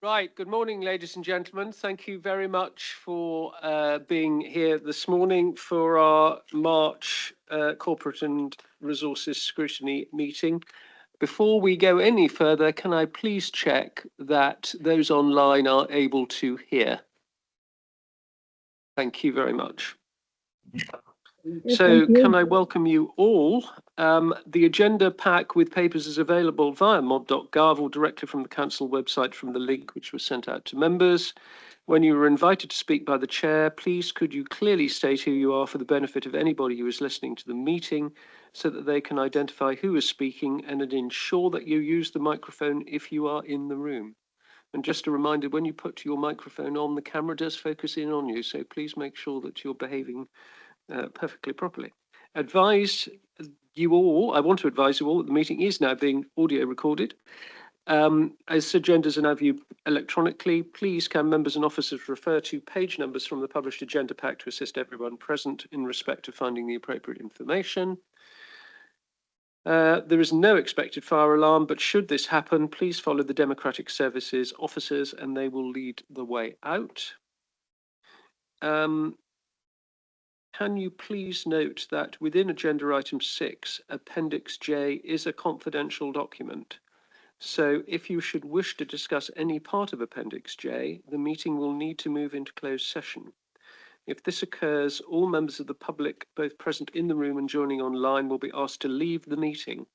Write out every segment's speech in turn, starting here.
Right, good morning, ladies and gentlemen. Thank you very much for being here this morning for our March Corporate and Resources Scrutiny meeting. Before we go any further, can I please check that those online are able to hear? Thank you very much. So can I welcome you all? The agenda pack with papers is available via mod.gov or directly from the council website from the link which was sent out to members. When you were invited to speak by the chair, please could you clearly state who you are for the benefit of anybody who is listening to the meeting so that they can identify who is speaking and ensure that you use the microphone if you are in the room. And just a reminder, when you put your microphone on, the camera does focus in on you, so please make sure that you're behaving perfectly properly. I want to advise you all that the meeting is now being audio recorded. As agendas are now viewed electronically, please can members and officers refer to page numbers from the published agenda pack to assist everyone present in respect of finding the appropriate information. There is no expected fire alarm, but should this happen, please follow the Democratic Services officers and they will lead the way out. Can you please note that within agenda item 6, Appendix J is a confidential document. So if you should wish to discuss any part of Appendix J, the meeting will need to move into closed session. If this occurs, all members of the public, both present in the room and joining online, will be asked to leave the meeting.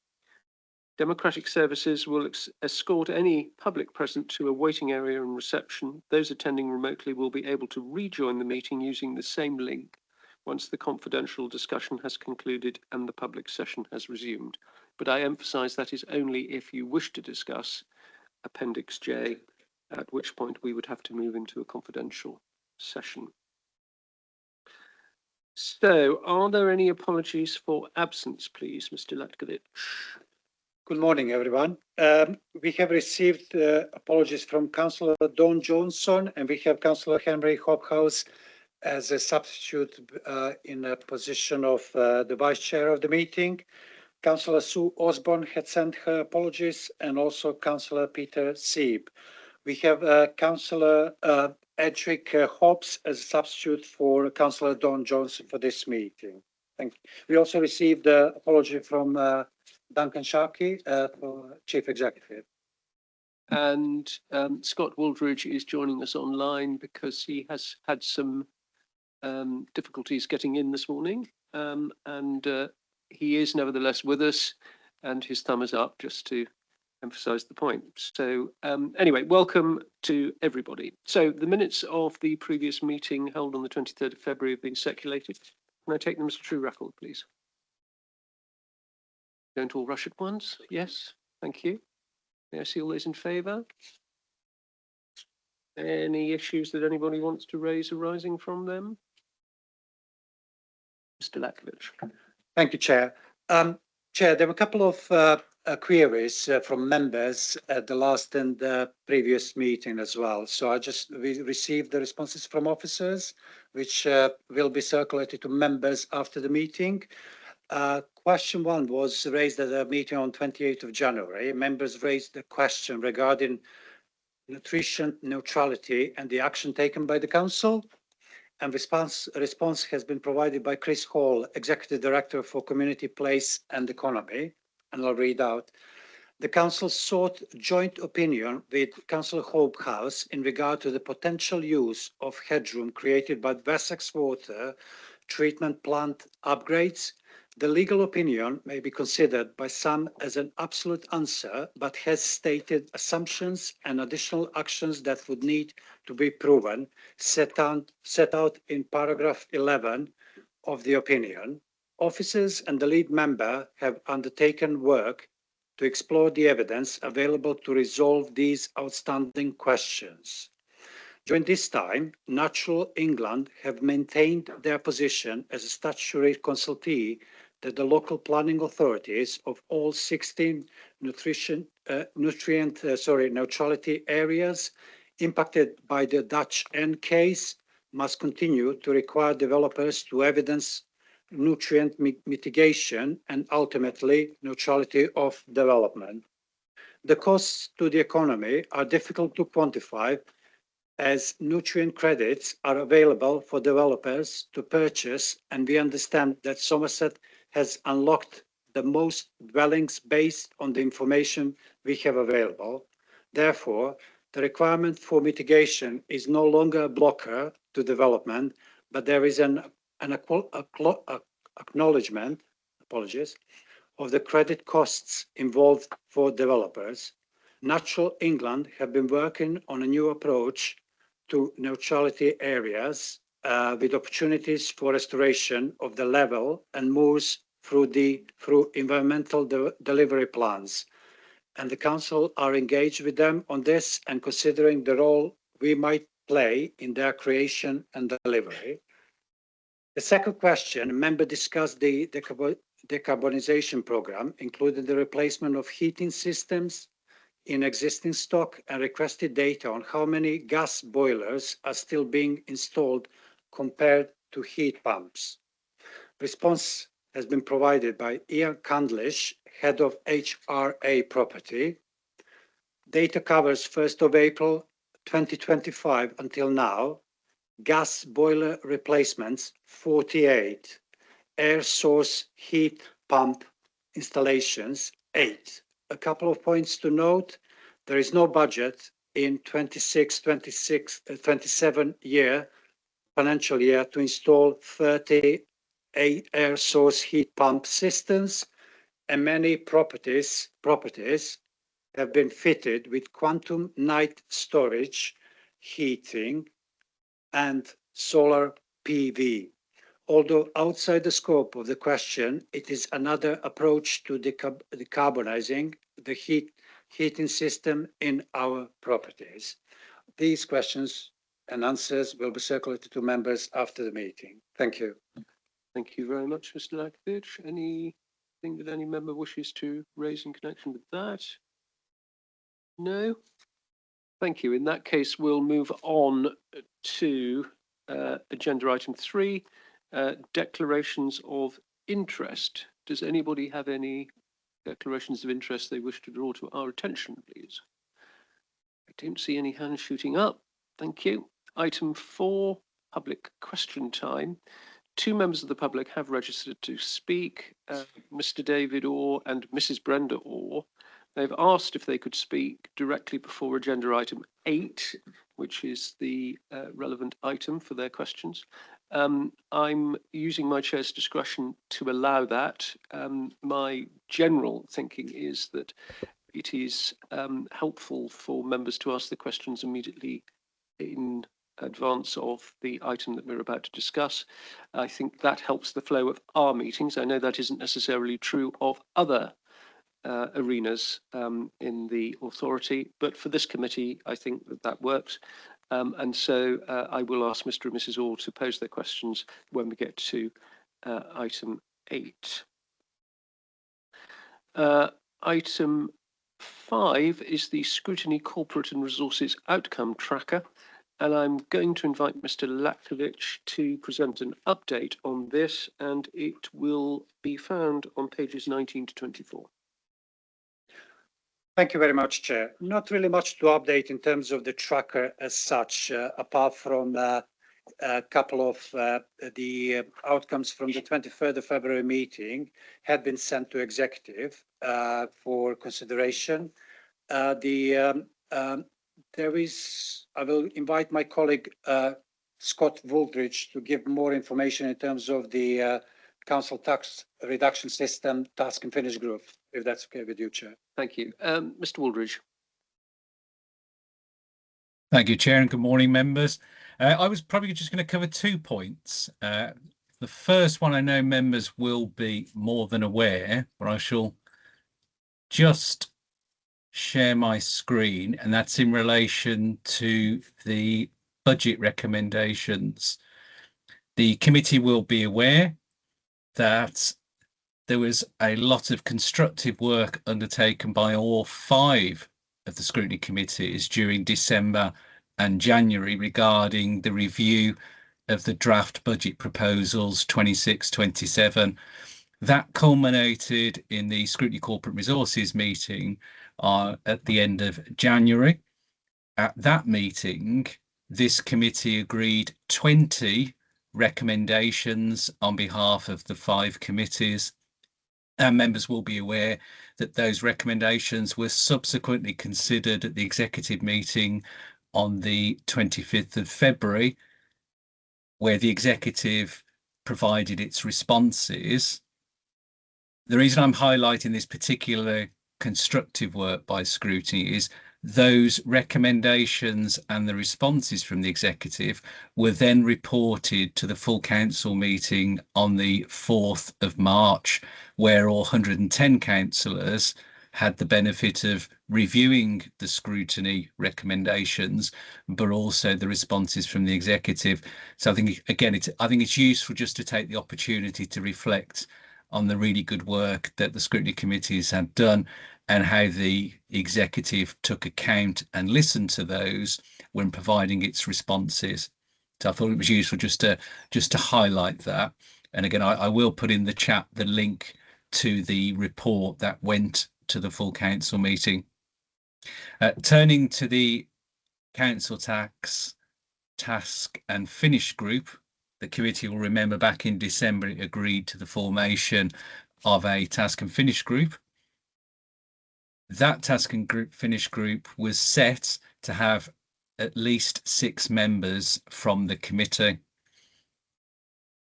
Democratic Services will escort any public present to a waiting area and reception. Those attending remotely will be able to rejoin the meeting using the same link once the confidential discussion has concluded and the public session has resumed. But I emphasize that is only if you wish to discuss Appendix J, at which point we would have to move into a confidential session. So, are there any apologies for absence, please, Mr. Latkovich? Good morning, everyone. We have received apologies from Councillor Dawn Johnson, and we have Councillor Henry Hobhouse as a substitute in a position of the vice chair of the meeting. Councillor Sue Osborne had sent her apologies, and also Councillor Peter Sieb. We have Councillor Edric Hobbs as a substitute for Councillor Dawn Johnson for this meeting. Thank you. We also received an apology from Duncan Sharkey, for Chief Executive. And Scott Waldridge is joining us online because he has had some difficulties getting in this morning, and he is nevertheless with us, and his thumb is up just to emphasize the point. So anyway, welcome to everybody. So the minutes of the previous meeting held on the 23rd of February have been circulated. Can I take them as a true record, please? Don't all rush at once. Yes, thank you. May I see all those in favour? Any issues that anybody wants to raise arising from them? Mr. Latkovich. Thank you, Chair. Chair, there were a couple of queries from members at the last and previous meeting as well. So we received the responses from officers, which will be circulated to members after the meeting. Question 1 was raised at a meeting on 28th of January. Members raised the question regarding nutrition neutrality and the action taken by the Council. And response has been provided by Chris Hall, Executive Director for Community, Place and Economy. And I'll read out. The Council sought joint opinion with Councillor Hobhouse in regard to the potential use of headroom created by Wessex Water Treatment Plant upgrades. The legal opinion may be considered by some as an absolute answer, but has stated assumptions and additional actions that would need to be proven, set out in paragraph 11 of the opinion. Officers and the lead member have undertaken work to explore the evidence available to resolve these outstanding questions. During this time, Natural England have maintained their position as a statutory consultee that the local planning authorities of all 16 nutrient neutrality areas impacted by the Dutch N case must continue to require developers to evidence nutrient mitigation and ultimately neutrality of development. The costs to the economy are difficult to quantify as nutrient credits are available for developers to purchase, and we understand that Somerset has unlocked the most dwellings based on the information we have available. Therefore, the requirement for mitigation is no longer a blocker to development, but there is an acknowledgement, apologies, of the credit costs involved for developers. Natural England have been working on a new approach to neutrality areas with opportunities for restoration of the level and moves through environmental delivery plans. And the council are engaged with them on this and considering the role we might play in their creation and delivery. The second question, a member discussed the decarbonisation programme, including the replacement of heating systems in existing stock and requested data on how many gas boilers are still being installed compared to heat pumps. Response has been provided by Ian Candlish, head of HRA Property. Data covers 1st of April 2025 until now. Gas boiler replacements 48, air source heat pump installations 8. A couple of points to note: there is no budget in 27 financial year to install 30 air source heat pump systems, and many properties have been fitted with quantum night storage, heating, and solar PV. Although outside the scope of the question, it is another approach to decarbonising the heating system in our properties. These questions and answers will be circulated to members after the meeting. Thank you. Thank you very much, Mr. Lakovic. Anything that any member wishes to raise in connection with that? No? Thank you. In that case, we'll move on to agenda item 3, declarations of interest. Does anybody have any declarations of interest they wish to draw to our attention, please? I don't see any hands shooting up. Thank you. Item 4, public question time. 2 members of the public have registered to speak, Mr. David Orr and Mrs. Brenda Orr. They've asked if they could speak directly before agenda item 8, which is the relevant item for their questions. I'm using my chair's discretion to allow that. My general thinking is that it is helpful for members to ask the questions immediately in advance of the item that we're about to discuss. I think that helps the flow of our meetings. I know that isn't necessarily true of other arenas in the authority, but for this committee, I think that works. And so I will ask Mr. and Mrs. Orr to pose their questions when we get to item 8. Item 5 is the Scrutiny Corporate and Resources Outcome Tracker, and I'm going to invite Mr. Lakovic to present an update on this, and it will be found on pages 19 to 24. Thank you very much, Chair. Not really much to update in terms of the tracker as such, apart from a couple of the outcomes from the 23rd of February meeting had been sent to executive for consideration. I will invite my colleague Scott Wooldridge to give more information in terms of the council tax reduction system task and finish group, if that's okay with you, Chair. Thank you. Mr. Wooldridge. Thank you, Chair, and good morning, members. I was probably just going to cover 2 points. The first one, I know members will be more than aware, but I shall just share my screen, and that's in relation to the budget recommendations. The committee will be aware that there was a lot of constructive work undertaken by all 5 of the scrutiny committees during December and January regarding the review of the draft budget proposals 26-27. That culminated in the Scrutiny Corporate Resources meeting at the end of January. At that meeting, this committee agreed 20 recommendations on behalf of the 5 committees. And members will be aware that those recommendations were subsequently considered at the executive meeting on the 25th of February, where the executive provided its responses. The reason I'm highlighting this particular constructive work by Scrutiny is those recommendations and the responses from the executive were then reported to the full council meeting on the 4th of March, where all 110 councillors had the benefit of reviewing the scrutiny recommendations, but also the responses from the executive. So I think, again, I think it's useful just to take the opportunity to reflect on the really good work that the scrutiny committees have done and how the executive took account and listened to those when providing its responses. So I thought it was useful just to highlight that. And again, I will put in the chat the link to the report that went to the full council meeting. Turning to the council tax task and finish group, the committee will remember back in December it agreed to the formation of a task and finish group. That task and finish group was set to have at least 6 members from the committee.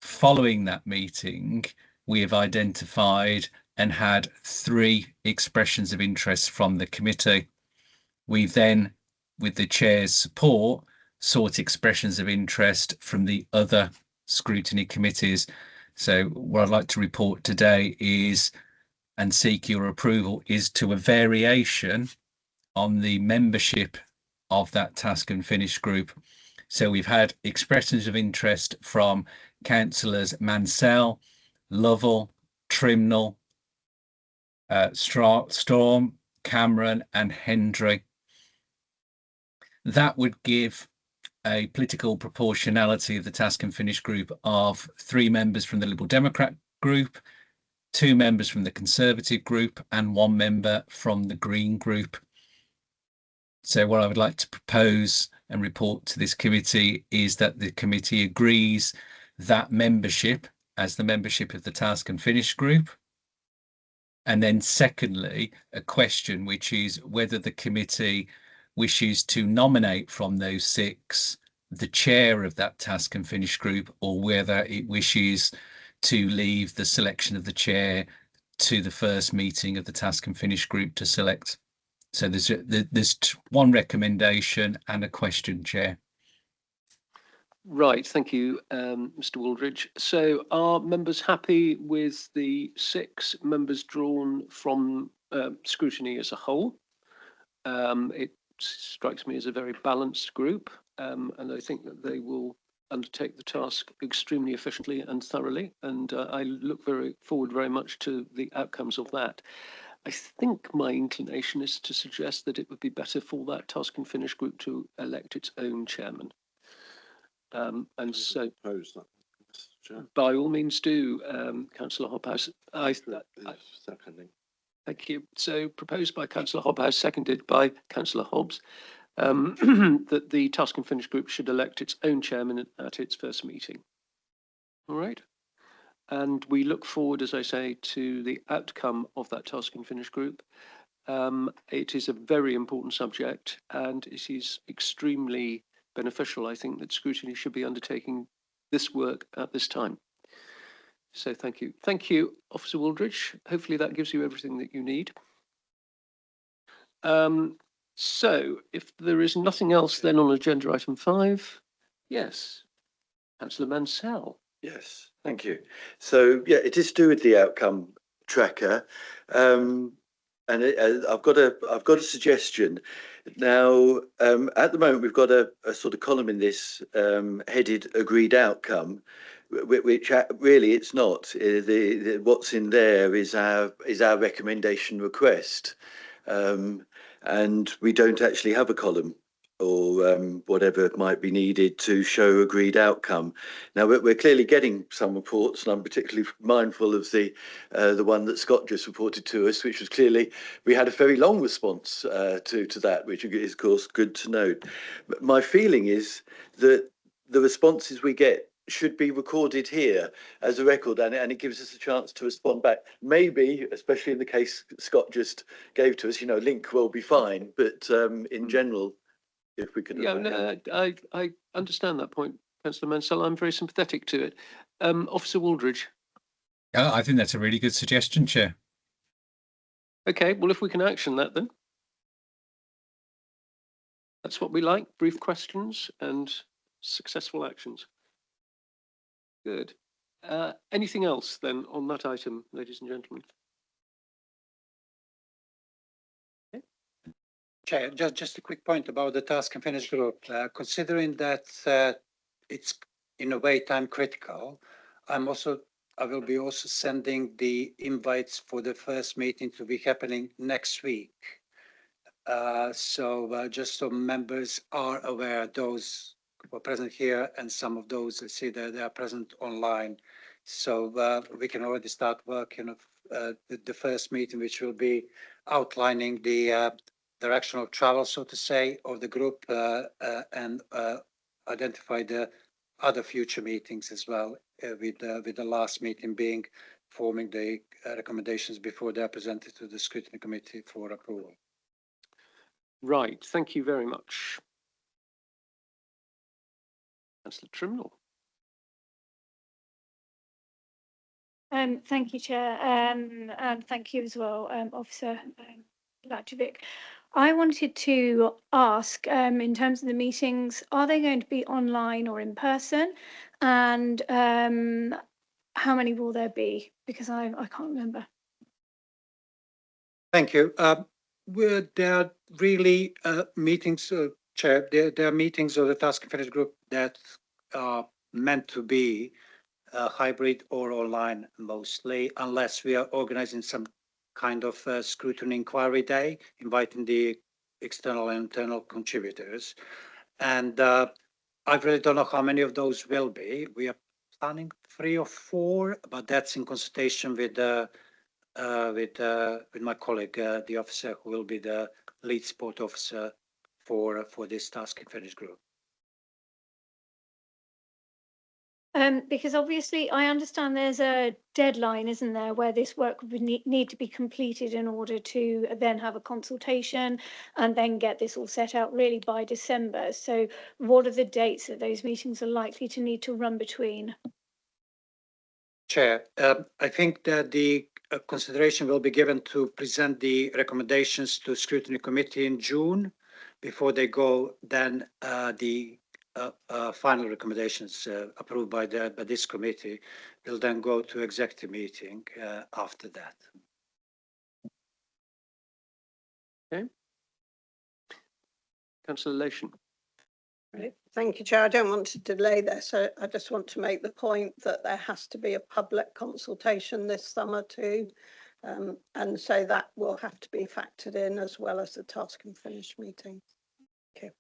Following that meeting, we have identified and had 3 expressions of interest from the committee. We've then, with the chair's support, sought expressions of interest from the other scrutiny committees. So what I'd like to report today is, and seek your approval, is to a variation on the membership of that task and finish group. So we've had expressions of interest from councillors Mansell, Lovell, Trimnell, Storm, Cameron and Hendry. That would give a political proportionality of the task and finish group of 3 members from the Liberal Democrat group, 2 members from the Conservative group and 1 member from the Green group. So what I would like to propose and report to this committee is that the committee agrees that membership as the membership of the task and finish group. And then secondly, a question which is whether the committee wishes to nominate from those 6 the chair of that task and finish group, or whether it wishes to leave the selection of the chair to the first meeting of the task and finish group to select. So there's 1 recommendation and a question, Chair. Right, thank you, Mr. Wooldridge. So are members happy with the 6 members drawn from scrutiny as a whole? It strikes me as a very balanced group, and I think that they will undertake the task extremely efficiently and thoroughly, and I look forward very much to the outcomes of that. I think my inclination is to suggest that it would be better for that task and finish group to elect its own chairman. And so, by all means do, Councillor Hobhouse. Seconding. Thank you. So proposed by Councillor Hobhouse, seconded by Councillor Hobbs, that the task and finish group should elect its own chairman at its first meeting. All right. And we look forward, as I say, to the outcome of that task and finish group. It is a very important subject, and it is extremely beneficial, I think, that scrutiny should be undertaking this work at this time. So thank you. Thank you, Officer Wooldridge. Hopefully that gives you everything that you need. So if there is nothing else then on agenda item 5, yes, Councillor Mansell. Yes, thank you. So yeah, it is to do with the outcome tracker, and I've got a suggestion. Now, at the moment, we've got a sort of column in this headed "Agreed Outcome," which really it's not. What's in there is our recommendation request, and we don't actually have a column whatever might be needed to show agreed outcome. Now we're clearly getting some reports, and I'm particularly mindful of the one that Scott just reported to us, which was clearly we had a very long response to that, which is of course good to note. But my feeling is that the responses we get should be recorded here as a record, and it gives us a chance to respond back. Maybe, especially in the case Scott just gave to us, link will be fine, but in general, if we could. Yeah, no, I understand that point, Councillor Mansell. I'm very sympathetic to it. Officer Waldridge. Yeah, I think that's a really good suggestion, Chair. Okay, well, if we can action that, then that's what we like: brief questions and successful actions. Good. Anything else then on that item, ladies and gentlemen? Okay. Chair, just a quick point about the task and finish group. Considering that it's in a way time critical, I will be also sending the invites for the first meeting to be happening next week. So just so members are aware, those who are present here and some of those I see that they are present online. So we can already start working of the first meeting, which will be outlining the direction of travel, so to say, of the group and identify the other future meetings as well, with the last meeting being forming the recommendations before they are presented to the Scrutiny Committee for approval. Right, thank you very much. Councillor Trimnell. Thank you, Chair, and thank you as well, Officer Lajovic. I wanted to ask, in terms of the meetings, are they going to be online or in person? And how many will there be? Because I can't remember. Thank you. There are really meetings, Chair, there are meetings of the Task and Finish Group that are meant to be hybrid or online mostly, unless we are organizing some kind of scrutiny inquiry day, inviting the external and internal contributors. And I really don't know how many of those will be. We are planning 3 or 4, but that's in consultation with my colleague, the officer who will be the lead support officer for this Task and Finish Group. Because obviously I understand there's a deadline, isn't there, where this work would need to be completed in order to then have a consultation and then get this all set out really by December. So what are the dates that those meetings are likely to need to run between? Chair, I think that the consideration will be given to present the recommendations to Scrutiny Committee in June. Before they go, then the final recommendations approved by this committee will then go to executive meeting after that. Okay. Councillor Lation. Right. Thank you, Chair. I don't want to delay this. I just want to make the point that there has to be a public consultation this summer too. And so that will have to be factored in as well as the task and finish meeting. Okay.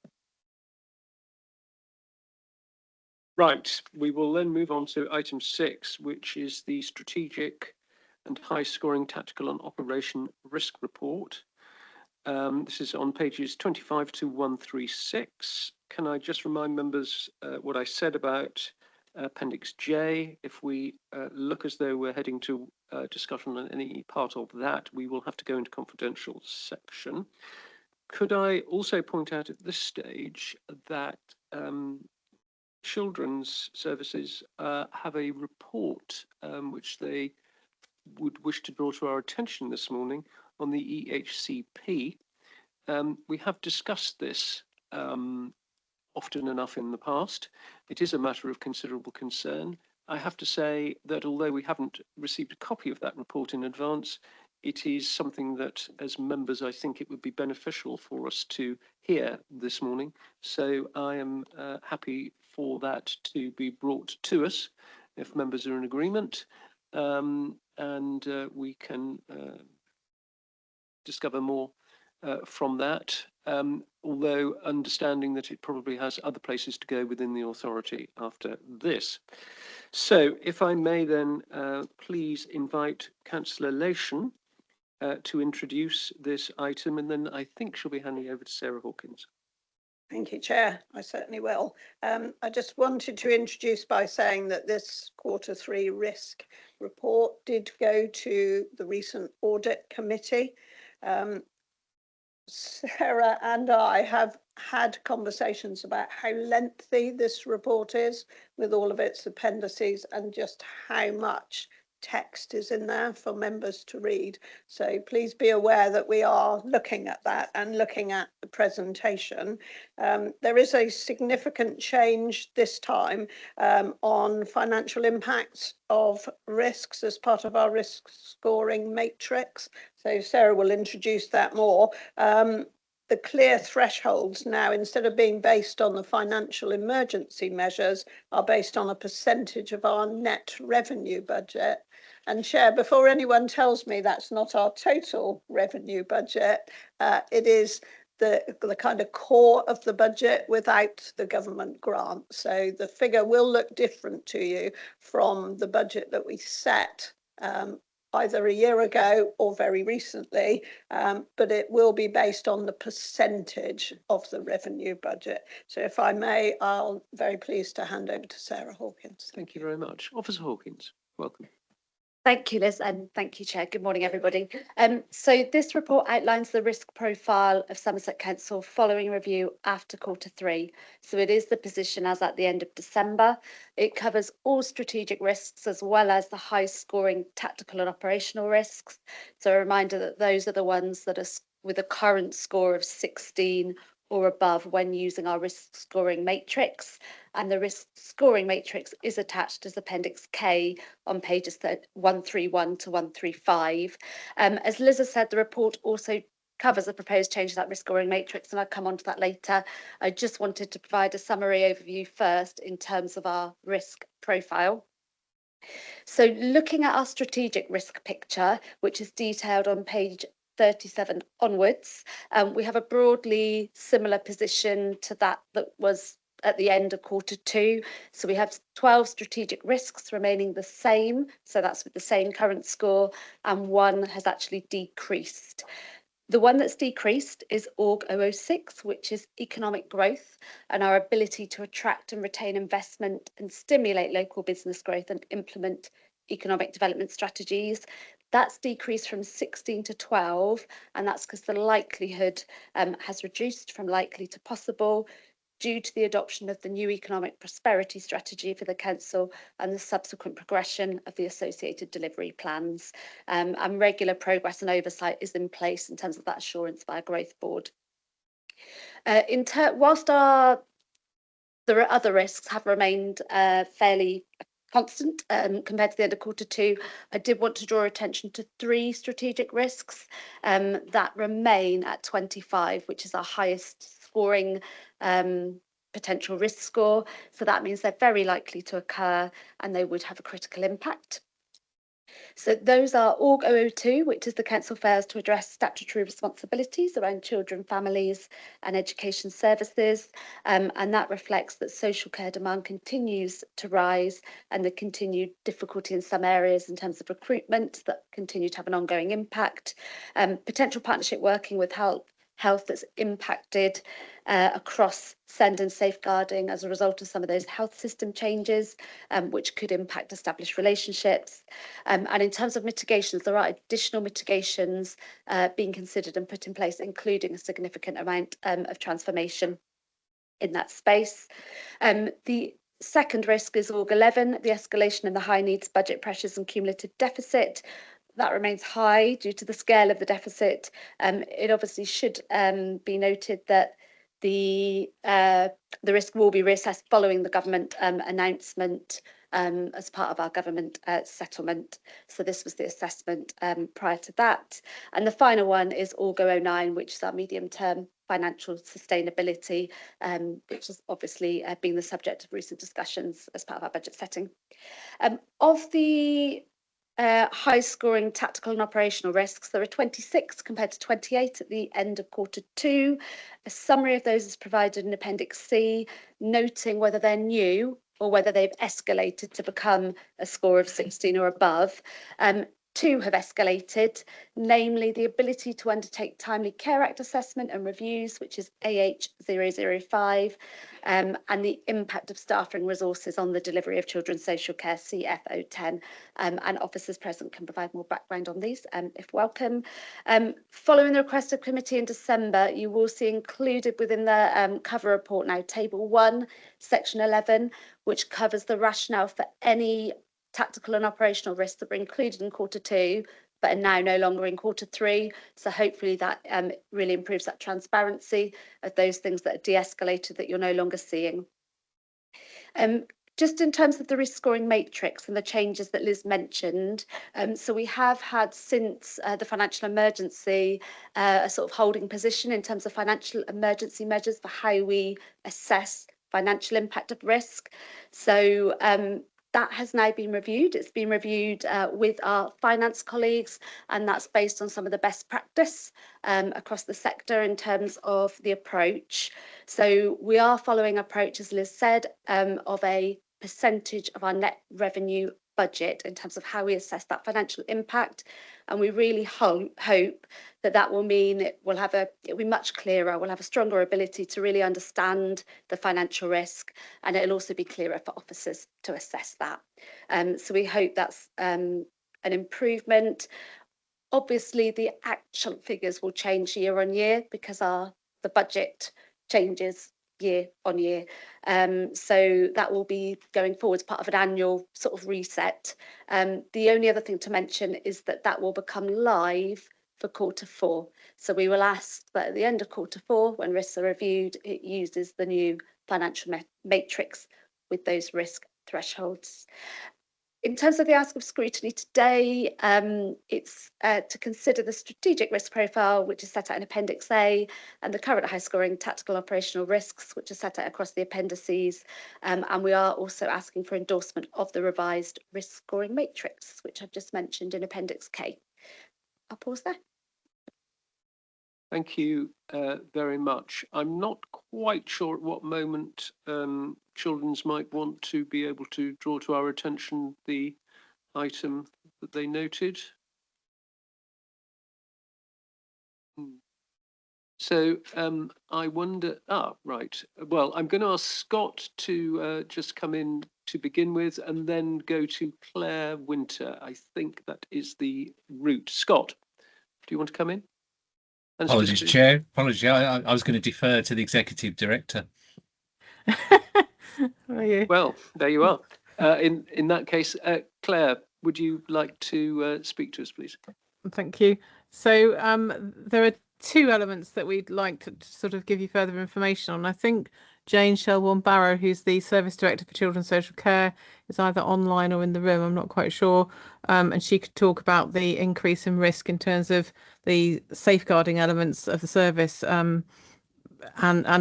Right, we will then move on to item 6, which is the strategic and high scoring tactical and operation risk report. This is on pages 25 to 136. Can I just remind members what I said about Appendix J? If we look as though we're heading to discussion on any part of that, we will have to go into confidential section. Could I also point out at this stage that Children's Services have a report which they would wish to draw to our attention this morning on the EHCP. We have discussed this often enough in the past. It is a matter of considerable concern. I have to say that although we haven't received a copy of that report in advance, it is something that as members I think it would be beneficial for us to hear this morning. So I am happy for that to be brought to us if members are in agreement, and we can discover more from that, although understanding that it probably has other places to go within the authority after this. So if I may then please invite Councillor Lation to introduce this item, and then I think she'll be handing over to Sarah Hawkins. Thank you, Chair. I certainly will. I just wanted to introduce by saying that this Q3 risk report did go to the recent audit committee. Sarah and I have had conversations about how lengthy this report is with all of its appendices and just how much text is in there for members to read. So please be aware that we are looking at that and looking at the presentation. There is a significant change this time on financial impacts of risks as part of our risk scoring matrix. So Sarah will introduce that more. The clear thresholds now, instead of being based on the financial emergency measures, are based on a percentage of our net revenue budget. And Chair, before anyone tells me that's not our total revenue budget, it is the kind of core of the budget without the government grant. So the figure will look different to you from the budget that we set either a year ago or very recently, but it will be based on the percentage of the revenue budget. So if I may, I'm very pleased to hand over to Sarah Hawkins. Thank you very much. Officer Hawkins, welcome. Thank you, Liz, and thank you, Chair. Good morning, everybody. So this report outlines the risk profile of Somerset Council following review after Q3. So it is the position as at the end of December. It covers all strategic risks as well as the high scoring tactical and operational risks. So a reminder that those are the ones that are with a current score of 16 or above when using our risk scoring matrix. And the risk scoring matrix is attached as Appendix K on pages 131 to 135. As Liz has said, the report also covers a proposed change to that risk scoring matrix, and I'll come on to that later. I just wanted to provide a summary overview first in terms of our risk profile. So looking at our strategic risk picture, which is detailed on page 37 onwards, we have a broadly similar position to that was at the end of Q2. So we have 12 strategic risks remaining the same. So that's with the same current score, and one has actually decreased. The one that's decreased is Org 006, which is economic growth and our ability to attract and retain investment and stimulate local business growth and implement economic development strategies. That's decreased from 16 to 12, and that's because the likelihood has reduced from likely to possible due to the adoption of the new economic prosperity strategy for the council and the subsequent progression of the associated delivery plans. And regular progress and oversight is in place in terms of that assurance by a growth board. Whilst the other risks have remained fairly constant compared to the end of Q2, I did want to draw attention to 3 strategic risks that remain at 25, which is our highest scoring potential risk score. So that means they're very likely to occur and they would have a critical impact. So those are Org 002, which is the council fails to address statutory responsibilities around children, families and education services. And that reflects that social care demand continues to rise and the continued difficulty in some areas in terms of recruitment that continue to have an ongoing impact. Potential partnership working with health that's impacted across SEND and safeguarding as a result of some of those health system changes, which could impact established relationships. And in terms of mitigations, there are additional mitigations being considered and put in place, including a significant amount of transformation in that space. The second risk is Org 11, the escalation in the high needs budget pressures and cumulative deficit. That remains high due to the scale of the deficit. It obviously should be noted that the risk will be reassessed following the government announcement as part of our government settlement. So this was the assessment prior to that. And the final one is Org 009, which is our medium-term financial sustainability, which has obviously been the subject of recent discussions as part of our budget setting. Of the high scoring tactical and operational risks. There are 26 compared to 28 at the end of Q2. A summary of those is provided in Appendix C, noting whether they're new or whether they've escalated to become a score of 16 or above. Two have escalated, namely the ability to undertake timely care act assessment and reviews, which is AH005, and the impact of staffing resources on the delivery of children's social care, CFO10. And officers present can provide more background on these if welcome. Following the request of committee in December, you will see included within the cover report now Table 1, Section 11, which covers the rationale for any tactical and operational risks that were included in Q2 but are now no longer in Q3. So hopefully that really improves that transparency of those things that are de-escalated that you're no longer seeing. Just in terms of the risk scoring matrix and the changes that Liz mentioned, so we have had since the financial emergency a sort of holding position in terms of financial emergency measures for how we assess financial impact of risk. So that has now been reviewed. It's been reviewed with our finance colleagues, and that's based on some of the best practice across the sector in terms of the approach. So we are following approach, as Liz said, of a percentage of our net revenue budget in terms of how we assess that financial impact. And we really hope that that will mean it'll be much clearer. We'll have a stronger ability to really understand the financial risk, and it'll also be clearer for officers to assess that. So we hope that's an improvement. Obviously, the actual figures will change year on year because the budget changes year on year. So that will be going forward as part of an annual sort of reset. The only other thing to mention is that that will become live for Q4. So we will ask that at the end of Q4, when risks are reviewed, it uses the new financial matrix with those risk thresholds. In terms of the ask of scrutiny today, it's to consider the strategic risk profile, which is set out in Appendix A, and the current high scoring tactical operational risks, which are set out across the appendices. And we are also asking for endorsement of the revised risk scoring matrix, which I've just mentioned in Appendix K. I'll pause there. Thank you very much. I'm not quite sure at what moment Children's might want to be able to draw to our attention the item that they noted. So I wonder, right. Well, I'm going to ask Scott to just come in to begin with and then go to Claire Winter. I think that is the route. Scott, do you want to come in? Apologies, Chair. Apologies. I was going to defer to the Executive Director. Well, there you are. In that case, Claire, would you like to speak to us, please? Thank you. So there are two elements that we'd like to sort of give you further information on. I think Jane Shelbourne-Barrow, who's the Service Director for Children's Social Care, is either online or in the room, I'm not quite sure. And she could talk about the increase in risk in terms of the safeguarding elements of the service and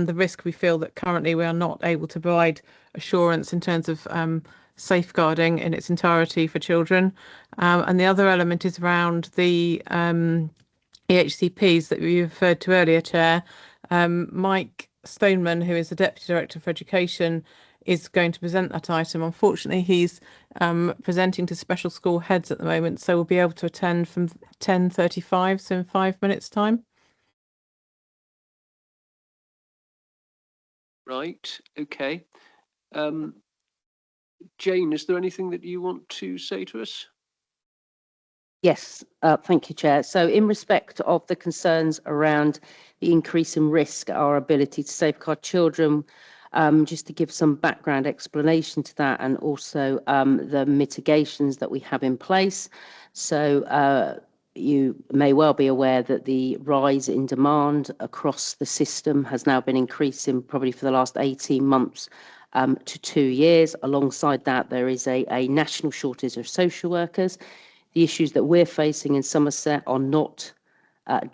the risk we feel that currently we are not able to provide assurance in terms of safeguarding in its entirety for children. And the other element is around the EHCPs that we referred to earlier, Chair. Mike Stoneman, who is the Deputy Director for Education, is going to present that item. Unfortunately, he's presenting to special school heads at the moment, so we'll be able to attend from 10:35, so in 5 minutes' time. Right, okay. Jane, is there anything that you want to say to us? Yes, thank you, Chair. So in respect of the concerns around the increase in risk, our ability to safeguard children, just to give some background explanation to that, and also the mitigations that we have in place. So you may well be aware that the rise in demand across the system has now been increasing probably for the last 18 months to 2 years. Alongside that, there is a national shortage of social workers. The issues that we're facing in Somerset are not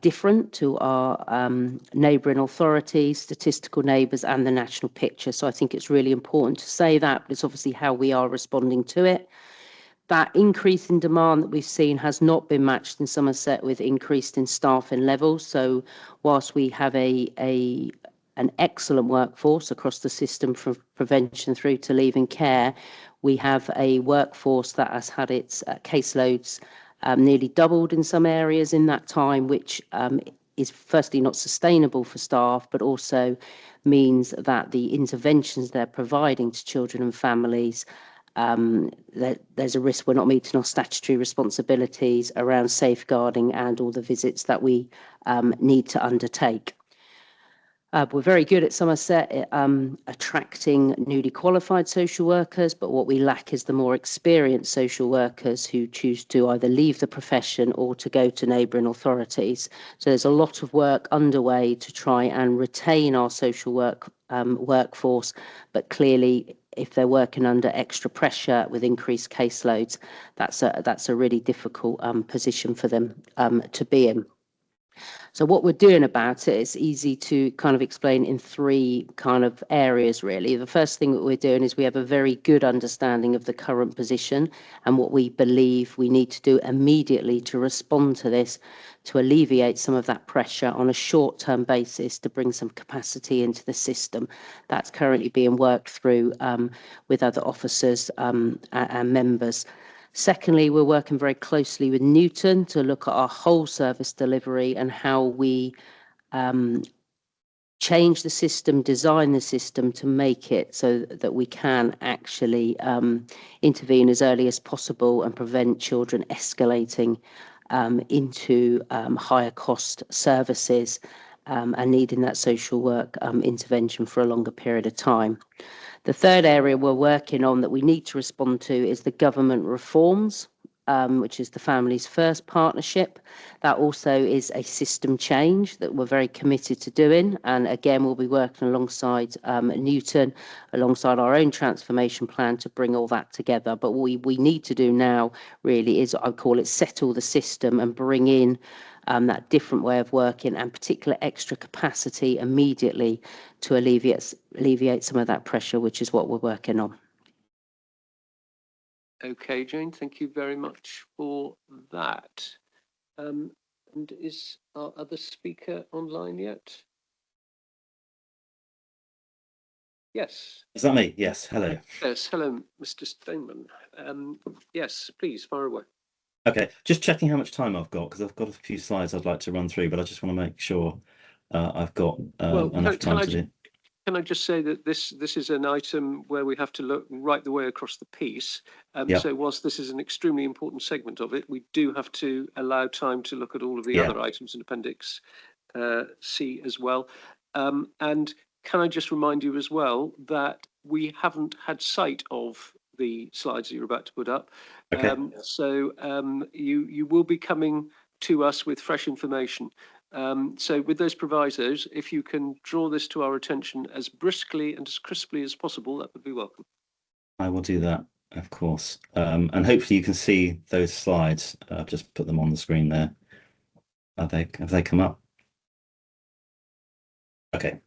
different to our neighbouring authorities, statistical neighbours, and the national picture. So I think it's really important to say that, but it's obviously how we are responding to it. that increase in demand that we've seen has not been matched in Somerset with increase in staffing levels. So whilst we have an excellent workforce across the system from prevention through to leaving care, we have a workforce that has had its caseloads nearly doubled in some areas in that time, which is firstly not sustainable for staff, but also means that the interventions they're providing to children and families, that there's a risk we're not meeting our statutory responsibilities around safeguarding and all the visits that we need to undertake. We're very good at Somerset at attracting newly qualified social workers, but what we lack is the more experienced social workers who choose to either leave the profession or to go to neighbouring authorities. So there's a lot of work underway to try and retain our social work workforce, but clearly if they're working under extra pressure with increased caseloads, that's a really difficult position for them to be in. So what we're doing about it is easy to kind of explain in three kind of areas, really. The first thing that we're doing is we have a very good understanding of the current position and what we believe we need to do immediately to respond to this, to alleviate some of that pressure on a short-term basis to bring some capacity into the system. That's currently being worked through with other officers and members. Secondly, we're working very closely with Newton to look at our whole service delivery and how we change the system, design the system to make it so that we can actually intervene as early as possible and prevent children escalating into higher cost services and needing that social work intervention for a longer period of time. The third area we're working on that we need to respond to is the government reforms, which is the Families First partnership. That also is a system change that we're very committed to doing. And again, we'll be working alongside Newton, alongside our own transformation plan to bring all that together. But what we need to do now really is, I call it, settle the system and bring in that different way of working and particular extra capacity immediately to alleviate some of that pressure, which is what we're working on. Okay, Jane, thank you very much for that. And is our other speaker online yet? Yes. Is that me? Yes. Hello. Yes. Hello, Mr. Steinman. Yes, please, fire away. Okay, just checking how much time I've got, because I've got a few slides I'd like to run through, but I just want to make sure I've got enough time to do. Can I just say that this is an item where we have to look right the way across the piece. So whilst this is an extremely important segment of it, we do have to allow time to look at all of the other items in Appendix C as well. And can I just remind you as well that we haven't had sight of the slides that you're about to put up. Okay. So you will be coming to us with fresh information. So with those provisos, if you can draw this to our attention as briskly and as crisply as possible, that would be welcome. I will do that, of course. And hopefully you can see those slides. I've just put them on the screen there. Have they come up? Okay.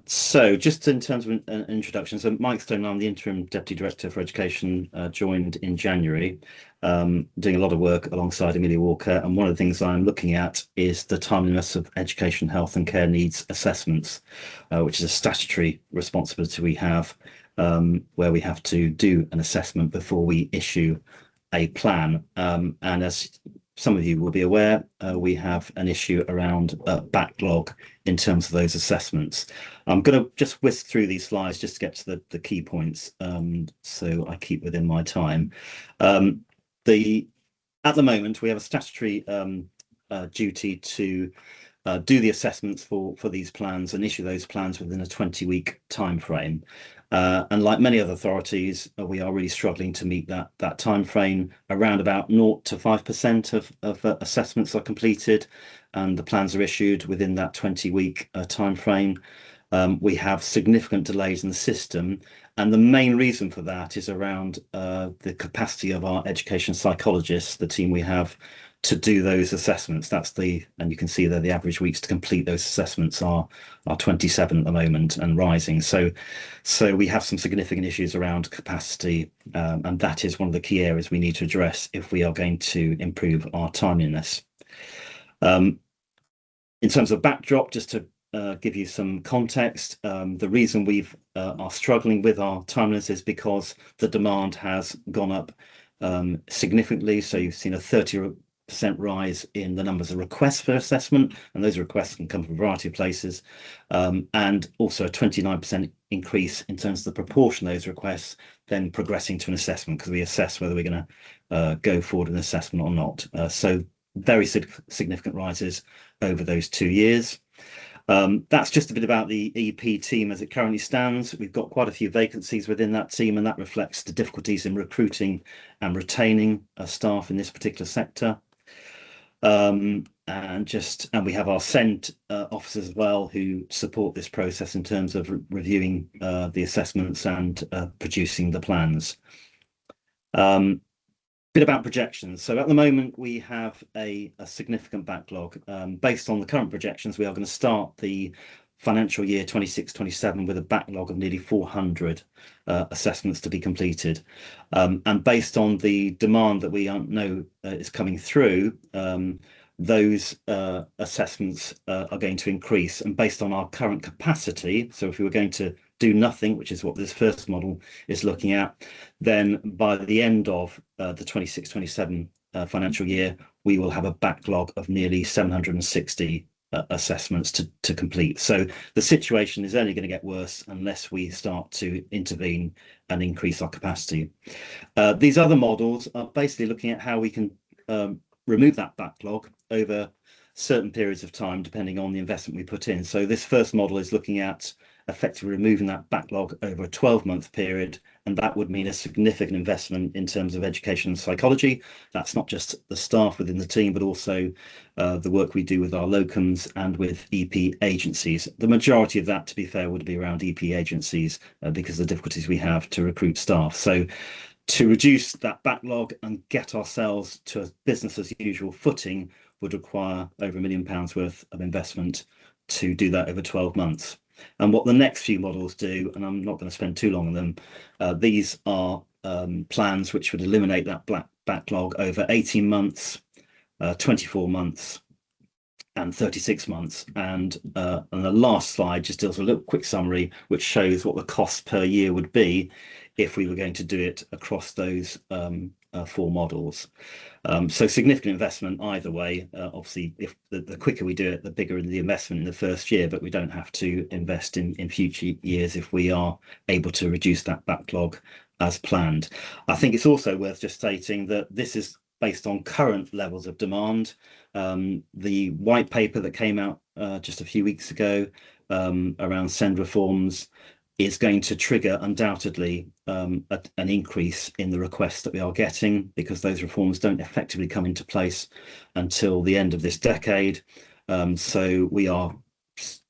So just in terms of an introduction, so Mike Stone, I'm the Interim Deputy Director for Education, joined in January, doing a lot of work alongside Amelia Walker. And one of the things I'm looking at is the timeliness of education, health and care needs assessments, which is a statutory responsibility we have, where we have to do an assessment before we issue a plan. And as some of you will be aware, we have an issue around backlog in terms of those assessments. I'm going to just whisk through these slides just to get to the key points, so I keep within my time. At the moment, we have a statutory duty to do the assessments for these plans and issue those plans within a 20-week time frame. And like many other authorities, we are really struggling to meet that time frame. Around about 0 to 5% of assessments are completed and the plans are issued within that 20-week time frame. We have significant delays in the system, and the main reason for that is around the capacity of our education psychologists, the team we have to do those assessments. And you can see there the average weeks to complete those assessments are 27 at the moment and rising. So we have some significant issues around capacity, and that is one of the key areas we need to address if we are going to improve our timeliness. In terms of backdrop, just to give you some context, the reason we are struggling with our timeliness is because the demand has gone up significantly. So you've seen a 30% rise in the numbers of requests for assessment, and those requests can come from a variety of places, and also a 29% increase in terms of the proportion of those requests then progressing to an assessment, because we assess whether we're going to go forward an assessment or not. So very significant rises over those 2 years. That's just a bit about the EP team as it currently stands. We've got quite a few vacancies within that team, and that reflects the difficulties in recruiting and retaining staff in this particular sector. And we have our SEND officers as well, who support this process in terms of reviewing the assessments and producing the plans. Bit about projections. So at the moment we have a significant backlog. Based on the current projections, we are going to start the financial year 26-27 with a backlog of nearly 400 assessments to be completed. And based on the demand that we know is coming through, those assessments are going to increase. And based on our current capacity, so if we were going to do nothing, which is what this first model is looking at, then by the end of the 26-27 financial year, we will have a backlog of nearly 760 assessments to complete. So the situation is only going to get worse unless we start to intervene and increase our capacity. These other models are basically looking at how we can remove that backlog over certain periods of time, depending on the investment we put in. So this first model is looking at effectively removing that backlog over a 12-month period, and that would mean a significant investment in terms of education and psychology. That's not just the staff within the team, but also the work we do with our locums and with EP agencies. The majority of that, to be fair, would be around EP agencies because of the difficulties we have to recruit staff. So to reduce that backlog and get ourselves to a business as usual footing would require over £1 million worth of investment to do that over 12 months. And what the next few models do, and I'm not going to spend too long on them, these are plans which would eliminate that backlog over 18 months, 24 months, and 36 months. And the last slide just deals with a little quick summary, which shows what the cost per year would be if we were going to do it across those 4 models. So significant investment either way. Obviously, if the quicker we do it, the bigger the investment in the first year, but we don't have to invest in future years if we are able to reduce that backlog as planned. I think it's also worth just stating that this is based on current levels of demand. The white paper that came out just a few weeks ago around SEND reforms is going to trigger undoubtedly an increase in the requests that we are getting, because those reforms don't effectively come into place until the end of this decade. So we are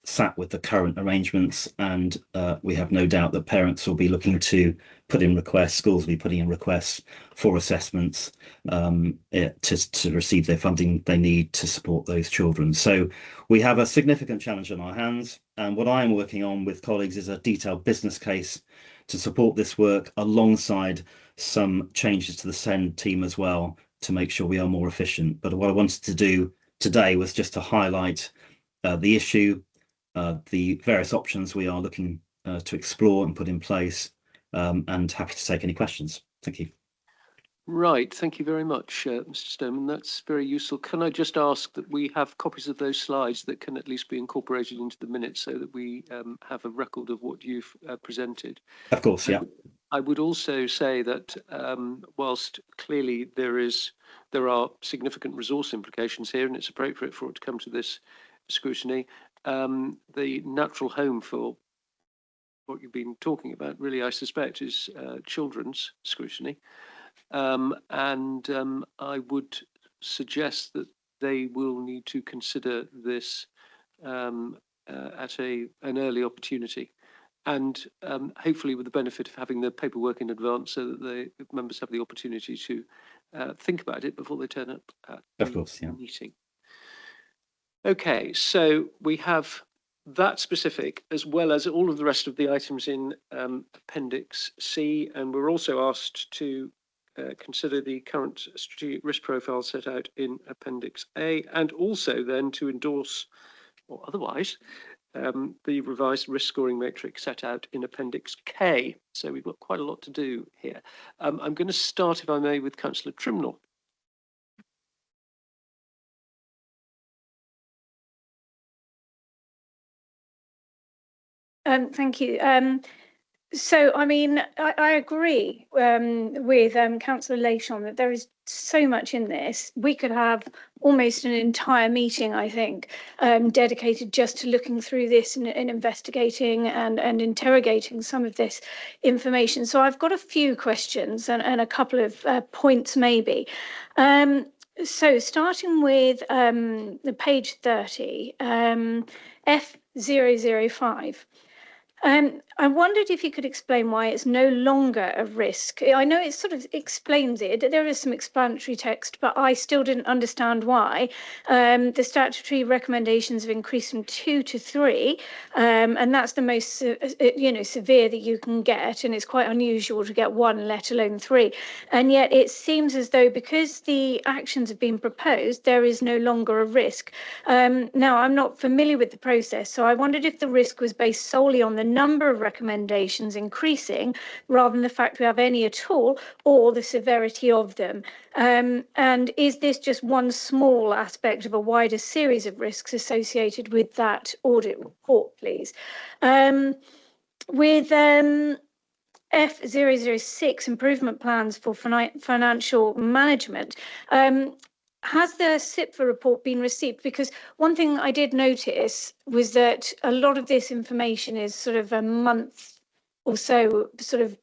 sat with the current arrangements, and we have no doubt that parents will be looking to put in requests, schools will be putting in requests for assessments to receive their funding they need to support those children. So we have a significant challenge on our hands, and what I am working on with colleagues is a detailed business case to support this work, alongside some changes to the SEND team as well, to make sure we are more efficient. But what I wanted to do today was just to highlight the issue, the various options we are looking to explore and put in place, and happy to take any questions. Thank you. Right, thank you very much, Mr. Stoneman. That's very useful. Can I just ask that we have copies of those slides that can at least be incorporated into the minutes, so that we have a record of what you've presented? Of course, yeah. I would also say that whilst clearly there are significant resource implications here, and it's appropriate for it to come to this scrutiny, the natural home for what you've been talking about really, I suspect, is children's scrutiny. And I would suggest that they will need to consider this at an early opportunity, and hopefully with the benefit of having the paperwork in advance, so that the members have the opportunity to think about it before they turn up at Of course, yeah. the meeting. Okay, so we have that specific as well as all of the rest of the items in Appendix C, and we're also asked to consider the current strategic risk profile set out in Appendix A, and also then to endorse, or otherwise, the revised risk scoring matrix set out in Appendix K. So we've got quite a lot to do here. I'm going to start, if I may, with Councillor Trimnell. Thank you. So, I mean, I agree with Councillor Leyshon that there is so much in this. We could have almost an entire meeting, I think, dedicated just to looking through this and investigating and interrogating some of this information. So I've got a few questions and a couple of points maybe. So starting with the page 30, F005. I wondered if you could explain why it's no longer a risk. I know it sort of explains it. There is some explanatory text, but I still didn't understand why. The statutory recommendations have increased from 2 to 3, and that's the most, severe that you can get, and it's quite unusual to get 1, let alone 3. And yet it seems as though because the actions have been proposed, there is no longer a risk. Now, I'm not familiar with the process, so I wondered if the risk was based solely on the number of recommendations increasing rather than the fact we have any at all, or the severity of them. And is this just one small aspect of a wider series of risks associated with that audit report, please? With F006, improvement plans for financial management, has the SIPFA report been received? Because one thing I did notice was that a lot of this information is sort of a month or so sort of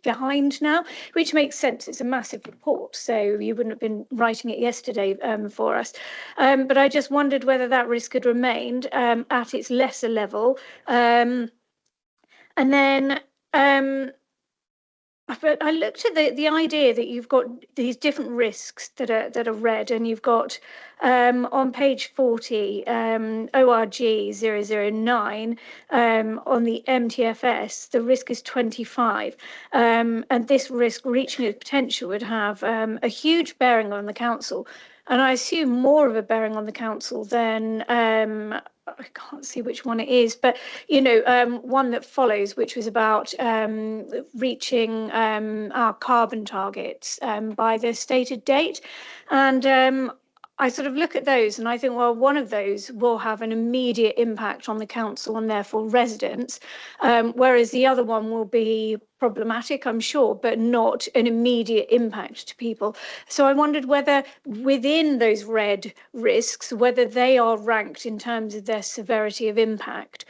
behind now, which makes sense. It's a massive report, so you wouldn't have been writing it yesterday for us. But I just wondered whether that risk had remained at its lesser level. And then but I looked at the idea that you've got these different risks that are read, and you've got on page 40 ORG 009 on the MTFS, the risk is 25, and this risk reaching its potential would have a huge bearing on the council, and I assume more of a bearing on the council than I can't see which one it is, but one that follows, which was about reaching our carbon targets by the stated date. And I sort of look at those and I think, well, one of those will have an immediate impact on the council and therefore residents, whereas the other one will be problematic, I'm sure, but not an immediate impact to people. So I wondered whether within those red risks, whether they are ranked in terms of their severity of impact.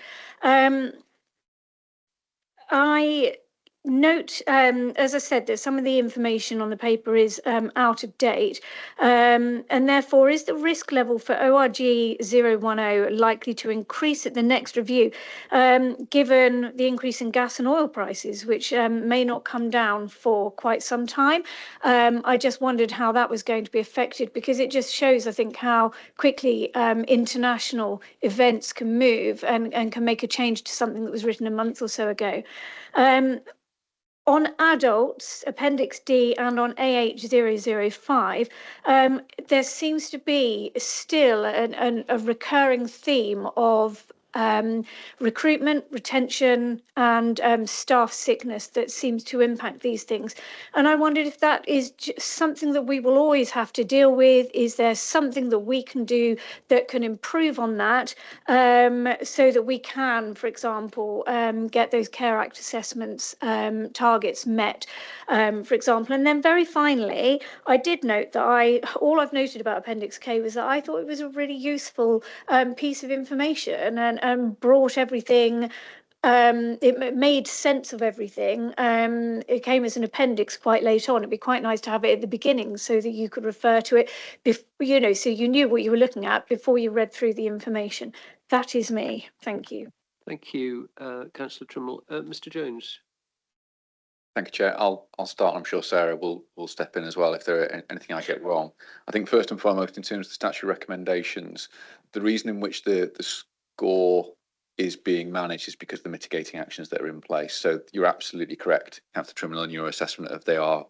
I note, as I said, that some of the information on the paper is out of date, and therefore is the risk level for ORG 010 likely to increase at the next review, given the increase in gas and oil prices, which may not come down for quite some time. I just wondered how that was going to be affected, because it just shows, I think, how quickly international events can move and can make a change to something that was written a month or so ago. On adults, Appendix D, and on AH005, there seems to be still a recurring theme of recruitment, retention, and staff sickness that seems to impact these things. And I wondered if that is something that we will always have to deal with. Is there something that we can do that can improve on that, so that we can, for example, get those Care Act assessments targets met, for example. And then very finally, I did note that all I've noted about Appendix K was that I thought it was a really useful piece of information and brought everything. It made sense of everything. It came as an appendix quite late on. It'd be quite nice to have it at the beginning so that you could refer to it, so you knew what you were looking at before you read through the information. That is me. Thank you. Thank you, Councillor Trimble. Mr. Jones. Thank you, Chair. I'll start. I'm sure Sarah will step in as well if there are anything I get wrong. I think first and foremost, in terms of the statutory recommendations, the reason in which the score is being managed is because of the mitigating actions that are in place. So you're absolutely correct, Councillor Trimble, on your assessment of they are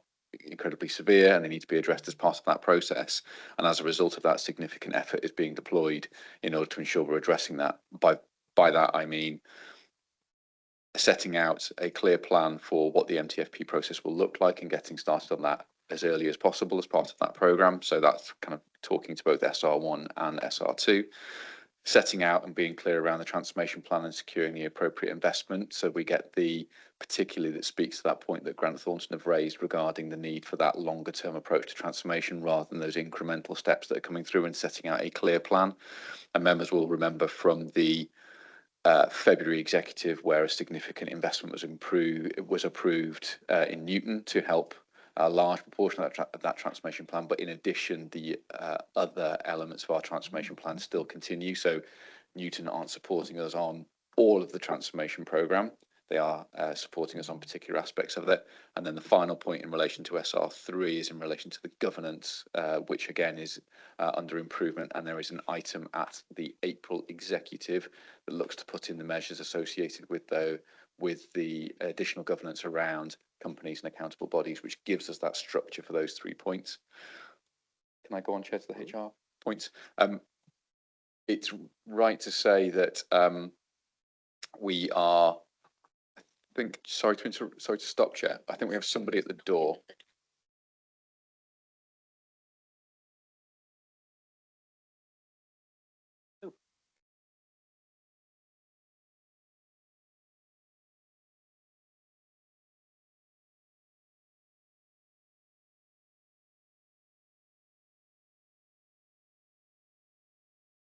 incredibly severe and they need to be addressed as part of that process. And as a result of that, significant effort is being deployed in order to ensure we're addressing that. By that, I mean setting out a clear plan for what the MTFP process will look like and getting started on that as early as possible as part of that programme. So that's kind of talking to both SR1 and SR2, setting out and being clear around the transformation plan and securing the appropriate investment. So we get the, particularly that speaks to that point that Grant Thornton have raised regarding the need for that longer term approach to transformation rather than those incremental steps that are coming through, and setting out a clear plan. And members will remember from the February executive where a significant investment was approved in Newton to help a large proportion of that transformation plan. But in addition, the other elements of our transformation plan still continue. So Newton aren't supporting us on all of the transformation programme. They are supporting us on particular aspects of it. And then the final point in relation to SR3 is in relation to the governance, which again is under improvement. And there is an item at the April executive that looks to put in the measures associated with the additional governance around companies and accountable bodies, which gives us that structure for those 3 points. Can I go on, Chair, to the HR points? It's right to say that we are, I think, sorry to stop, Chair. I think we have somebody at the door.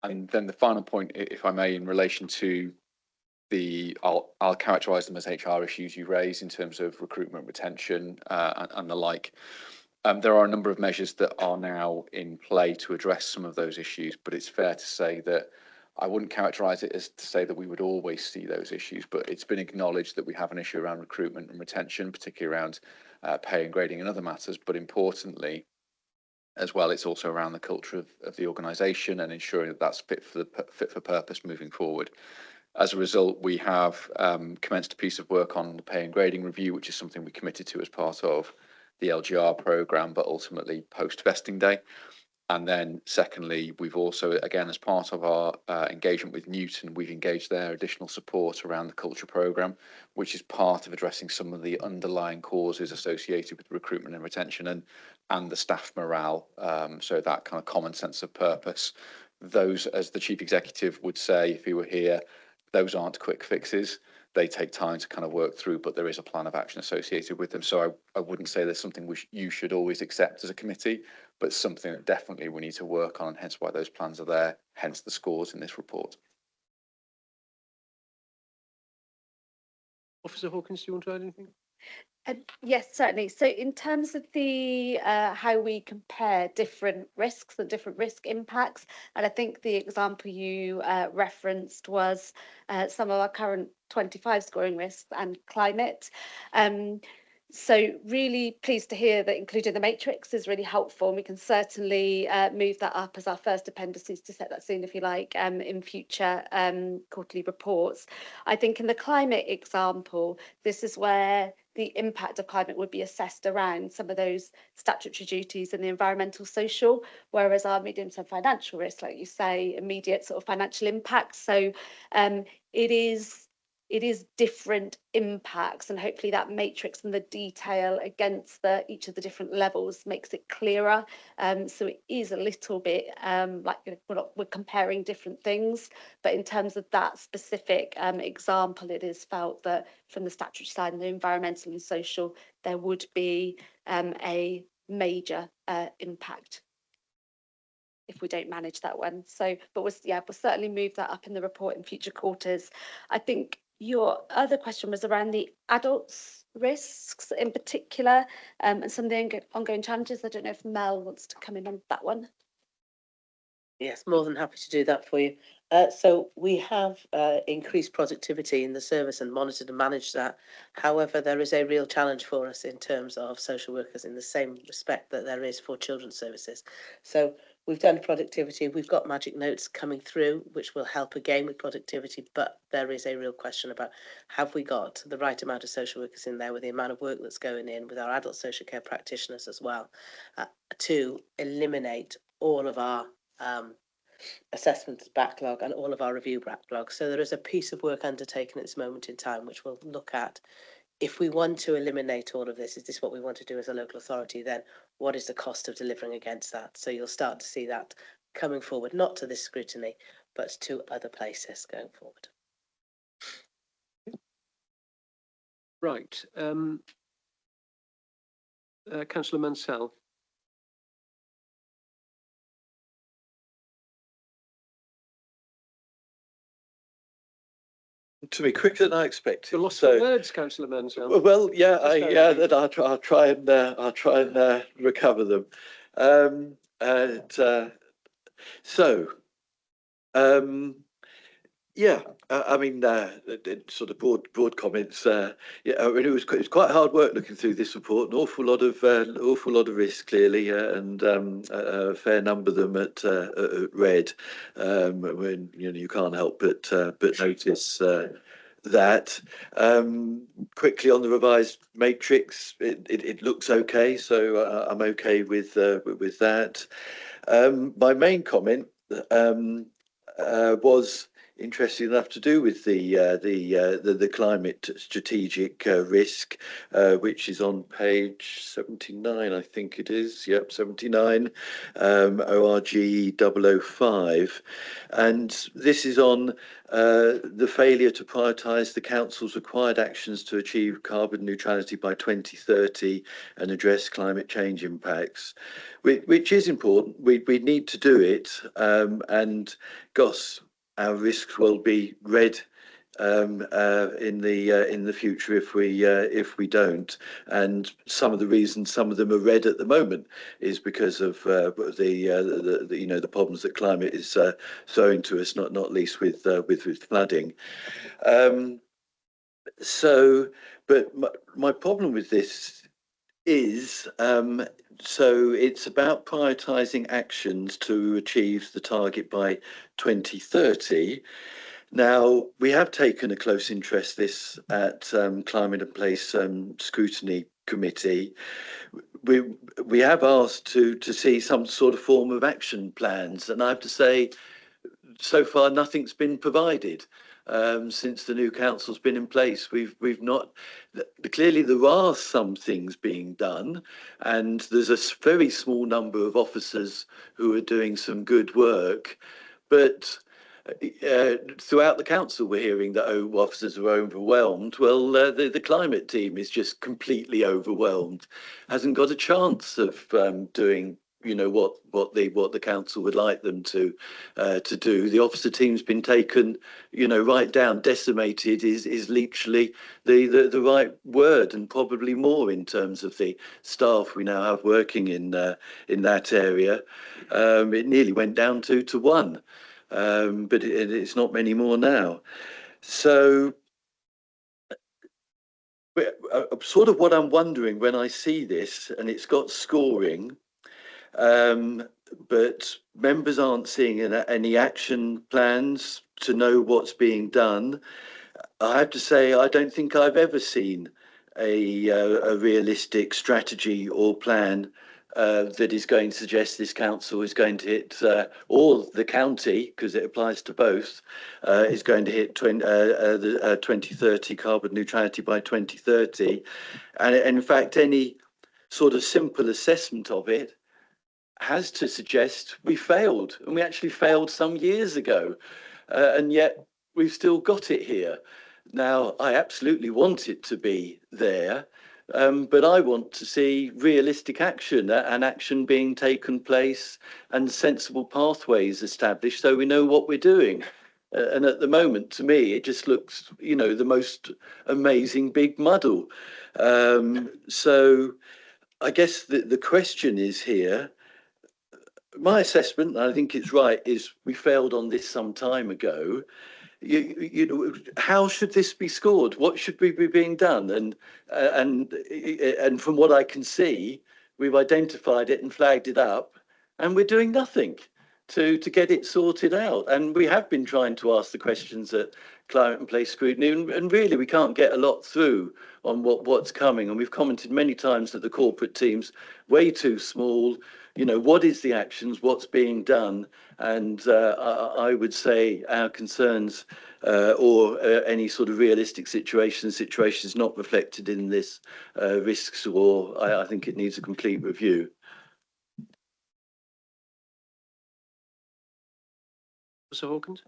And then the final point, if I may, in relation to I'll characterise them as HR issues you raise in terms of recruitment, retention, and the like. There are a number of measures that are now in play to address some of those issues, but it's fair to say that I wouldn't characterise it as to say that we would always see those issues, but it's been acknowledged that we have an issue around recruitment and retention, particularly around pay and grading and other matters, but importantly, as well, it's also around the culture of the organisation and ensuring that that's fit for purpose moving forward. As a result, we have commenced a piece of work on the pay and grading review, which is something we committed to as part of the LGR programme, but ultimately post vesting day. And then secondly, we've also, again, as part of our engagement with Newton, we've engaged their additional support around the culture programme, which is part of addressing some of the underlying causes associated with recruitment and retention and the staff morale. So that kind of common sense of purpose. Those, as the Chief Executive would say if he were here, those aren't quick fixes. They take time to kind of work through, but there is a plan of action associated with them. So I wouldn't say there's something you should always accept as a committee, but something that definitely we need to work on, and hence why those plans are there, hence the scores in this report. Officer Hawkins, do you want to add anything? Yes, certainly. So in terms of the how we compare different risks and different risk impacts, and I think the example you referenced was some of our current 25 scoring risks and climate. So really pleased to hear that including the matrix is really helpful, and we can certainly move that up as our first appendices to set that scene, if you like, in future quarterly reports. I think in the climate example, this is where the impact of climate would be assessed around some of those statutory duties and the environmental social, whereas our medium-term financial risk, like you say, immediate sort of financial impact. So it is different impacts, and hopefully that matrix and the detail against each of the different levels makes it clearer. So it is a little bit like we're comparing different things, but in terms of that specific example, it is felt that from the statutory side and the environmental and social, there would be a major impact if we don't manage that one. So, but we'll certainly move that up in the report in future quarters. I think your other question was around the adults' risks in particular, and some of the ongoing challenges. I don't know if Mel wants to come in on that one. Yes, more than happy to do that for you. So we have increased productivity in the service and monitored and managed that. However, there is a real challenge for us in terms of social workers in the same respect that there is for children's services. So we've done productivity, we've got magic notes coming through, which will help again with productivity, but there is a real question about, have we got the right amount of social workers in there with the amount of work that's going in with our adult social care practitioners as well, to eliminate all of our assessment backlog and all of our review backlog. So there is a piece of work undertaken at this moment in time which will look at, if we want to eliminate all of this, is this what we want to do as a local authority, then what is the cost of delivering against that? So you'll start to see that coming forward, not to this scrutiny, but to other places going forward. Right. Councillor Mansell. To be quicker than I expected. You lost your words, Councillor Mansell. Well, yeah, I'll try and recover them. Yeah, I mean, sort of broad comments. Yeah, I mean, it was quite hard work looking through this report. An awful lot of risks, clearly, and a fair number of them at red. When you can't help but notice that. Quickly on the revised matrix, it looks okay, so I'm okay with that. My main comment was interesting enough to do with the climate strategic risk, which is on page 79, I think it is. Yep, 79, ORG 005, and this is on the failure to prioritise the council's required actions to achieve carbon neutrality by 2030 and address climate change impacts, which is important. We need to do it, and gosh, our risks will be red in the future if we don't. And some of the reasons some of them are red at the moment is because of the problems that climate is throwing to us, not least with flooding. But my problem with this is, so it's about prioritising actions to achieve the target by 2030. Now, we have taken a close interest this at Climate and Place Scrutiny Committee. We have asked to see some sort of form of action plans, and I have to say, so far nothing's been provided. Since the new council's been in place, we've not. Clearly, there are some things being done, and there's a very small number of officers who are doing some good work, but throughout the council, we're hearing that officers are overwhelmed. Well, the climate team is just completely overwhelmed, hasn't got a chance of doing what the council would like them to do. The officer team's been taken, right down, decimated is literally the right word, and probably more in terms of the staff we now have working in that area. It nearly went down to one, but it's not many more now. So sort of what I'm wondering when I see this, and it's got scoring, but members aren't seeing any action plans to know what's being done. I have to say, I don't think I've ever seen a realistic strategy or plan that is going to suggest this council is going to hit, or the county, because it applies to both, is going to hit 2030 carbon neutrality by 2030. And in fact, any sort of simple assessment of it has to suggest we failed, and we actually failed some years ago, and yet we've still got it here. Now, I absolutely want it to be there, but I want to see realistic action and action being taken place and sensible pathways established so we know what we're doing. And at the moment, to me, it just looks, the most amazing big muddle. So I guess the question is here, my assessment, and I think it's right, is we failed on this some time ago. You know, how should this be scored? What should be being done? And from what I can see, we've identified it and flagged it up, and we're doing nothing to get it sorted out. And we have been trying to ask the questions at Climate and Place Scrutiny, and really we can't get a lot through on what's coming. And we've commented many times that the corporate team's way too small. You know, what is the actions, what's being done? And I would say our concerns or any sort of realistic situations not reflected in this risk score. I think it needs a complete review. Professor Hawkins?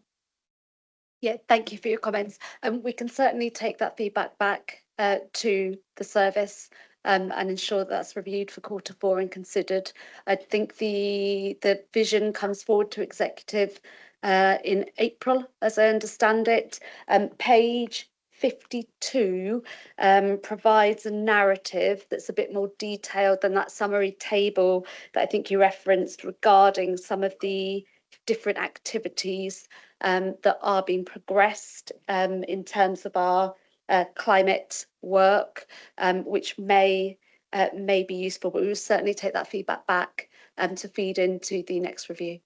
Yeah, thank you for your comments. We can certainly take that feedback back to the service and ensure that's reviewed for Q4 and considered. I think the vision comes forward to executive in April, as I understand it. Page 52 provides a narrative that's a bit more detailed than that summary table that I think you referenced regarding some of the different activities that are being progressed in terms of our climate work, which may be useful, but we will certainly take that feedback back to feed into the next review.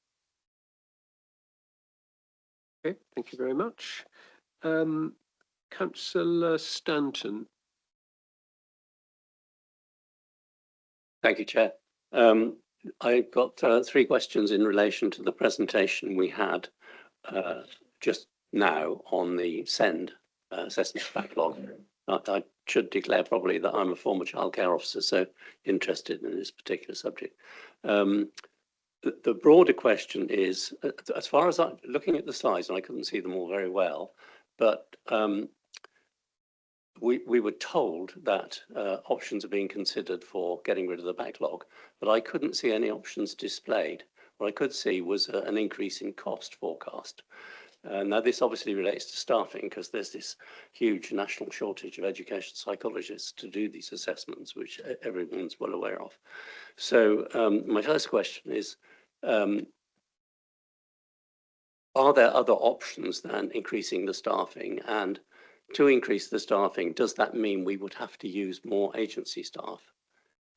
Okay, thank you very much. Councillor Stanton. Thank you, Chair. I've got 3 questions in relation to the presentation we had just now on the SEND assessment backlog. I should declare probably that I'm a former childcare officer, so interested in this particular subject. The broader question is, as far as I'm looking at the slides, and I couldn't see them all very well, but we were told that options are being considered for getting rid of the backlog, but I couldn't see any options displayed. What I could see was an increase in cost forecast. Now, this obviously relates to staffing because there's this huge national shortage of education psychologists to do these assessments, which everyone's well aware of. So my first question is, are there other options than increasing the staffing? And to increase the staffing, does that mean we would have to use more agency staff?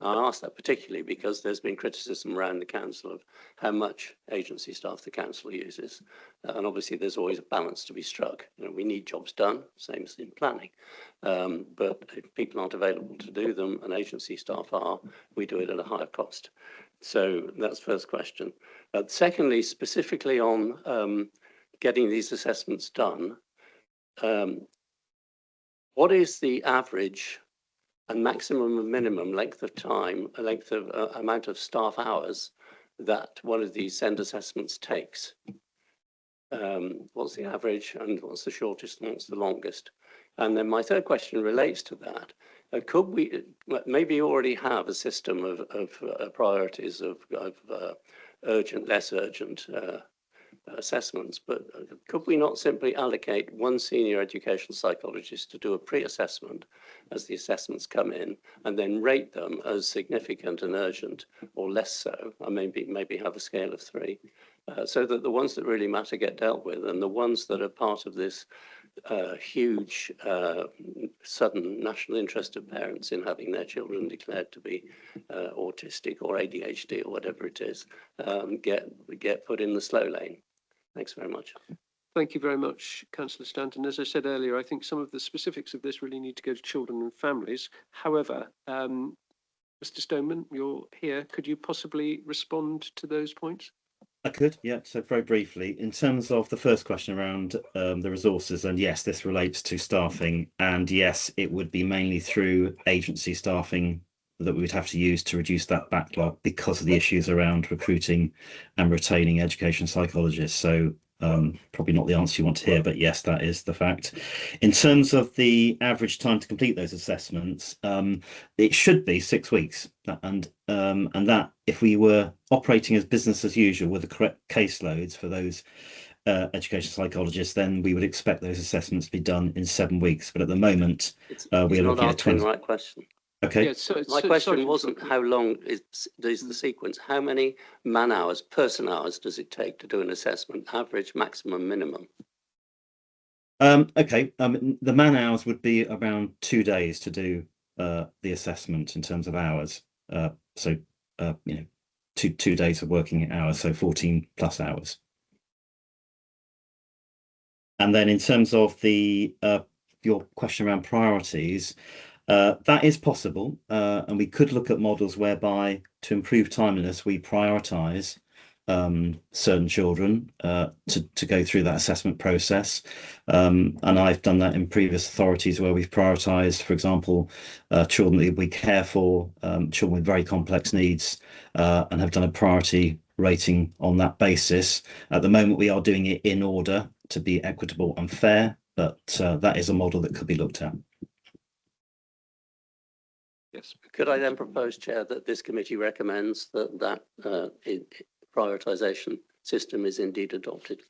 I ask that particularly because there's been criticism around the council of how much agency staff the council uses. And obviously there's always a balance to be struck. You know, we need jobs done, same as in planning. But if people aren't available to do them and agency staff are, we do it at a higher cost. So that's the first question. Secondly, specifically on getting these assessments done, what is the average and maximum and minimum length of time, amount of staff hours that one of these SEND assessments takes? What's the average and what's the shortest and what's the longest? And then my third question relates to that. Could we maybe already have a system of priorities of urgent, less urgent assessments, but could we not simply allocate one senior educational psychologist to do a pre-assessment as the assessments come in and then rate them as significant and urgent or less so, and maybe have a scale of 3, so that the ones that really matter get dealt with and the ones that are part of this huge sudden national interest of parents in having their children declared to be autistic or ADHD or whatever it is get put in the slow lane. Thanks very much. Thank you very much, Councillor Stanton. As I said earlier, I think some of the specifics of this really need to go to children and families. However, Mr. Stoneman, you're here. Could you possibly respond to those points? I could, yeah. So very briefly, in terms of the first question around the resources, and yes, this relates to staffing, and yes, it would be mainly through agency staffing that we would have to use to reduce that backlog because of the issues around recruiting and retaining education psychologists. So probably not the answer you want to hear, but yes, that is the fact. In terms of the average time to complete those assessments, it should be 6 weeks, and that if we were operating as business as usual with the correct caseloads for those education psychologists, then we would expect those assessments to be done in 7 weeks. But at the moment, we are looking at 20. The right question. Okay. Yeah, so My question wasn't how long is the sequence. How many man hours, person hours does it take to do an assessment? Average, maximum, minimum. Okay. The man hours would be around 2 days to do the assessment in terms of hours. So you know, two days of working hours, so 14 plus hours. And then in terms of the your question around priorities, that is possible, and we could look at models whereby to improve timeliness, we prioritise certain children to go through that assessment process. And I've done that in previous authorities where we've prioritised, for example, children that we care for, children with very complex needs, and have done a priority rating on that basis. At the moment, we are doing it in order to be equitable and fair, but that is a model that could be looked at. Yes. Could I then propose, Chair, that this committee recommends that prioritisation system is indeed adopted?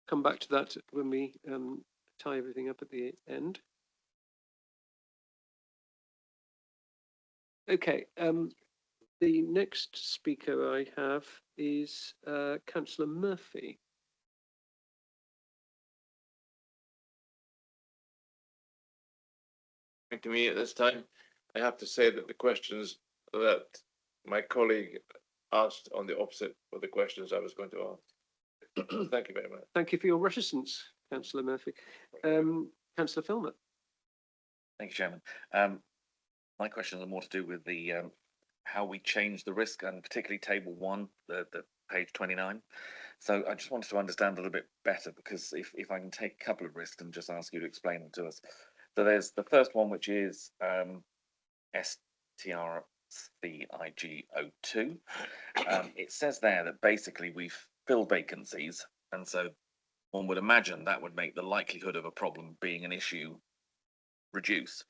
Come back to that when we tie everything up at the end. Okay, the next speaker I have is Councillor Murphy. To me at this time, I have to say that the questions that my colleague asked on the opposite of the questions I was going to ask. Thank you very much. Thank you for your reticence, Councillor Murphy. Councillor Filmer. Thank you, Chairman. My questions are more to do with the how we change the risk, and particularly table 1, the page 29. So I just wanted to understand a little bit better, because if I can take a couple of risks and just ask you to explain them to us. So there's the first one, which is STRCIG02. It says there that basically we've filled vacancies, and so one would imagine that would make the likelihood of a problem being an issue reduce.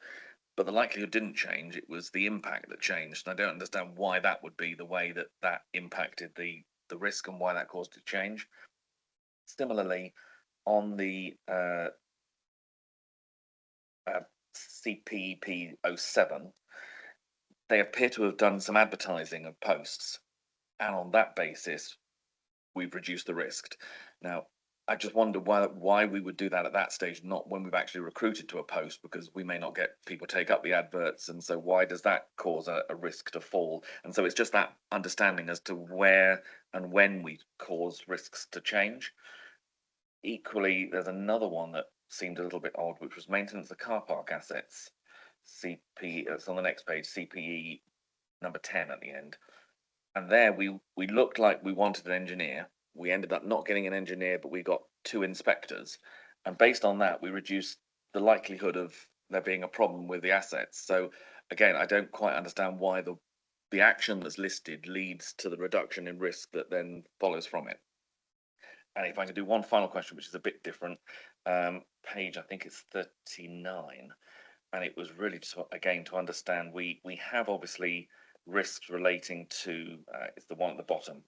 But the likelihood didn't change, it was the impact that changed. And I don't understand why that would be the way that that impacted the risk and why that caused it to change. Similarly, on the CPEP 07, they appear to have done some advertising of posts, and on that basis, we've reduced the risk. Now, I just wonder why we would do that at that stage, not when we've actually recruited to a post, because we may not get people take up the adverts, and so why does that cause a risk to fall? And so it's just that understanding as to where and when we cause risks to change. Equally, there's another one that seemed a little bit odd, which was maintenance of car park assets. It's on the next page, CPE number 10 at the end. And there we looked like we wanted an engineer. We ended up not getting an engineer, but we got 2 inspectors. And based on that, we reduced the likelihood of there being a problem with the assets. So again, I don't quite understand why the action that's listed leads to the reduction in risk that then follows from it. And if I can do one final question, which is a bit different, page, I think it's 39. And it was really just, again, to understand, we have obviously risks relating to, it's the one at the bottom,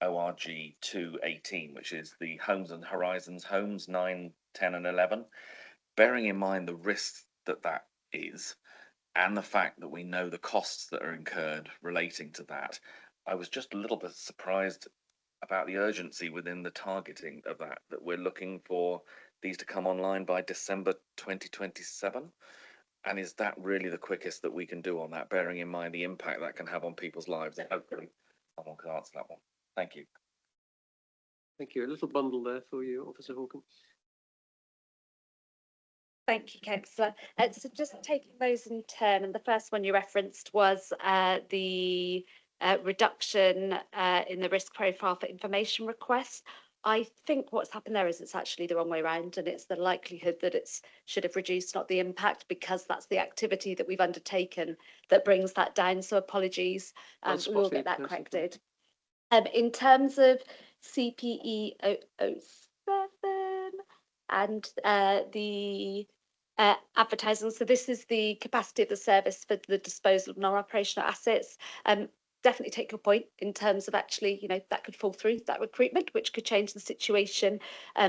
ORG 218, which is the Homes and Horizons homes 9, 10 and 11. Bearing in mind the risks that is, and the fact that we know the costs that are incurred relating to that, I was just a little bit surprised about the urgency within the targeting of that we're looking for these to come online by December 2027. And is that really the quickest that we can do on that, bearing in mind the impact that can have on people's lives? And hopefully someone can answer that one. Thank you. Thank you. A little bundle there for you, Officer Hawken. Thank you, Councillor. So just taking those in turn, and the first one you referenced was the reduction in the risk profile for information requests. I think what's happened there is it's actually the wrong way around, and it's the likelihood that it should have reduced, not the impact, because that's the activity that we've undertaken that brings that down. So apologies, we will get that corrected. In terms of CPE 007 and the advertising, so this is the capacity of the service for the disposal of non-operational assets. definitely take your point in terms of actually, you know, that could fall through, that recruitment, which could change the situation.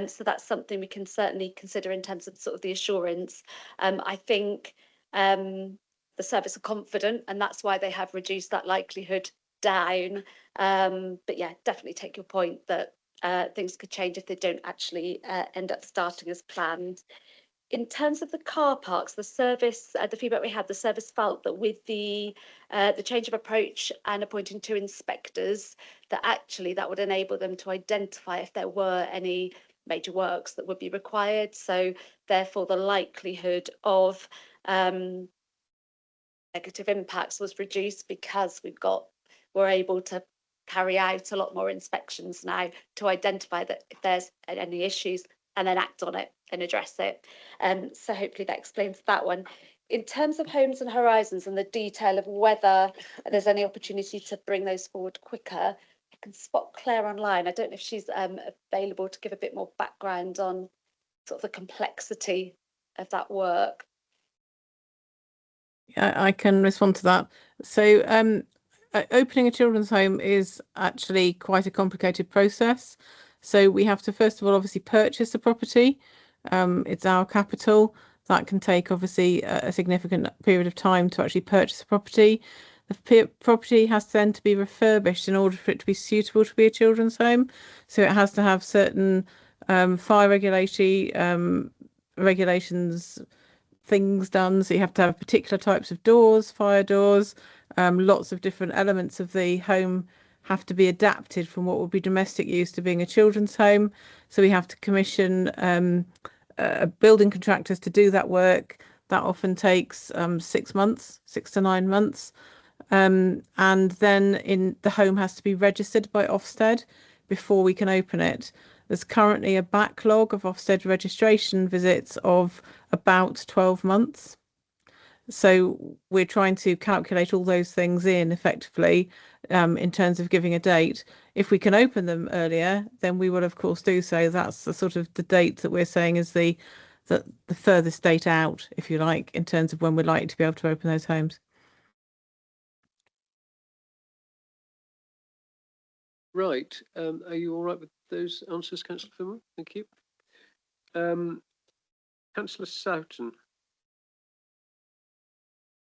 So that's something we can certainly consider in terms of sort of the assurance. I think the service are confident, and that's why they have reduced that likelihood down. But yeah, definitely take your point that things could change if they don't actually end up starting as planned. In terms of the car parks, the service, the feedback we had, the service felt that with the change of approach and appointing 2 inspectors, that actually that would enable them to identify if there were any major works that would be required. So therefore, the likelihood of negative impacts was reduced because we're able to carry out a lot more inspections now to identify that if there's any issues and then act on it and address it. So hopefully that explains that one. In terms of Homes and Horizons and the detail of whether there's any opportunity to bring those forward quicker, I can spot Claire online. I don't know if she's available to give a bit more background on sort of the complexity of that work. Yeah, I can respond to that. So opening a children's home is actually quite a complicated process. So we have to, first of all, obviously purchase the property. It's our capital. That can take obviously a significant period of time to actually purchase the property. The property has then to be refurbished in order for it to be suitable to be a children's home. So it has to have certain fire regulations, things done. So you have to have particular types of doors, fire doors, lots of different elements of the home have to be adapted from what would be domestic use to being a children's home. So we have to commission building contractors to do that work. That often takes 6 months, 6 to 9 months. And then the home has to be registered by Ofsted before we can open it. There's currently a backlog of Ofsted registration visits of about 12 months. So we're trying to calculate all those things in effectively in terms of giving a date. If we can open them earlier, then we will of course do so. That's the sort of the date that we're saying is the furthest date out, if you like, in terms of when we're likely to be able to open those homes. Right. Are you all right with those answers, Councillor Finwell? Thank you. Councillor Soughton.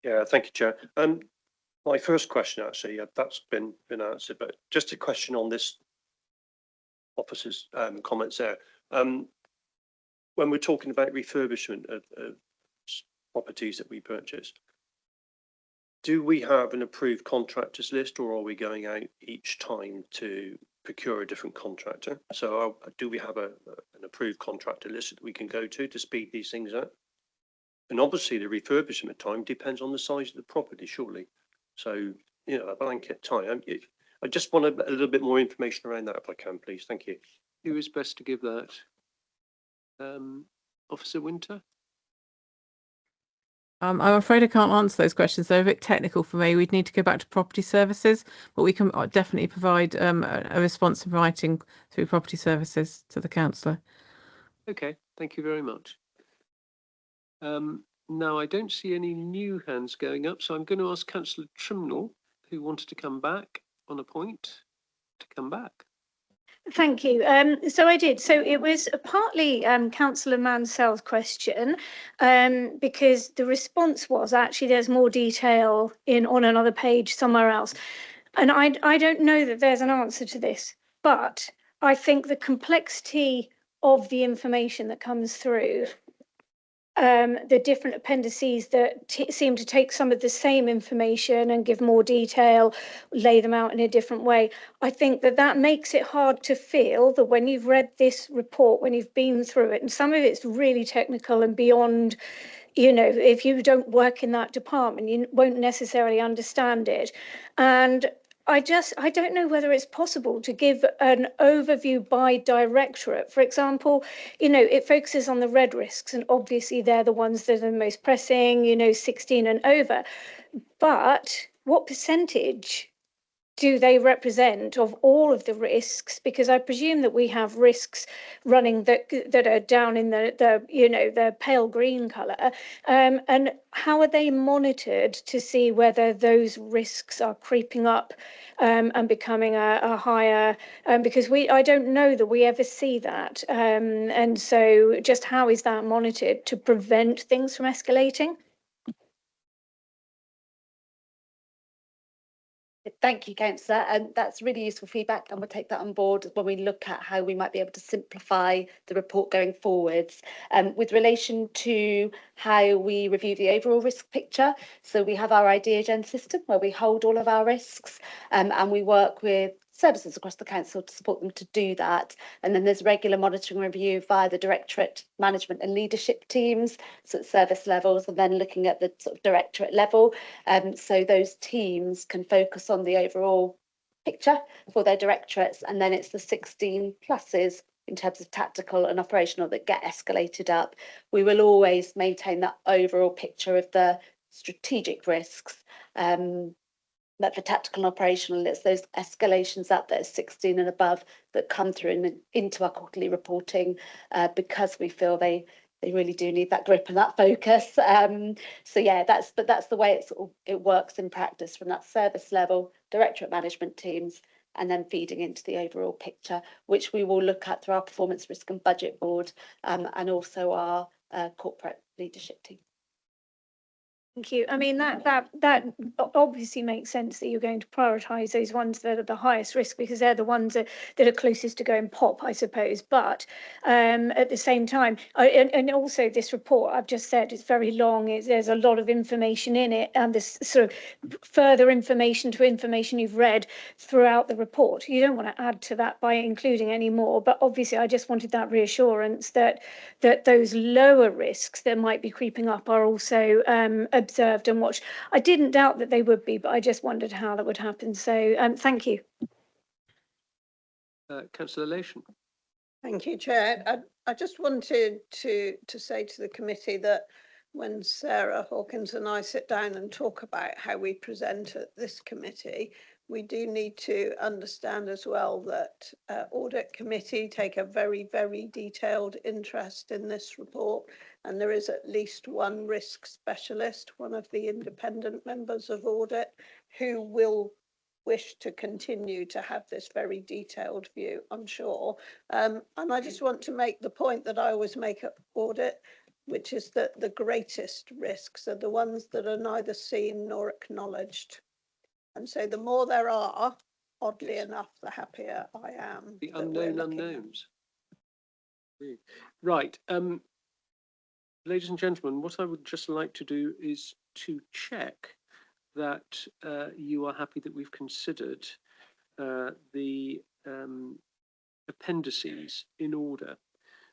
Yeah, thank you, Chair. My first question, actually, that's been answered, but just a question on this officer's comments there. When we're talking about refurbishment of properties that we purchase, do we have an approved contractors list, or are we going out each time to procure a different contractor? So do we have an approved contractor list that we can go to speed these things up? And obviously the refurbishment time depends on the size of the property, surely. So, you know, a blanket time. I just want a little bit more information around that if I can, please. Thank you. Who is best to give that? Officer Winter? I'm afraid I can't answer those questions. They're a bit technical for me. We'd need to go back to property services, but we can definitely provide a response in writing through property services to the councillor. Okay, thank you very much. Now, I don't see any new hands going up, so I'm going to ask Councillor Trimnell, who wanted to come back on a point, to come back. Thank you. So I did. So it was partly Councillor Mansell's question, because the response was actually there's more detail on another page somewhere else. And I don't know that there's an answer to this, but I think the complexity of the information that comes through, the different appendices that seem to take some of the same information and give more detail, lay them out in a different way. I think that makes it hard to feel that when you've read this report, when you've been through it, and some of it's really technical and beyond, you know, if you don't work in that department, you won't necessarily understand it. And I don't know whether it's possible to give an overview by directorate. For example, you know, it focuses on the red risks, and obviously they're the ones that are the most pressing, you know, 16 and over. But what percentage do they represent of all of the risks? Because I presume that we have risks running that are down in the the pale green colour, and how are they monitored to see whether those risks are creeping up and becoming a higher? Because I don't know that we ever see that, and so just how is that monitored to prevent things from escalating? Thank you, Councillor, and that's really useful feedback, and we'll take that on board when we look at how we might be able to simplify the report going forwards. With relation to how we review the overall risk picture, so we have our IdeaGen system where we hold all of our risks, and we work with services across the council to support them to do that. And then there's regular monitoring review via the directorate management and leadership teams, so at service levels, and then looking at the sort of directorate level. So those teams can focus on the overall picture for their directorates, and then it's the 16 pluses in terms of tactical and operational that get escalated up. We will always maintain that overall picture of the strategic risks. That for tactical and operational, it's those escalations up that are 16 and above that come through into our quarterly reporting, because we feel they really do need that grip and that focus. So yeah, that's the way it works in practice, from that service level, directorate management teams, and then feeding into the overall picture, which we will look at through our performance risk and budget board, and also our corporate leadership team. Thank you. I mean, that obviously makes sense that you're going to prioritise those ones that are the highest risk, because they're the ones that are closest to going pop, I suppose. But at the same time, and also this report, I've just said, it's very long. There's a lot of information in it, and there's sort of further information to information you've read throughout the report. You don't want to add to that by including any more. But obviously, I just wanted that reassurance that those lower risks that might be creeping up are also observed and watched. I didn't doubt that they would be, but I just wondered how that would happen. So thank you. Councillor Lation. Thank you, Chair. I just wanted to say to the committee that when Sarah Hawkins and I sit down and talk about how we present at this committee, we do need to understand as well that Audit Committee take a very, very detailed interest in this report, and there is at least one risk specialist, one of the independent members of Audit, who will wish to continue to have this very detailed view, I'm sure. And I just want to make the point that I always make at Audit, which is that the greatest risks are the ones that are neither seen nor acknowledged. And so the more there are, oddly enough, the happier I am. The unknown unknowns. Right. Ladies and gentlemen, what I would just like to do is to check that you are happy that we've considered the appendices in order.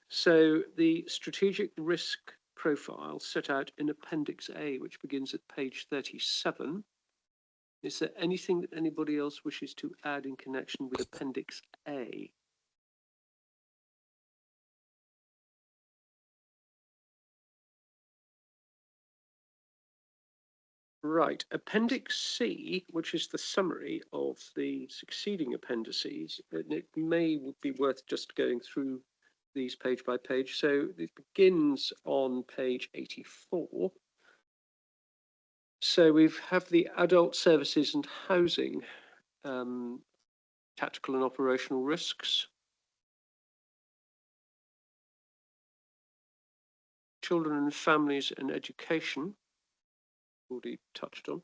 So the strategic risk profile set out in Appendix A, which begins at page 37. Is there anything that anybody else wishes to add in connection with Appendix A? Right, Appendix C, which is the summary of the succeeding appendices, and it may be worth just going through these page by page. So it begins on page 84. So we have the adult services and housing, tactical and operational risks, children and families and education, already touched on,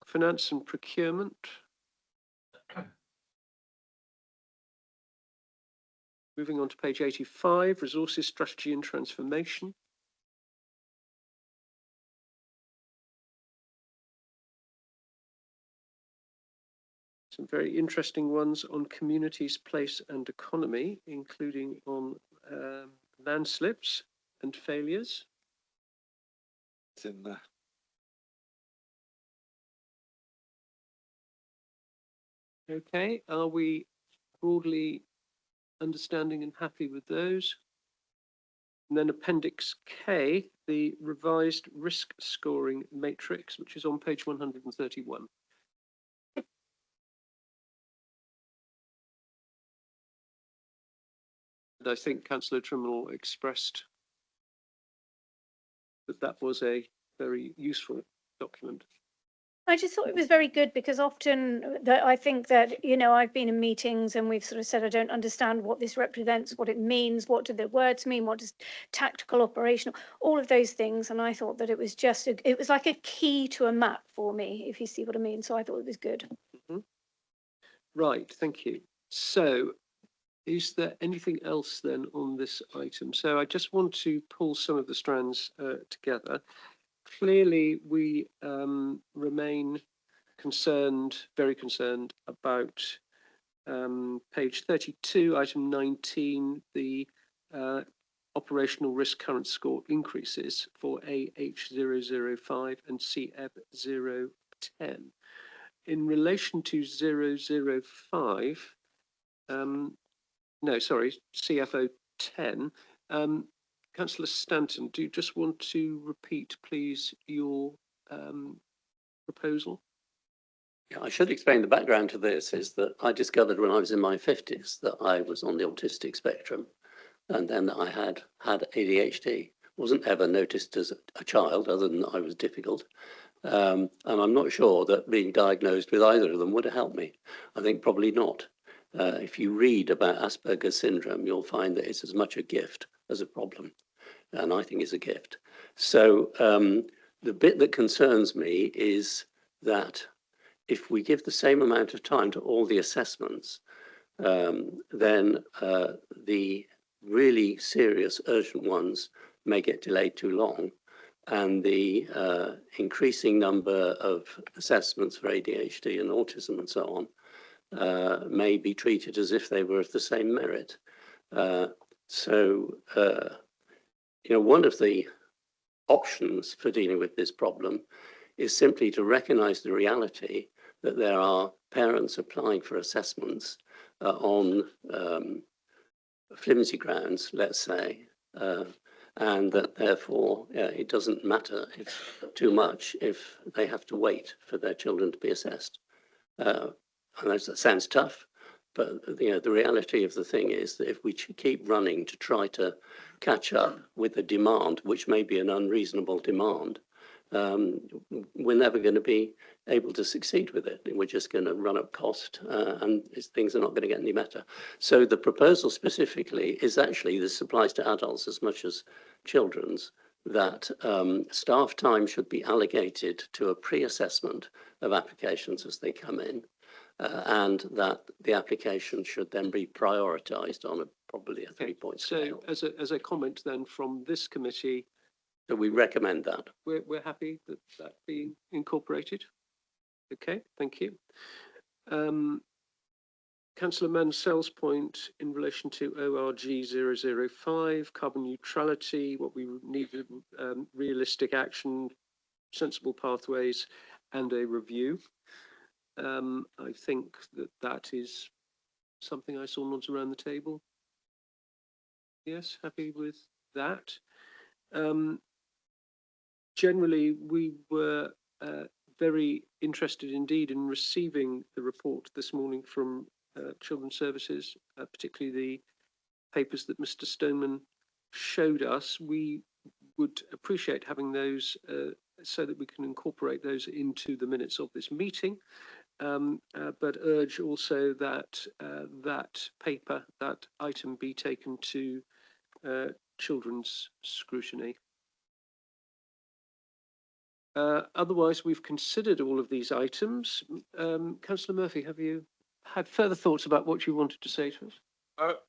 finance and procurement, moving on to page 85, resources, strategy and transformation, some very interesting ones on communities, place and economy, including on landslips and failures. It's in there. Okay, are we broadly understanding and happy with those? And then Appendix K, the revised risk scoring matrix, which is on page 131. And I think Councillor Trimble expressed that was a very useful document. I just thought it was very good because often that I think that, you know, I've been in meetings and we've sort of said, I don't understand what this represents, what it means, what do the words mean, what does tactical, operational, all of those things. And I thought that it was just, it was like a key to a map for me, if you see what I mean. So I thought it was good. Mm-hmm. Right, thank you. So is there anything else then on this item? So I just want to pull some of the strands together. Clearly, we remain concerned, very concerned about page 32, item 19, the operational risk current score increases for AH005 and CF010. In relation to 005, no, sorry, CFO10, Councillor Stanton, do you just want to repeat, please, your proposal? Yeah, I should explain the background to this is that I discovered when I was in my 50s that I was on the autistic spectrum, and then I had ADHD. Wasn't ever noticed as a child, other than I was difficult. And I'm not sure that being diagnosed with either of them would have helped me. I think probably not. If you read about Asperger's syndrome, you'll find that it's as much a gift as a problem, and I think it's a gift. So the bit that concerns me is that if we give the same amount of time to all the assessments, then the really serious urgent ones may get delayed too long, and the increasing number of assessments for ADHD and autism and so on may be treated as if they were of the same merit. You know, one of the options for dealing with this problem is simply to recognise the reality that there are parents applying for assessments on flimsy grounds, let's say, and that therefore it doesn't matter too much if they have to wait for their children to be assessed. And that sounds tough, but you know, the reality of the thing is that if we keep running to try to catch up with the demand, which may be an unreasonable demand, we're never going to be able to succeed with it. We're just going to run up cost, and things are not going to get any better. So the proposal specifically is actually, this applies to adults as much as children's, that staff time should be allocated to a pre-assessment of applications as they come in, and that the application should then be prioritised on probably a 3-point scale. So as a comment then from this committee, so we recommend that. We're happy that that being incorporated. Okay, thank you. Councillor Mansell's point in relation to ORG 005, carbon neutrality, what we need, realistic action, sensible pathways, and a review. I think that is something I saw nods around the table. Yes, happy with that. Generally, we were very interested indeed in receiving the report this morning from Children's Services, particularly the papers that Mr. Stoneman showed us. We would appreciate having those so that we can incorporate those into the minutes of this meeting, but urge also that that paper, that item be taken to Children's Scrutiny. Otherwise, we've considered all of these items. Councillor Murphy, have you had further thoughts about what you wanted to say to us?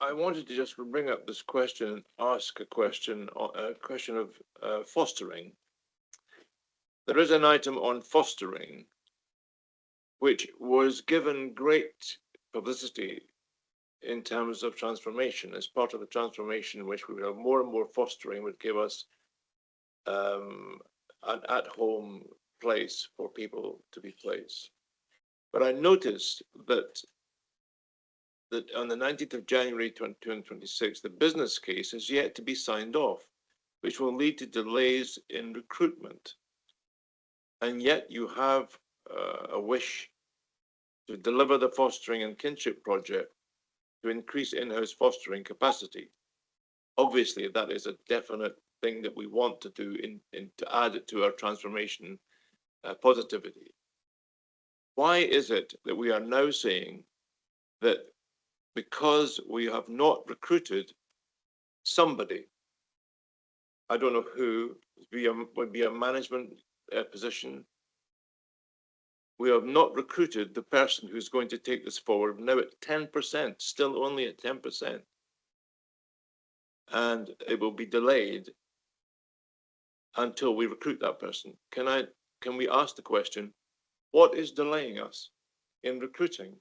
I wanted to just bring up this question, ask a question of fostering. There is an item on fostering which was given great publicity in terms of transformation. As part of the transformation in which we would have more and more fostering would give us an at-home place for people to be placed. But I noticed that on the 19th of January 2026, the business case is yet to be signed off. which will lead to delays in recruitment. And yet you have a wish to deliver the fostering and kinship project to increase in-house fostering capacity. Obviously, that is a definite thing that we want to do to add it to our transformation positivity. Why is it that we are now saying that because we have not recruited somebody, I don't know who, would be a management position, we have not recruited the person who's going to take this forward, now at 10%, still only at 10%. And it will be delayed until we recruit that person. Can we ask the question, what is delaying us in recruiting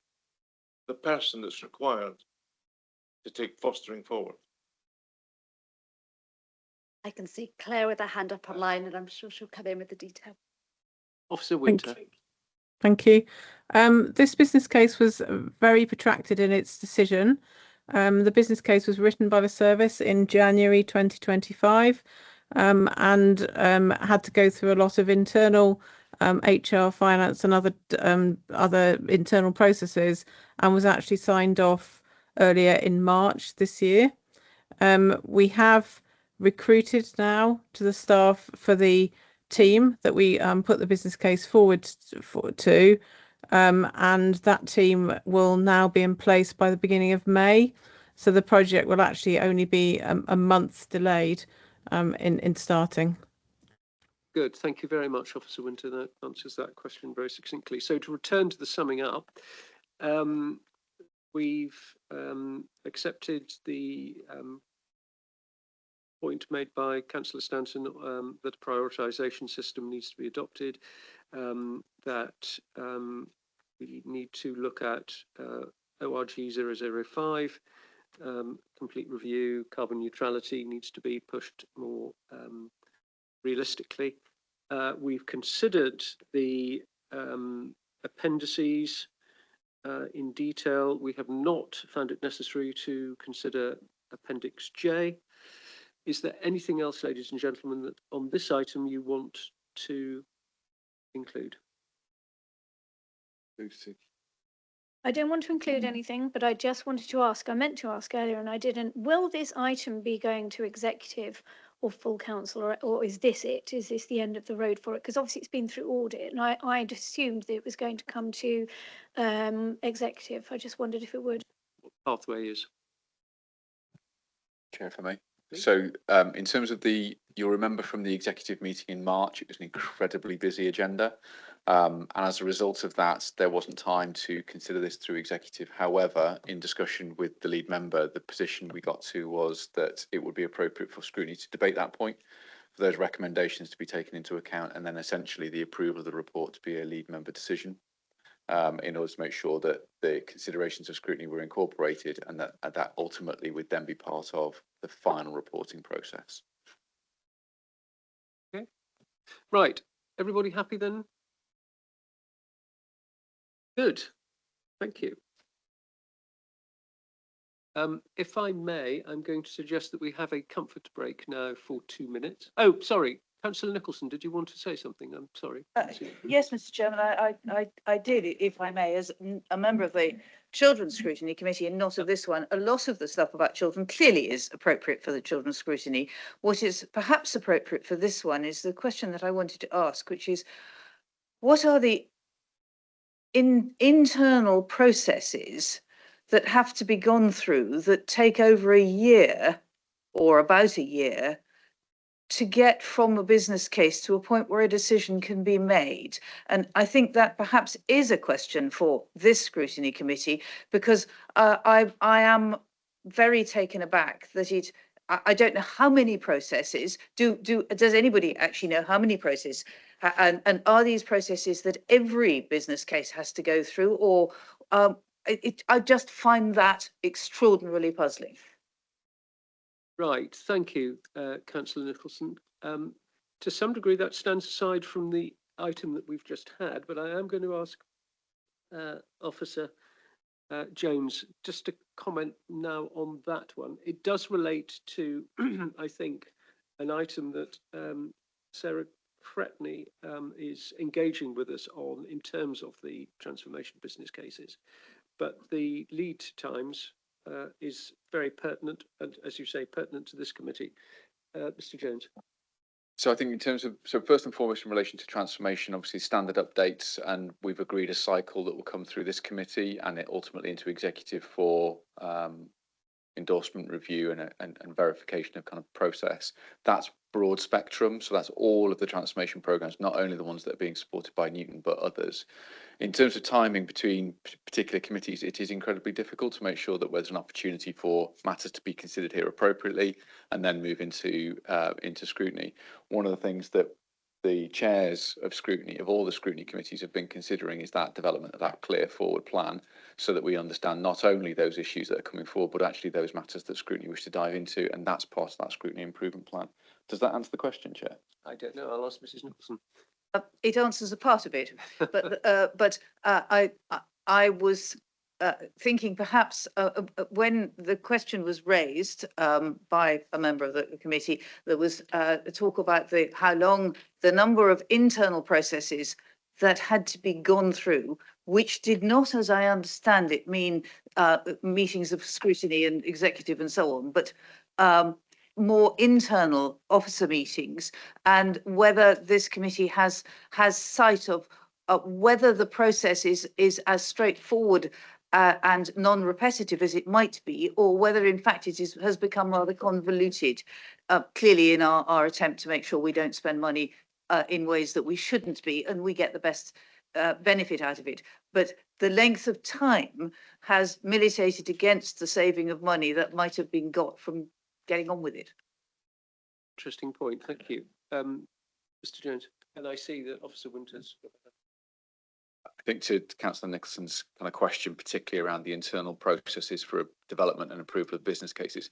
the person that's required to take fostering forward? I can see Claire with her hand up online, and I'm sure she'll come in with the detail. Officer Winter. Thank you. This business case was very protracted in its decision. The business case was written by the service in January 2025 and had to go through a lot of internal HR, finance and other internal processes, and was actually signed off earlier in March this year. We have recruited now to the staff for the team that we put the business case forward to, and that team will now be in place by the beginning of May. So the project will actually only be a month delayed in starting. Good, thank you very much, Officer Winter. That answers that question very succinctly. So to return to the summing up, we've accepted the point made by Councillor Stanton that a prioritisation system needs to be adopted, that we need to look at ORG 005, complete review, carbon neutrality needs to be pushed more realistically. We've considered the appendices in detail. We have not found it necessary to consider Appendix J. Is there anything else, ladies and gentlemen, that on this item you want to include? Lucy. I don't want to include anything, but I just wanted to ask, I meant to ask earlier and I didn't, will this item be going to executive or full council, or is this it? Is this the end of the road for it? Because obviously it's been through audit, and I'd assumed that it was going to come to executive. I just wondered if it would. What pathway is? Chair, for me. So in terms of you'll remember from the executive meeting in March, it was an incredibly busy agenda. And as a result of that, there wasn't time to consider this through executive. However, in discussion with the lead member, the position we got to was that it would be appropriate for scrutiny to debate that point, for those recommendations to be taken into account, and then essentially the approval of the report to be a lead member decision. In order to make sure that the considerations of scrutiny were incorporated, and that ultimately would then be part of the final reporting process. Okay, right. Everybody happy then? Good, thank you. If I may, I'm going to suggest that we have a comfort break now for 2 minutes. Oh, sorry. Councillor Nicholson, did you want to say something? I'm sorry. Yes, Mr. Chairman, I did, if I may, as a member of the Children's Scrutiny Committee and not of this one. A lot of the stuff about children clearly is appropriate for the Children's Scrutiny. What is perhaps appropriate for this one is the question that I wanted to ask, which is, what are the internal processes that have to be gone through that take over a year or about a year to get from a business case to a point where a decision can be made? And I think that perhaps is a question for this scrutiny committee, because I am very taken aback that I don't know how many processes, does anybody actually know how many processes, and are these processes that every business case has to go through, or I just find that extraordinarily puzzling. Right, thank you, Councillor Nicholson. To some degree, that stands aside from the item that we've just had, but I am going to ask Officer Jones just to comment now on that one. It does relate to, I think, an item that Sarah Scrutiny is engaging with us on in terms of the transformation business cases. But the lead times is very pertinent, and as you say, pertinent to this committee. Mr. Jones. So I think in terms of, so first and foremost in relation to transformation, obviously standard updates, and we've agreed a cycle that will come through this committee and it ultimately into executive for endorsement review and verification of kind of process. That's broad spectrum, so that's all of the transformation programs, not only the ones that are being supported by Newton but others. In terms of timing between particular committees, it is incredibly difficult to make sure that there's an opportunity for matters to be considered here appropriately and then move into scrutiny. One of the things that the chairs of scrutiny, of all the scrutiny committees, have been considering is that development of that clear forward plan, so that we understand not only those issues that are coming forward, but actually those matters that scrutiny wish to dive into, and that's part of that scrutiny improvement plan. Does that answer the question, Chair? I don't know. I'll ask Mrs. Nicholson. It answers a part of it, but I was thinking perhaps when the question was raised by a member of the committee, there was talk about how long the number of internal processes that had to be gone through, which did not, as I understand it, mean meetings of scrutiny and executive and so on, but more internal officer meetings, and whether this committee has sight of whether the process is as straightforward and non-repetitive as it might be, or whether in fact it has become rather convoluted, clearly in our attempt to make sure we don't spend money in ways that we shouldn't be and we get the best benefit out of it. But the length of time has militated against the saving of money that might have been got from getting on with it. Interesting point. Thank you. Mr. Jones, and I see that Officer Winters. I think to Councillor Nicholson's kind of question, particularly around the internal processes for development and approval of business cases,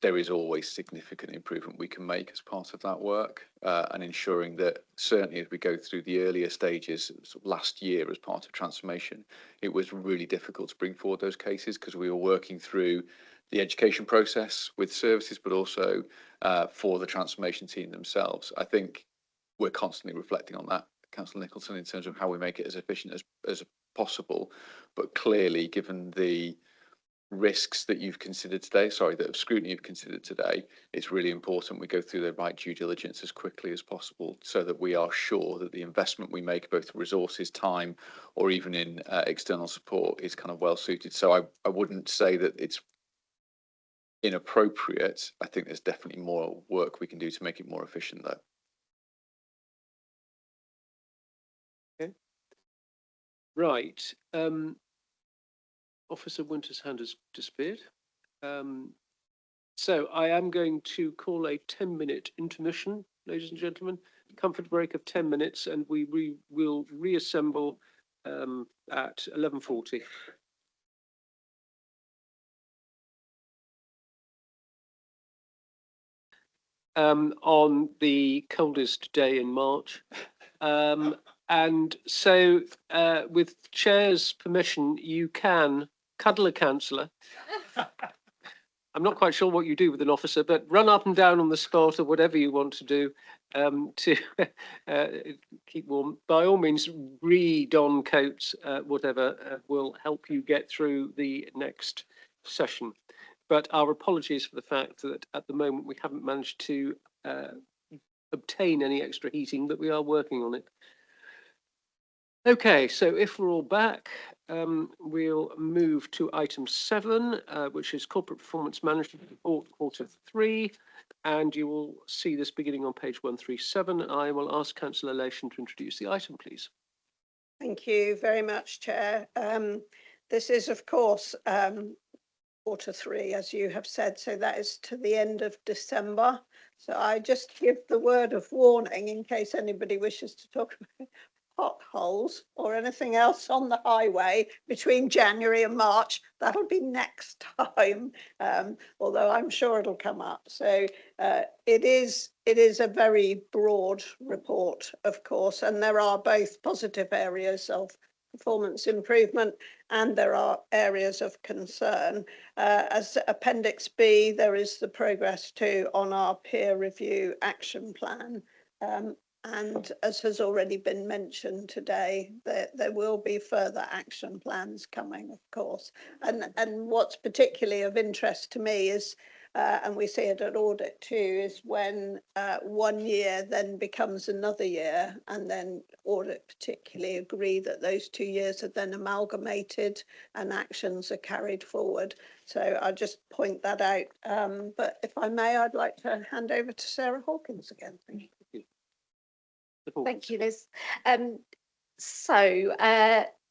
there is always significant improvement we can make as part of that work, and ensuring that certainly as we go through the earlier stages, sort of last year as part of transformation, it was really difficult to bring forward those cases because we were working through the education process with services, but also for the transformation team themselves. I think we're constantly reflecting on that, Councillor Nicholson, in terms of how we make it as efficient as possible. But clearly, given the risks that you've considered today, that scrutiny you've considered today, it's really important we go through the right due diligence as quickly as possible so that we are sure that the investment we make, both resources, time, or even in external support, is kind of well suited. So I wouldn't say that it's inappropriate. I think there's definitely more work we can do to make it more efficient though. Okay. Right. Officer Winters' hand has disappeared. So I am going to call a 10-minute intermission, ladies and gentlemen, comfort break of 10 minutes, and we will reassemble at 11:40. On the coldest day in March. And so with Chair's permission, you can cuddle a councillor. I'm not quite sure what you do with an officer, but run up and down on the spot or whatever you want to do to keep warm. By all means, re-don coats, whatever will help you get through the next session. But our apologies for the fact that at the moment we haven't managed to obtain any extra heating, but we are working on it. Okay, so if we're all back, we'll move to item 7, which is Corporate Performance Management Report, Quarter 3, and you will see this beginning on page 137. I will ask Councillor Lation to introduce the item, please. Thank you very much, Chair. This is, of course, Quarter 3, as you have said, so that is to the end of December. So I just give the word of warning in case anybody wishes to talk about potholes or anything else on the highway between January and March. That'll be next time, although I'm sure it'll come up. So it is a very broad report, of course, and there are both positive areas of performance improvement, and there are areas of concern. As Appendix B, there is the progress too on our peer review action plan. And as has already been mentioned today, there will be further action plans coming, of course. And what's particularly of interest to me is, and we see it at audit too, is when 1 year then becomes another year, and then audit particularly agree that those 2 years are then amalgamated and actions are carried forward. So I'll just point that out. But if I may, I'd like to hand over to Sarah Hawkins again. Thank you. Thank you, Liz.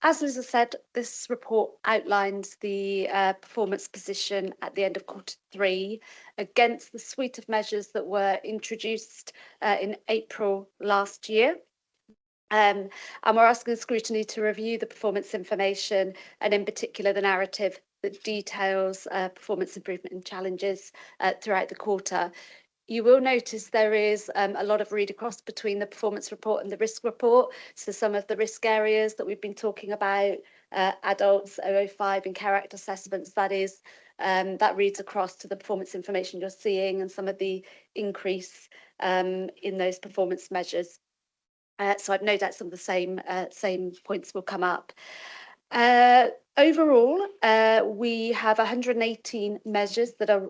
As Liz has said, this report outlines the performance position at the end of Q3 against the suite of measures that were introduced in April last year. And we're asking the Scrutiny to review the performance information, and in particular the narrative that details performance improvement and challenges throughout the quarter. You will notice there is a lot of read across between the performance report and the risk report. So some of the risk areas that we've been talking about, adults, 005 and character assessments, that reads across to the performance information you're seeing and some of the increase in those performance measures. So I've no doubt some of the same points will come up. Overall, we have 118 measures that are,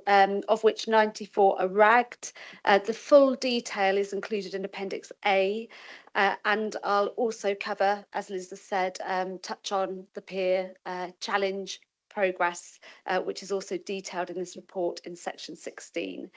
of which 94 are ragged. The full detail is included in Appendix A, and I'll also cover, as Liz has said, touch on the peer challenge progress, which is also detailed in this report in section 16.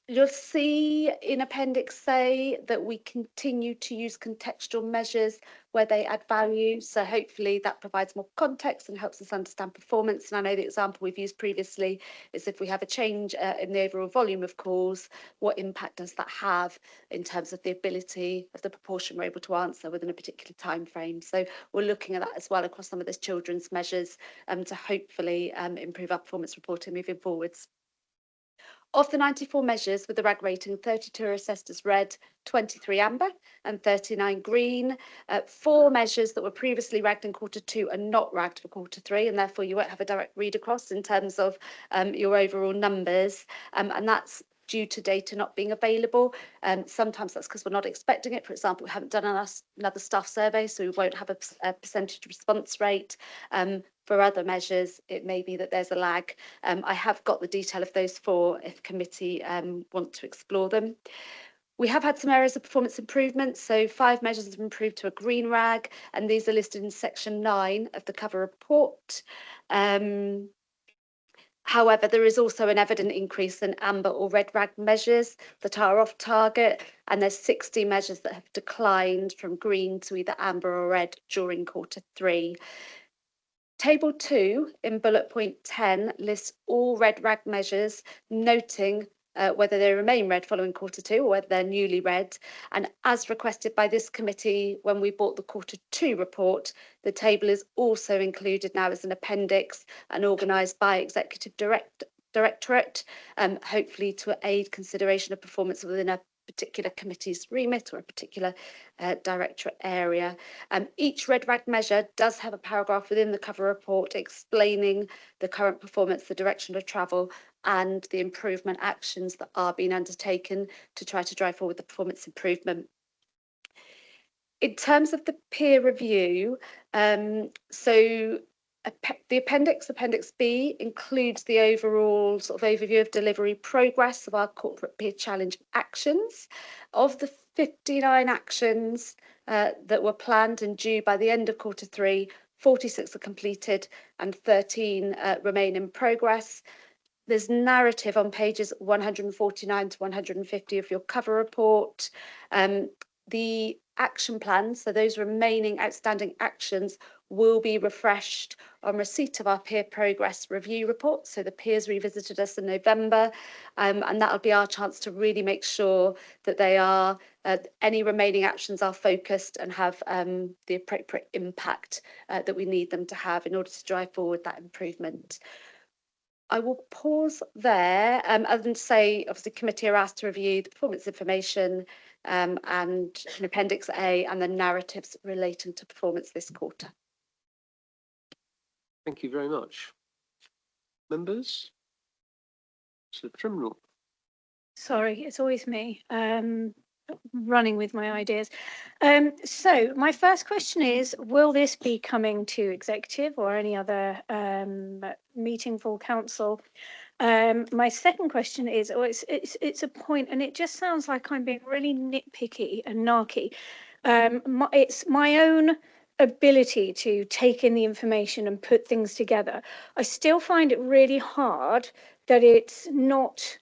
You'll see in Appendix A that we continue to use contextual measures where they add value. So hopefully that provides more context and helps us understand performance. And I know the example we've used previously is if we have a change in the overall volume of calls, what impact does that have in terms of the ability of the proportion we're able to answer within a particular time frame. So we're looking at that as well across some of those children's measures to hopefully improve our performance reporting moving forwards. Of the 94 measures with the RAG rating, 32 are assessed as red, 23 amber and 39 green. 4 measures that were previously ragged in Q2 are not ragged for Q3, and therefore you won't have a direct read across in terms of your overall numbers. And that's due to data not being available. Sometimes that's because we're not expecting it. For example, we haven't done another staff survey, so we won't have a percentage response rate. For other measures, it may be that there's a lag. I have got the detail of those 4 if committee want to explore them. We have had some areas of performance improvement. So 5 measures have improved to a green rag, and these are listed in section 9 of the cover report. However, there is also an evident increase in amber or red rag measures that are off target, and there's 60 measures that have declined from green to either amber or red during Q3. Table 2 in bullet point 10 lists all red rag measures, noting whether they remain red following Q2 or whether they're newly red. And as requested by this committee when we bought the Q2 report, the table is also included now as an appendix and organised by Executive Directorate, hopefully to aid consideration of performance within a particular committee's remit or a particular directorate area. Each red rag measure does have a paragraph within the cover report explaining the current performance, the direction of travel, and the improvement actions that are being undertaken to try to drive forward the performance improvement. In terms of the peer review, the Appendix B, includes the overall sort of overview of delivery progress of our corporate peer challenge actions. Of the 59 actions that were planned and due by the end of Q3, 46 are completed and 13 remain in progress. There's narrative on pages 149 to 150 of your cover report. The action plans, so those remaining outstanding actions, will be refreshed on receipt of our peer progress review report. So the peers revisited us in November, and that'll be our chance to really make sure that they are, any remaining actions are focused and have the appropriate impact that we need them to have in order to drive forward that improvement. I will pause there and say, obviously, committee are asked to review the performance information and in Appendix A and the narratives relating to performance this quarter. Thank you very much. Members? So Trimnell. Sorry, it's always me running with my ideas. So my first question is, will this be coming to executive or any other meeting for council? My second question is, it's a point, and it just sounds like I'm being really nitpicky and narky. It's my own ability to take in the information and put things together. I still find it really hard that it's not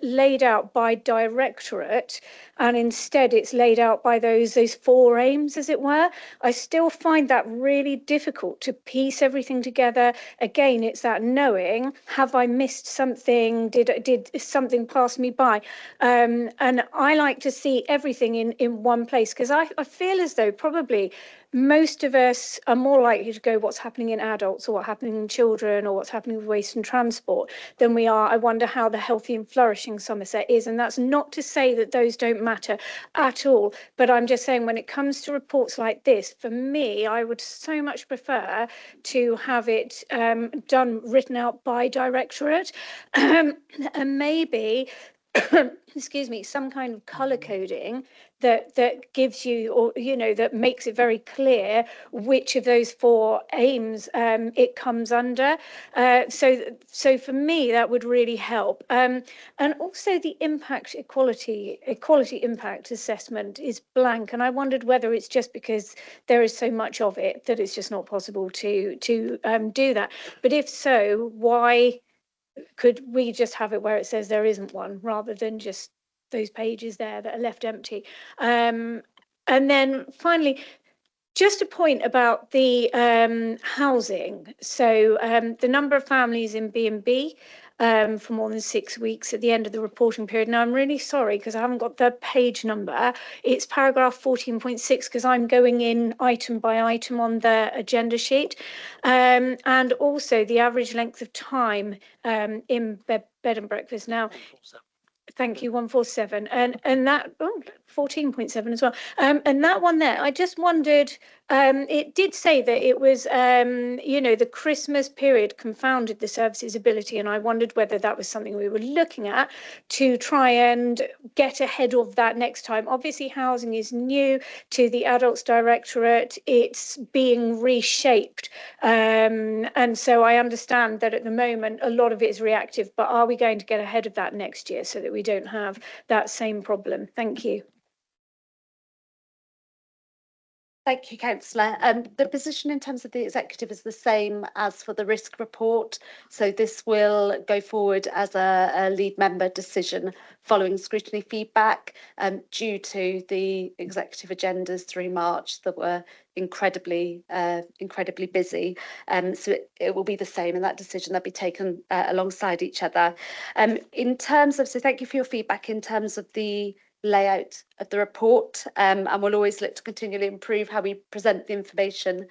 laid out by directorate, and instead it's laid out by those 4 aims, as it were. I still find that really difficult to piece everything together. Again, it's that knowing, have I missed something? Did something pass me by? And I like to see everything in one place, because I feel as though probably most of us are more likely to go what's happening in adults or what's happening in children or what's happening with waste and transport than we are, I wonder how the healthy and flourishing Somerset is. And that's not to say that those don't matter at all, but I'm just saying when it comes to reports like this, for me, I would so much prefer to have it written out by directorate, and maybe excuse me, some kind of colour coding that gives you, or that makes it very clear which of those 4 aims it comes under. So for me, that would really help. And also the equality impact assessment is blank, and I wondered whether it's just because there is so much of it that it's just not possible to do that. But if so, why could we just have it where it says there isn't one, rather than just those pages there that are left empty? And then finally, just a point about the housing. So the number of families in B&B for more than 6 weeks at the end of the reporting period. Now, I'm really sorry because I haven't got the page number. It's paragraph 14.6 because I'm going in item by item on the agenda sheet. And also the average length of time in bed and breakfast. Now, thank you, 147. And that, 14.7 as well. And that one there, I just wondered, it did say that it was, the Christmas period confounded the service's ability. And I wondered whether that was something we were looking at to try and get ahead of that next time. Obviously, housing is new to the Adults Directorate. It's being reshaped. And so I understand that at the moment, a lot of it is reactive, but are we going to get ahead of that next year so that we don't have that same problem? Thank you. Thank you, Councillor. The position in terms of the executive is the same as for the risk report. So this will go forward as a lead member decision following scrutiny feedback due to the executive agendas through March that were incredibly busy. So it will be the same, and that decision will be taken alongside each other. In terms of, so thank you for your feedback in terms of the layout of the report, and we'll always look to continually improve how we present the information.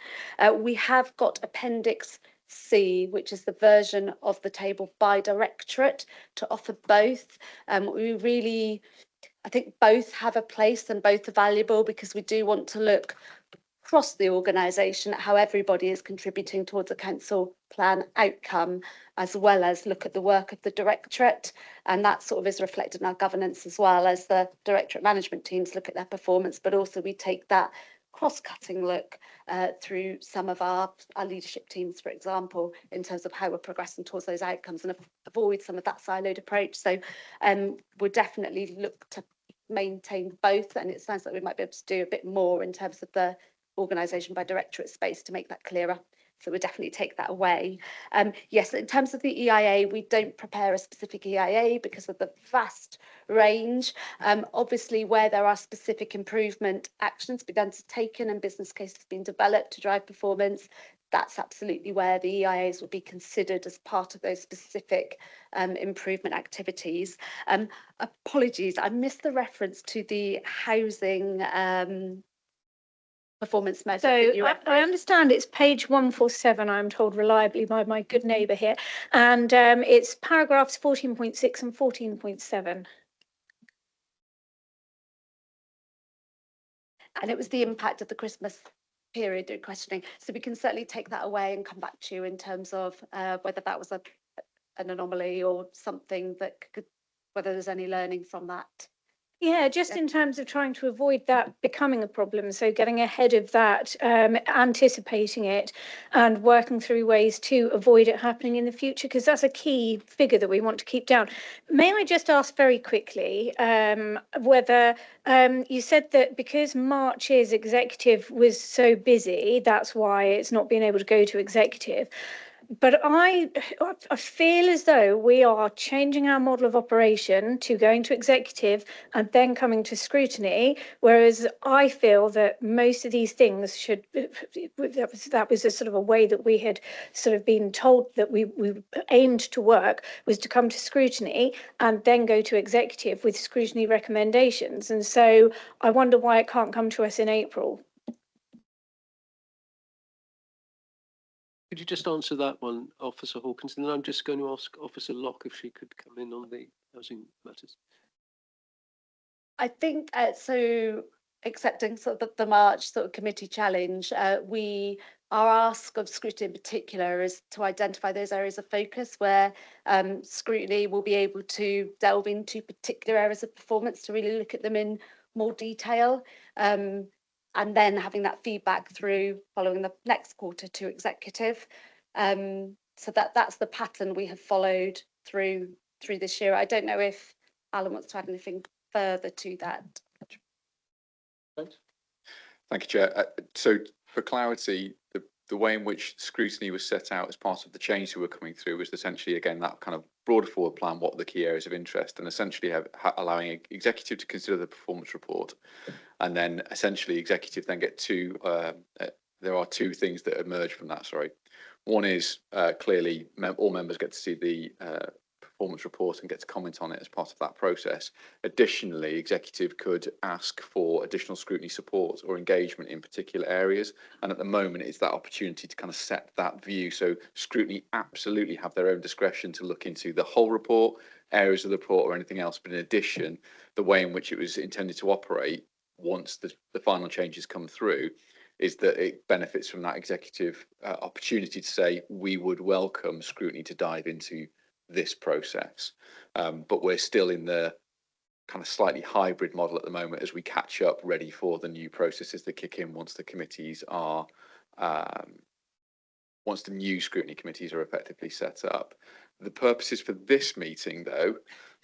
We have got Appendix C, which is the version of the table by directorate to offer both. I think both have a place and both are valuable because we do want to look across the organisation at how everybody is contributing towards a council plan outcome, as well as look at the work of the directorate, and that sort of is reflected in our governance as well as the directorate management teams look at their performance, but also we take that cross-cutting look through some of our leadership teams, for example, in terms of how we're progressing towards those outcomes and avoid some of that siloed approach. So we'll definitely look to maintain both, and it sounds like we might be able to do a bit more in terms of the organisation by directorate space to make that clearer. So we'll definitely take that away. Yes, in terms of the EIA, we don't prepare a specific EIA because of the vast range. Obviously, where there are specific improvement actions begun to taken and business cases being developed to drive performance, that's absolutely where the EIAs will be considered as part of those specific improvement activities. Apologies, I missed the reference to the housing performance measure. So I understand it's page 147, I'm told reliably by my good neighbour here, and it's paragraphs 14.6 and 14.7. And it was the impact of the Christmas period they're questioning. So we can certainly take that away and come back to you in terms of whether that was an anomaly or something that could, whether there's any learning from that. Yeah, just in terms of trying to avoid that becoming a problem. So getting ahead of that, anticipating it and working through ways to avoid it happening in the future, because that's a key figure that we want to keep down. May I just ask very quickly whether you said that because March's executive was so busy, that's why it's not been able to go to executive. But I feel as though we are changing our model of operation to going to executive and then coming to scrutiny, whereas I feel that most of these things should, that was a sort of a way that we had sort of been told that we aimed to work, was to come to scrutiny and then go to executive with scrutiny recommendations. And so I wonder why it can't come to us in April. Could you just answer that one, Officer Hawkins? And then I'm just going to ask Officer Locke if she could come in on the housing matters. I think so. Accepting sort of the March sort of committee challenge, our ask of scrutiny in particular is to identify those areas of focus where scrutiny will be able to delve into particular areas of performance to really look at them in more detail. And then having that feedback through following the next quarter to executive. So that's the pattern we have followed through this year. I don't know if Alan wants to add anything further to that. Thank you, Chair. So for clarity, the way in which scrutiny was set out as part of the change that were coming through was essentially, again, that kind of broader forward plan, what are the key areas of interest, and essentially allowing executive to consider the performance report. And then essentially executive then get there are two things that emerge from that, sorry. One is clearly all members get to see the performance report and get to comment on it as part of that process. Additionally, executive could ask for additional scrutiny support or engagement in particular areas. And at the moment, it's that opportunity to kind of set that view. So scrutiny absolutely have their own discretion to look into the whole report, areas of the report or anything else. But in addition, the way in which it was intended to operate once the final changes come through is that it benefits from that executive opportunity to say, we would welcome scrutiny to dive into this process. But we're still in the kind of slightly hybrid model at the moment as we catch up ready for the new processes that kick in once the committees are, once the new scrutiny committees are effectively set up. The purposes for this meeting, though,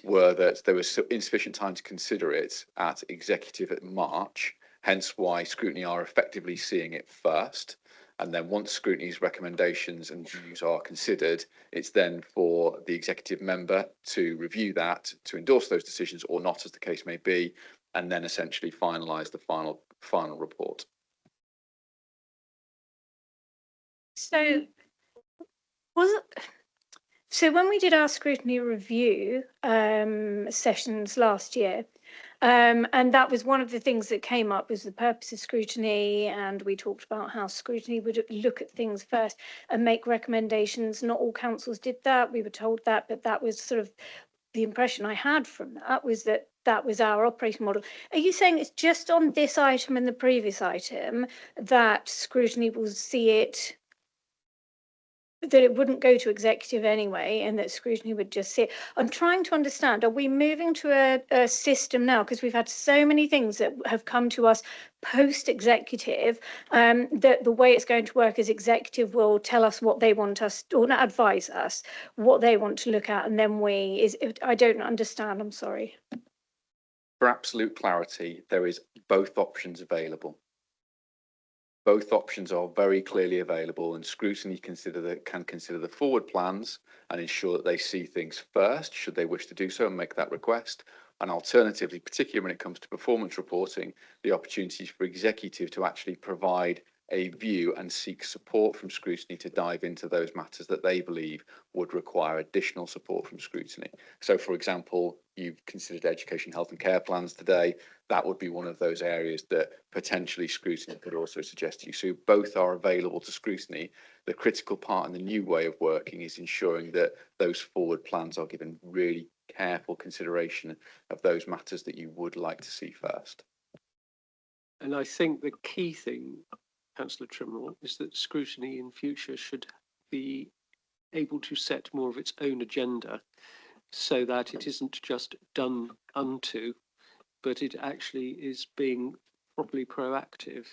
were that there was insufficient time to consider it at executive at March, hence why scrutiny are effectively seeing it first. And then once scrutiny's recommendations and views are considered, it's then for the executive member to review that, to endorse those decisions or not, as the case may be, and then essentially finalise the final report. So when we did our scrutiny review sessions last year, and that was one of the things that came up, was the purpose of scrutiny, and we talked about how scrutiny would look at things first and make recommendations. Not all councils did that, we were told that, but that was sort of the impression I had from that, was that that was our operating model. Are you saying it's just on this item and the previous item that scrutiny will see it, that it wouldn't go to executive anyway, and that scrutiny would just see it? I'm trying to understand, are we moving to a system now, because we've had so many things that have come to us post-executive, that the way it's going to work is executive will tell us what they want us, or not advise us, what they want to look at, and then I don't understand, I'm sorry. For absolute clarity, there is both options available. Both options are very clearly available, and scrutiny can consider the forward plans and ensure that they see things first, should they wish to do so and make that request. And alternatively, particularly when it comes to performance reporting, the opportunities for executive to actually provide a view and seek support from Scrutiny to dive into those matters that they believe would require additional support from Scrutiny. So, for example, you've considered education, health and care plans today. That would be one of those areas that potentially Scrutiny could also suggest to you. So both are available to Scrutiny. The critical part in the new way of working is ensuring that those forward plans are given really careful consideration of those matters that you would like to see first. And I think the key thing, Councillor Trimble, is that Scrutiny in future should be able to set more of its own agenda so that it isn't just done unto, but it actually is being properly proactive.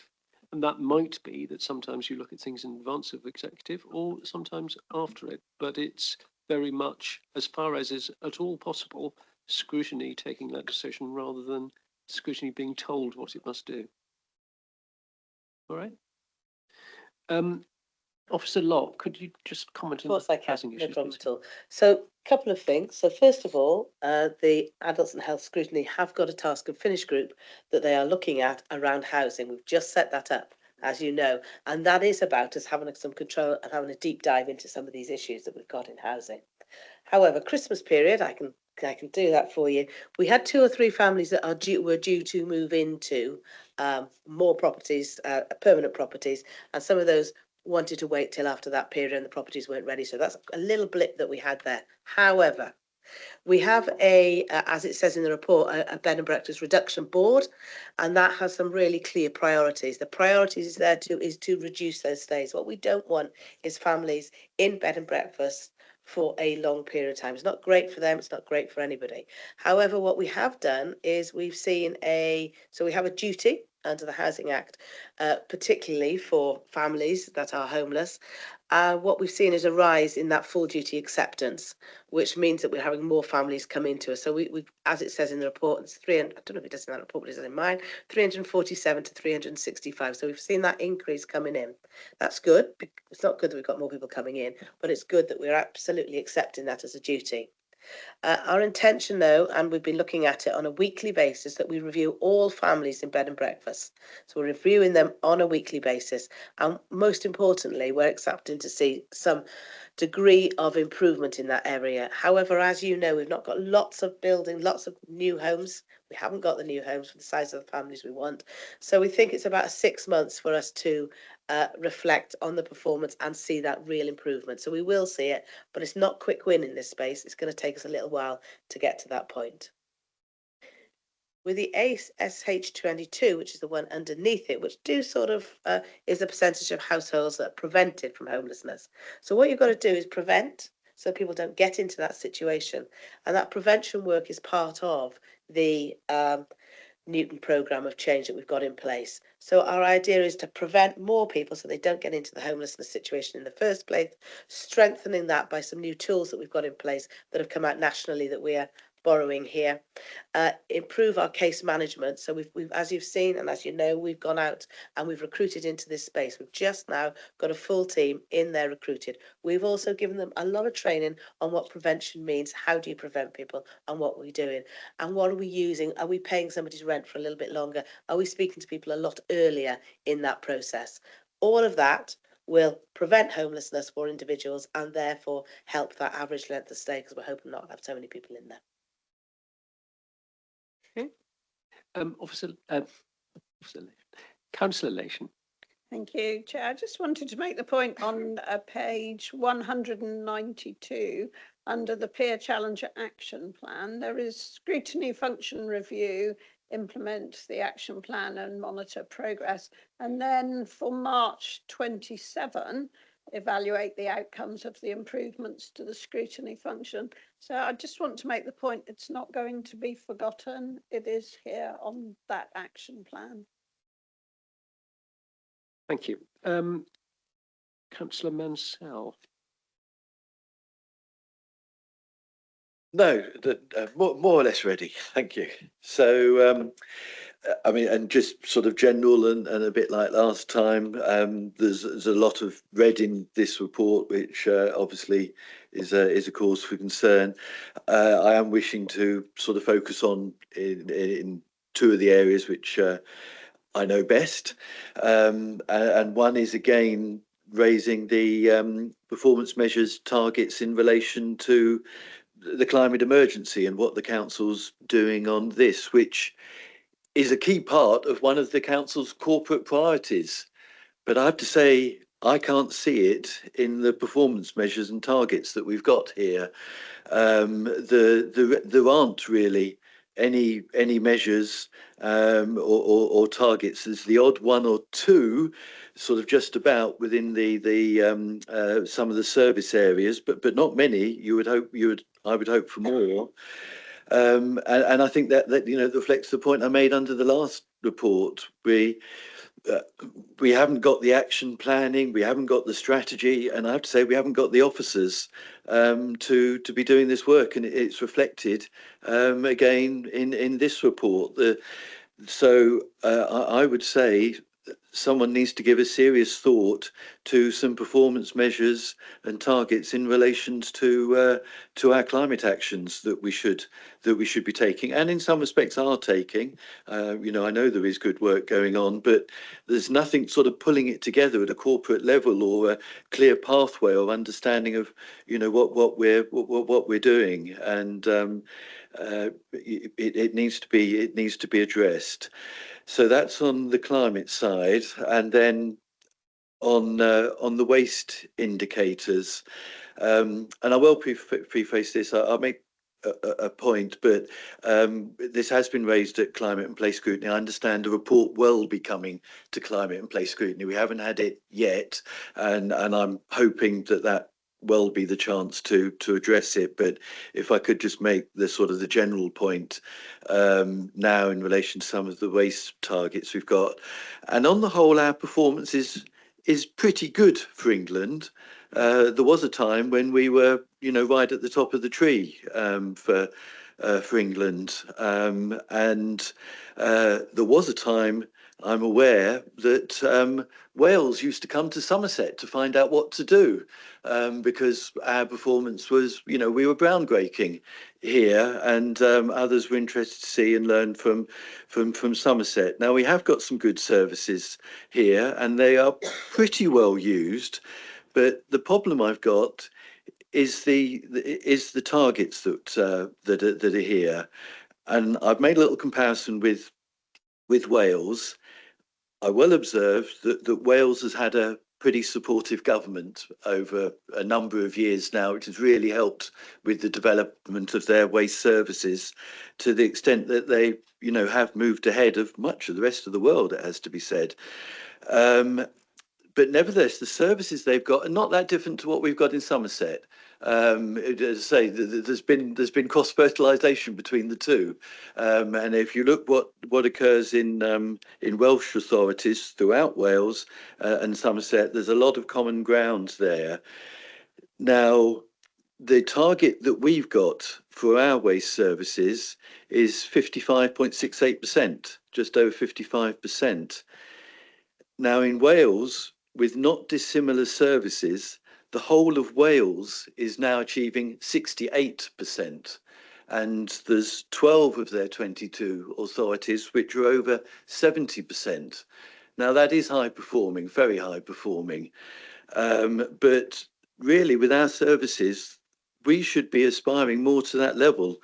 And that might be that sometimes you look at things in advance of executive or sometimes after it, but it's very much, as far as is at all possible, Scrutiny taking that decision rather than Scrutiny being told what it must do. All right. Officer Locke, could you just comment on the housing issues? No problem at all. So, a couple of things. So, first of all, the Adults and Health Scrutiny have got a task and finish group that they are looking at around housing. We've just set that up, as you know, and that is about us having some control and having a deep dive into some of these issues that we've got in housing. However, Christmas period, I can do that for you. We had 2 or 3 families that were due to move into more properties, permanent properties, and some of those wanted to wait till after that period and the properties weren't ready. So that's a little blip that we had there. However, we have as it says in the report, a bed and breakfast reduction board, and that has some really clear priorities. The priorities is to reduce those stays. What we don't want is families in bed and breakfast for a long period of time. It's not great for them, it's not great for anybody. However, what we have done is we've seen so we have a duty under the Housing Act, particularly for families that are homeless. What we've seen is a rise in that full duty acceptance, which means that we're having more families come into us. So we as it says in the report, it's 300, I don't know if it does in that report, but it does in mine, 347 to 365. So we've seen that increase coming in. That's good. It's not good that we've got more people coming in, but it's good that we're absolutely accepting that as a duty. Our intention, though, and we've been looking at it on a weekly basis, that we review all families in bed and breakfast. So we're reviewing them on a weekly basis. And most importantly, we're expecting to see some degree of improvement in that area. However, as you know, we've not got lots of new homes. We haven't got the new homes for the size of the families we want. So we think it's about 6 months for us to reflect on the performance and see that real improvement. So we will see it, but it's not quick win in this space. It's going to take us a little while to get to that point. With the SH22, which is the one underneath it, which is the percentage of households that are prevented from homelessness. So what you've got to do is prevent, so people don't get into that situation. And that prevention work is part of the Newton programme of change that we've got in place. So our idea is to prevent more people so they don't get into the homelessness situation in the first place, strengthening that by some new tools that we've got in place that have come out nationally that we are borrowing here. Improve our case management. So we've, as you've seen and as you know, we've gone out and we've recruited into this space. We've just now got a full team in there recruited. We've also given them a lot of training on what prevention means. How do you prevent people and what we're doing? And what are we using? Are we paying somebody's rent for a little bit longer? Are we speaking to people a lot earlier in that process? All of that will prevent homelessness for individuals and therefore help that average length of stay, because we're hoping not to have so many people in there. Councillor Lation. Thank you, Chair. I just wanted to make the point on page 192 under the Peer Challenger Action Plan. There is scrutiny function review, implement the action plan and monitor progress. And then for March 27, evaluate the outcomes of the improvements to the scrutiny function. So I just want to make the point it's not going to be forgotten. It is here on that action plan. Thank you. Councillor Mansell. No, more or less ready. Thank you. So, I mean, and just sort of general and a bit like last time, there's a lot of red in this report, which obviously is a cause for concern. I am wishing to sort of focus on in 2 of the areas which I know best, and one is again raising the performance measures targets in relation to the climate emergency and what the council's doing on this, which is a key part of one of the council's corporate priorities. But I have to say, I can't see it in the performance measures and targets that we've got here. There aren't really any measures or targets. There's the odd one or two, sort of just about within the some of the service areas, but not many. I would hope for more. And I think that reflects the point I made under the last report. We haven't got the action planning, we haven't got the strategy, and I have to say we haven't got the officers to be doing this work, and it's reflected again in this report. So I would say someone needs to give a serious thought to some performance measures and targets in relation to our climate actions that we should be taking, and in some respects are taking. I know there is good work going on, but there's nothing sort of pulling it together at a corporate level or a clear pathway or understanding of what we're doing, and it needs to be addressed. So that's on the climate side, and then on the waste indicators, and I will preface this. I'll make a point, but this has been raised at Climate and Place Scrutiny. I understand a report will be coming to Climate and Place Scrutiny. We haven't had it yet, and I'm hoping that will be the chance to address it. But if I could just make the sort of the general point now in relation to some of the waste targets we've got, and on the whole, our performance is pretty good for England. There was a time when we were, right at the top of the tree for England, and there was a time, I'm aware, that Wales used to come to Somerset to find out what to do, because our performance was, we were groundbreaking here, and others were interested to see and learn from Somerset. Now we have got some good services here, and they are pretty well used, but the problem I've got is the targets that are here, and I've made a little comparison with Wales. I will observe that Wales has had a pretty supportive government over a number of years now, which has really helped with the development of their waste services, to the extent that they, have moved ahead of much of the rest of the world, it has to be said. But nevertheless, the services they've got are not that different to what we've got in Somerset. As I say, there's been cross fertilisation between the two, and if you look what occurs in Welsh authorities throughout Wales and Somerset, there's a lot of common ground there. Now, the target that we've got for our waste services is 55.68%, just over 55%. Now, in Wales, with not dissimilar services, the whole of Wales is now achieving 68%, and there's 12 of their 22 authorities which are over 70%. Now that is high performing, very high performing, but really with our services, we should be aspiring more to that level.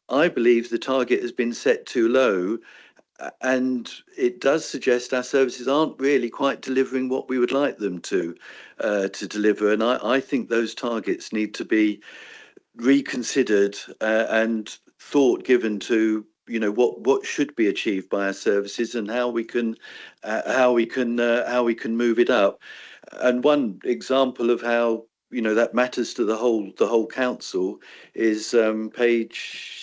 I believe the target has been set too low, and it does suggest our services aren't really quite delivering what we would like them to deliver. And I think those targets need to be reconsidered and thought given to what should be achieved by our services and how we can move it up. And one example of how that matters to the whole council is page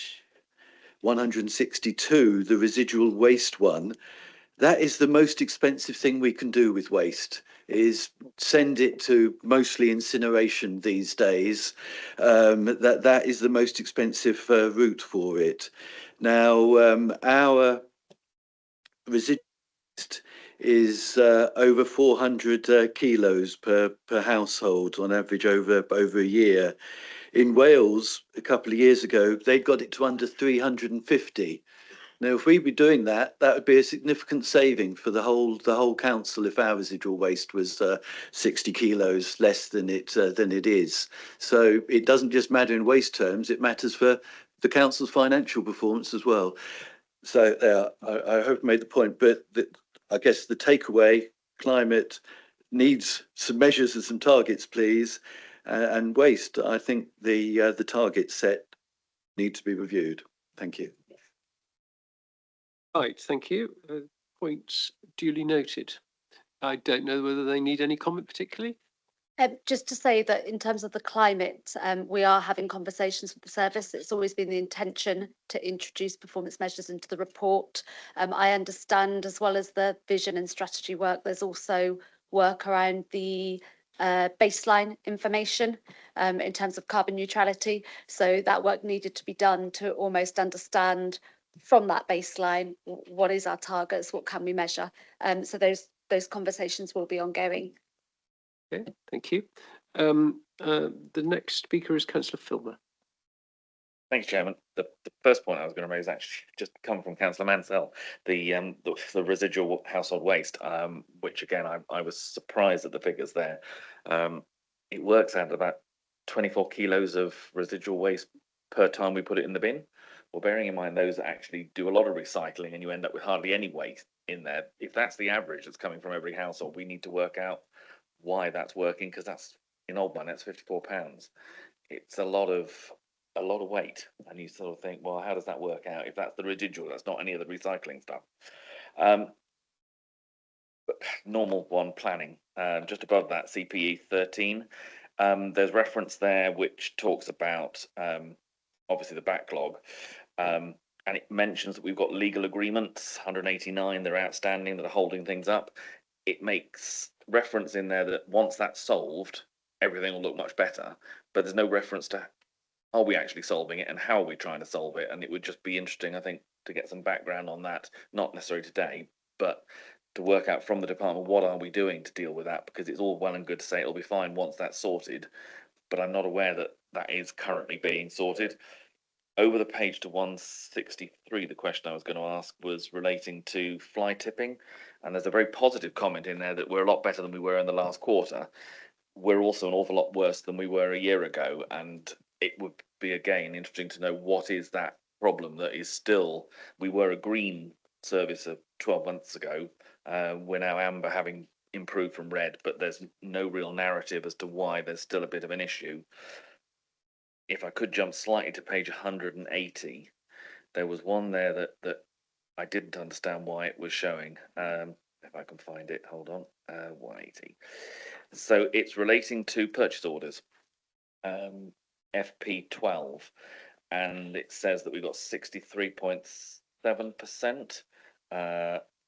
162, the residual waste one. That is the most expensive thing we can do with waste, is send it to mostly incineration these days. That is the most expensive route for it. Now, our residual waste is over 400 kilos per household on average over a year. In Wales, a couple of years ago, they got it to under 350. Now, if we'd be doing that, that would be a significant saving for the whole council if our residual waste was 60 kilos less than it is. So it doesn't just matter in waste terms; it matters for the council's financial performance as well. So I hope I made the point, but I guess the takeaway: climate needs some measures and some targets, please, and waste. I think the target set need to be reviewed. Thank you. Right, thank you. Points duly noted. I don't know whether they need any comment particularly. Just to say that in terms of the climate, we are having conversations with the service. It's always been the intention to introduce performance measures into the report. I understand, as well as the vision and strategy work, there's also work around the baseline information in terms of carbon neutrality. So that work needed to be done to almost understand from that baseline, what is our targets, what can we measure? So those conversations will be ongoing. Okay, thank you. The next speaker is Councillor Filmer. Thanks, Chairman. The first point I was going to raise actually just come from Councillor Mansell, the residual household waste, which again I was surprised at the figures there. It works out about 24 kilos of residual waste per time we put it in the bin. Well, bearing in mind those that actually do a lot of recycling and you end up with hardly any waste in there. If that's the average that's coming from every household, we need to work out why that's working, because that's in old money, that's £54. It's a lot of weight, and you sort of think, well, how does that work out if that's the residual? That's not any of the recycling stuff. But normal one planning, just above that, CPE 13. There's reference there which talks about obviously the backlog, and it mentions that we've got legal agreements, 189, they're outstanding, that are holding things up. It makes reference in there that once that's solved, everything will look much better, but there's no reference to are we actually solving it and how are we trying to solve it. And it would just be interesting, I think, to get some background on that, not necessarily today, but to work out from the department, what are we doing to deal with that? Because it's all well and good to say it'll be fine once that's sorted, but I'm not aware that that is currently being sorted. Over the page to 163, the question I was going to ask was relating to fly tipping, and there's a very positive comment in there that we're a lot better than we were in the last quarter. We're also an awful lot worse than we were a year ago, and it would be again interesting to know what is that problem that is still. We were a green service of 12 months ago. We're now amber, having improved from red, but there's no real narrative as to why there's still a bit of an issue. If I could jump slightly to page 180, there was one there that I didn't understand why it was showing. If I can find it, hold on, 180. So it's relating to purchase orders, FP12, and it says that we've got 63.7%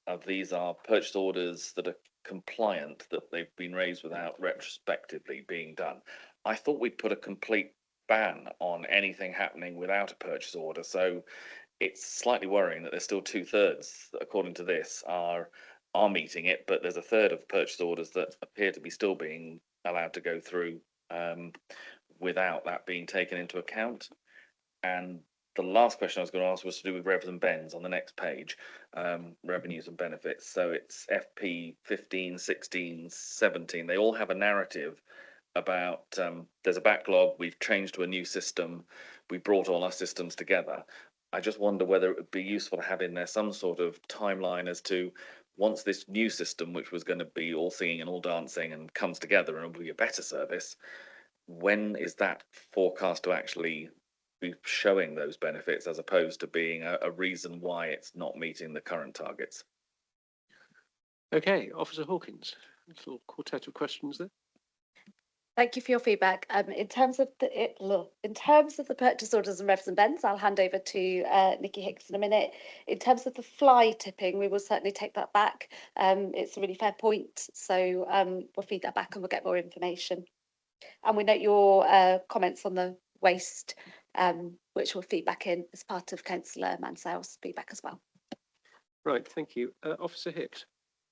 of these are purchase orders that are compliant, that they've been raised without retrospectively being done. I thought we'd put a complete ban on anything happening without a purchase order, so it's slightly worrying that there's still 2/3 that, according to this, are meeting it, but there's a third of purchase orders that appear to be still being allowed to go through without that being taken into account. And the last question I was going to ask was to do with revs and bends on the next page, revenues and benefits. So it's FP 15, 16, 17. They all have a narrative about there's a backlog, we've changed to a new system, we brought all our systems together. I just wonder whether it would be useful to have in there some sort of timeline as to once this new system, which was going to be all singing and all dancing and comes together and will be a better service, when is that forecast to actually be showing those benefits as opposed to being a reason why it's not meeting the current targets? Okay, Officer Hawkins, a little quartet of questions there. Thank you for your feedback. In terms of the purchase orders and revs and bends, I'll hand over to Nikki Hicks in a minute. In terms of the fly tipping, we will certainly take that back. It's a really fair point, so we'll feed that back and we'll get more information. And we note your comments on the waste, which will feed back in as part of Councillor Mansell's feedback as well. Right, thank you. Officer Hicks.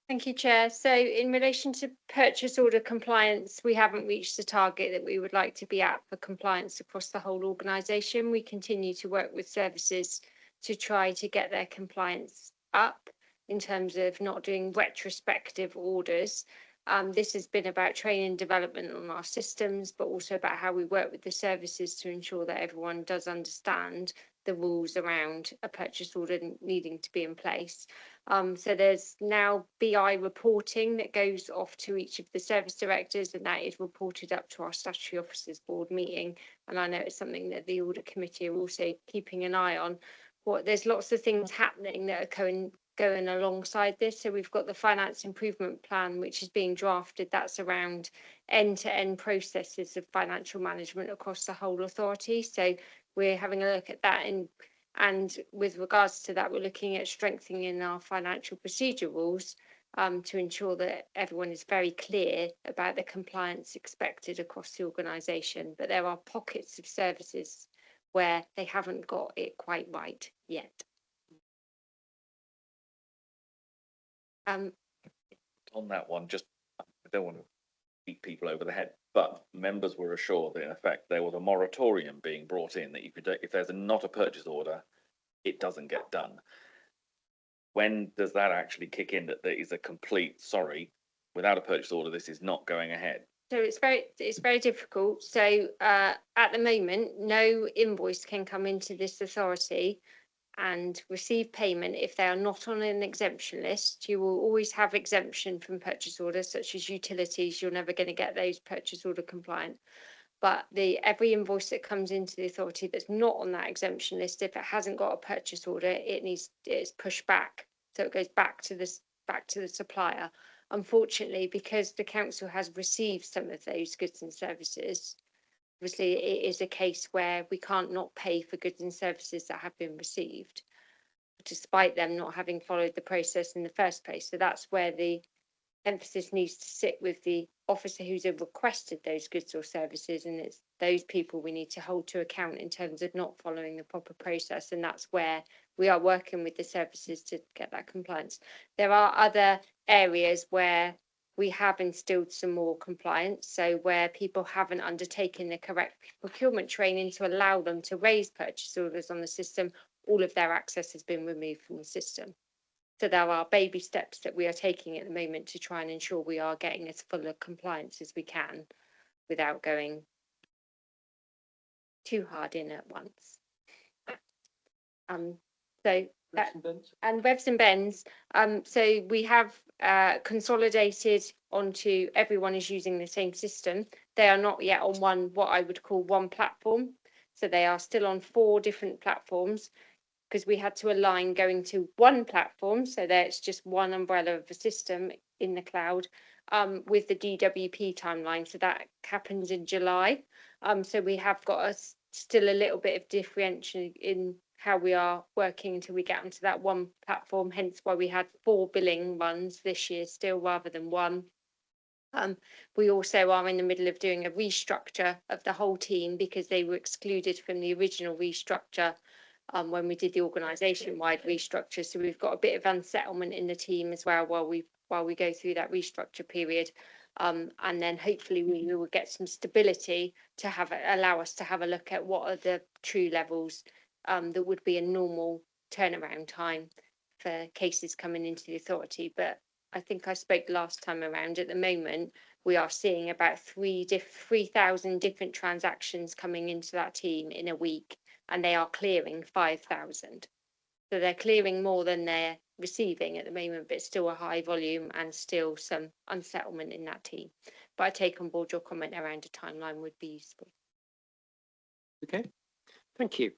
Thank you, Chair. So in relation to purchase order compliance, we haven't reached the target that we would like to be at for compliance across the whole organisation. We continue to work with services to try to get their compliance up in terms of not doing retrospective orders. This has been about training and development on our systems, but also about how we work with the services to ensure that everyone does understand the rules around a purchase order needing to be in place. So there's now BI reporting that goes off to each of the service directors, and that is reported up to our statutory officers board meeting. And I know it's something that the audit committee are also keeping an eye on. There's lots of things happening that are going alongside this. So we've got the finance improvement plan, which is being drafted. That's around end-to-end processes of financial management across the whole authority. So we're having a look at that, and with regards to that, we're looking at strengthening our financial procedure rules to ensure that everyone is very clear about the compliance expected across the organisation. But there are pockets of services where they haven't got it quite right yet. On that one, just I don't want to beat people over the head, but members were assured that in effect there was a moratorium being brought in that you could, if there's not a purchase order, it doesn't get done. When does that actually kick in, that there is a complete sorry, without a purchase order this is not going ahead? So it's very difficult. So at the moment, no invoice can come into this authority and receive payment if they are not on an exemption list. You will always have exemption from purchase orders, such as utilities. You're never going to get those purchase order compliant. But every invoice that comes into the authority that's not on that exemption list, if it hasn't got a purchase order, it's pushed back. So it goes back to the supplier. Unfortunately, because the council has received some of those goods and services, obviously it is a case where we can't not pay for goods and services that have been received, despite them not having followed the process in the first place. So that's where the emphasis needs to sit with the officer who's requested those goods or services, and it's those people we need to hold to account in terms of not following the proper process. And that's where we are working with the services to get that compliance. There are other areas where we have instilled some more compliance, so where people haven't undertaken the correct procurement training to allow them to raise purchase orders on the system, all of their access has been removed from the system. So there are baby steps that we are taking at the moment to try and ensure we are getting as full of compliance as we can without going too hard in at once. So that, and Revs and Bends, so we have consolidated onto everyone is using the same system. They are not yet on what I would call one platform. So they are still on 4 different platforms, because we had to align going to one platform, so that it's just one umbrella of a system in the cloud, with the DWP timeline. So that happens in July. So we have got still a little bit of differentiation in how we are working until we get onto that one platform, hence why we had 4 billing runs this year still rather than 1. We also are in the middle of doing a restructure of the whole team, because they were excluded from the original restructure when we did the organisation-wide restructure. So we've got a bit of unsettlement in the team as well while we go through that restructure period. And then hopefully we will get some stability to allow us to have a look at what are the true levels that would be a normal turnaround time for cases coming into the authority. But I think I spoke last time around. At the moment, we are seeing about 3,000 different transactions coming into that team in a week, and they are clearing 5,000. So they're clearing more than they're receiving at the moment, but still a high volume and still some unsettlement in that team. But I take on board your comment around a timeline would be useful. Okay, thank you.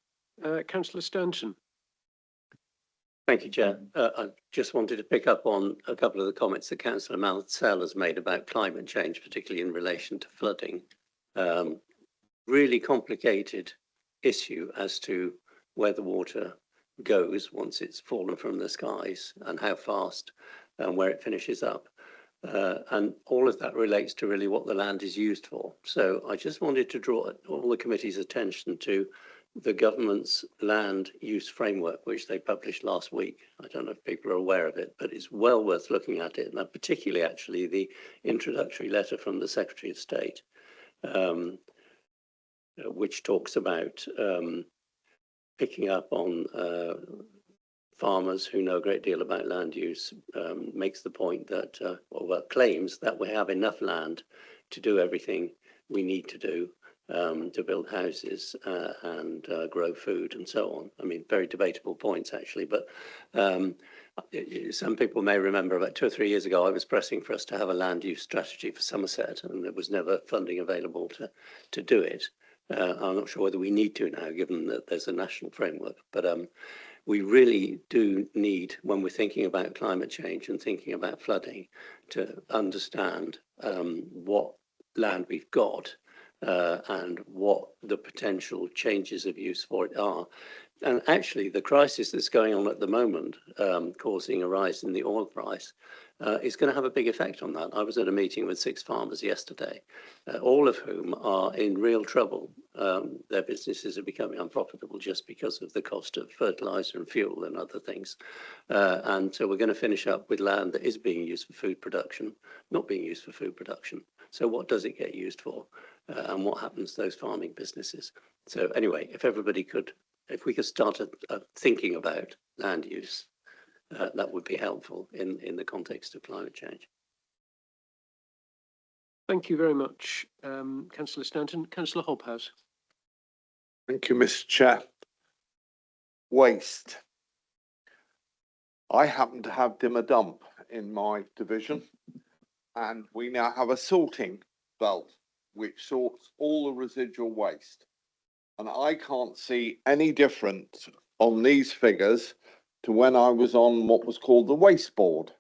Councillor Staunton. Thank you, Chair. I just wanted to pick up on a couple of the comments that Councillor Mansell has made about climate change, particularly in relation to flooding. Really complicated issue as to where the water goes once it's fallen from the skies and how fast and where it finishes up. And all of that relates to really what the land is used for. So I just wanted to draw all the committee's attention to the government's land use framework, which they published last week. I don't know if people are aware of it, but it's well worth looking at it, and particularly actually the introductory letter from the Secretary of State, which talks about picking up on farmers who know a great deal about land use, makes the point that, well, claims that we have enough land to do everything we need to do to build houses and grow food and so on. I mean, very debatable points actually, but some people may remember about 2 or 3 years ago, I was pressing for us to have a land use strategy for Somerset, and there was never funding available to do it. I'm not sure whether we need to now, given that there's a national framework, but we really do need, when we're thinking about climate change and thinking about flooding, to understand what land we've got and what the potential changes of use for it are. And actually, the crisis that's going on at the moment, causing a rise in the oil price, is going to have a big effect on that. I was at a meeting with 6 farmers yesterday, all of whom are in real trouble. Their businesses are becoming unprofitable just because of the cost of fertilizer and fuel and other things. And so we're going to finish up with land that is being used for food production, not being used for food production. So what does it get used for? And what happens to those farming businesses? So anyway, if we could start thinking about land use, that would be helpful in the context of climate change. Thank you very much, Councillor Stanton. Councillor Hobhouse. Thank you, Mr. Chair. Waste. I happen to have Dimmer Dump in my division, and we now have a sorting belt which sorts all the residual waste. And I can't see any difference on these figures to when I was on what was called the waste board,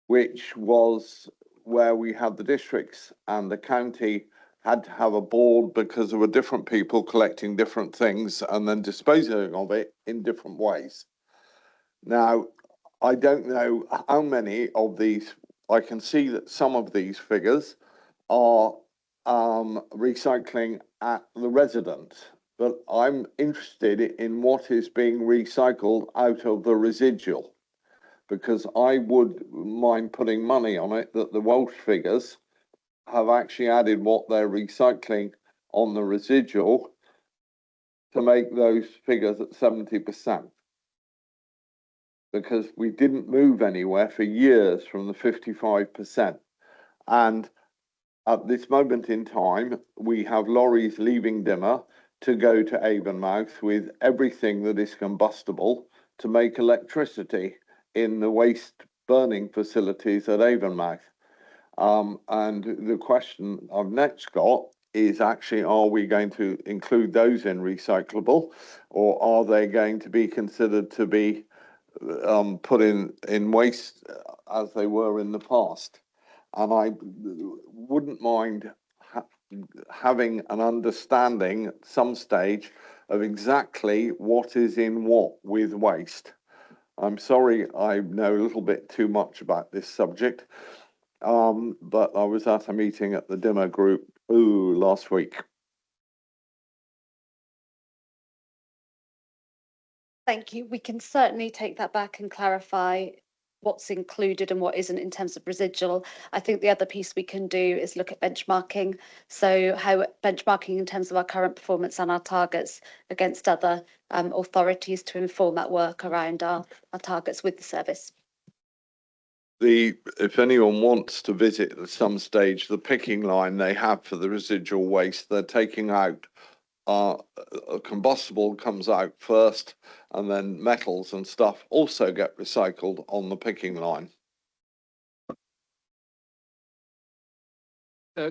which was where we had the districts and the county had to have a board because there were different people collecting different things and then disposing of it in different ways. Now, I don't know how many of these, I can see that some of these figures are recycling at the resident, but I'm interested in what is being recycled out of the residual, because I would mind putting money on it that the Welsh figures have actually added what they're recycling on the residual to make those figures at 70%. Because we didn't move anywhere for years from the 55%. And at this moment in time, we have lorries leaving Dimmer to go to Avonmouth with everything that is combustible to make electricity in the waste burning facilities at Avonmouth. And the question I've next got is actually, are we going to include those in recyclable, or are they going to be considered to be put in waste as they were in the past? And I wouldn't mind having an understanding at some stage of exactly what is in what with waste. I'm sorry, I know a little bit too much about this subject, but I was at a meeting at the Dimmer group last week. Thank you. We can certainly take that back and clarify what's included and what isn't in terms of residual. I think the other piece we can do is look at benchmarking. So how benchmarking in terms of our current performance and our targets against other authorities to inform that work around our targets with the service. If anyone wants to visit at some stage, the picking line they have for the residual waste, they're taking out a combustible comes out first, and then metals and stuff also get recycled on the picking line.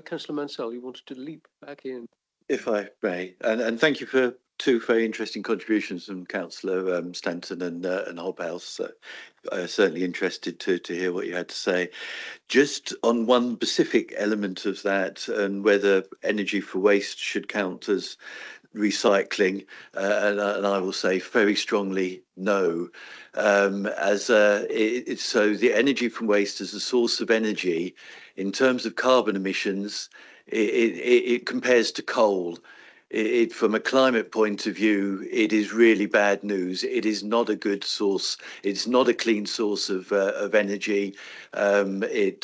Councillor Mansell, you wanted to leap back in. If I may, and thank you for 2 very interesting contributions from Councillor Stanton and Hobhouse. So, certainly interested to hear what you had to say. Just on one specific element of that, and whether energy for waste should count as recycling, and I will say very strongly no. So the energy from waste as a source of energy, in terms of carbon emissions, it compares to coal. from a climate point of view, it is really bad news. It is not a good source. It's not a clean source of energy. They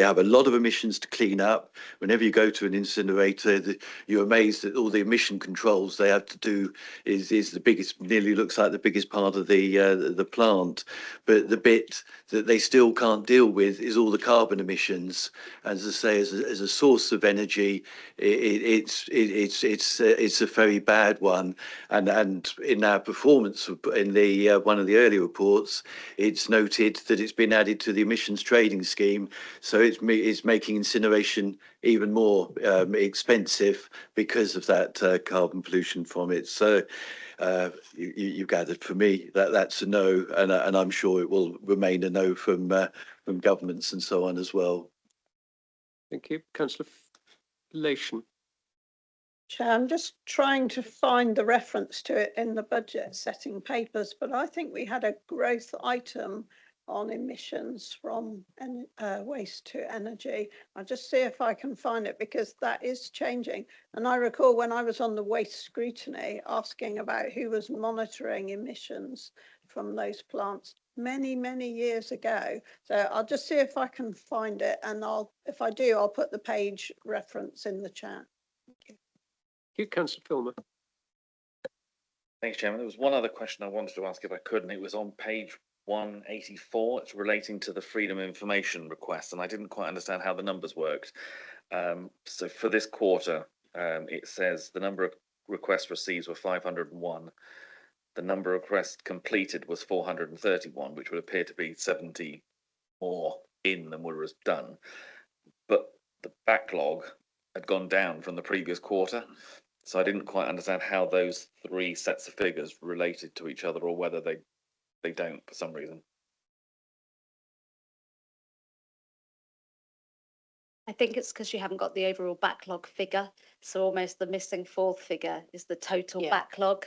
have a lot of emissions to clean up. Whenever you go to an incinerator, you're amazed at all the emission controls they have to do. Is the biggest, nearly looks like the biggest part of the plant. But the bit that they still can't deal with is all the carbon emissions. As I say, as a source of energy, it's a very bad one. And in our performance in the one of the early reports, it's noted that it's been added to the emissions trading scheme, so it's making incineration even more expensive because of that carbon pollution from it. So you gathered for me that that's a no, and I'm sure it will remain a no from governments and so on as well. Thank you. Councillor Lation. Chair, I'm just trying to find the reference to it in the budget setting papers, but I think we had a growth item on emissions from waste to energy. I'll just see if I can find it, because that is changing. And I recall when I was on the waste scrutiny asking about who was monitoring emissions from those plants many years ago. So I'll just see if I can find it, and if I do, I'll put the page reference in the chat. Councillor Filmer. Thanks, Chairman. There was one other question I wanted to ask if I could, and it was on page 184. It's relating to the Freedom of Information request, and I didn't quite understand how the numbers worked. So for this quarter, it says the number of requests received were 501. The number of requests completed was 431, which would appear to be 70 more in than was done. But the backlog had gone down from the previous quarter. So I didn't quite understand how those three sets of figures related to each other, or whether they don't for some reason. I think it's because you haven't got the overall backlog figure. So almost the missing fourth figure is the total backlog,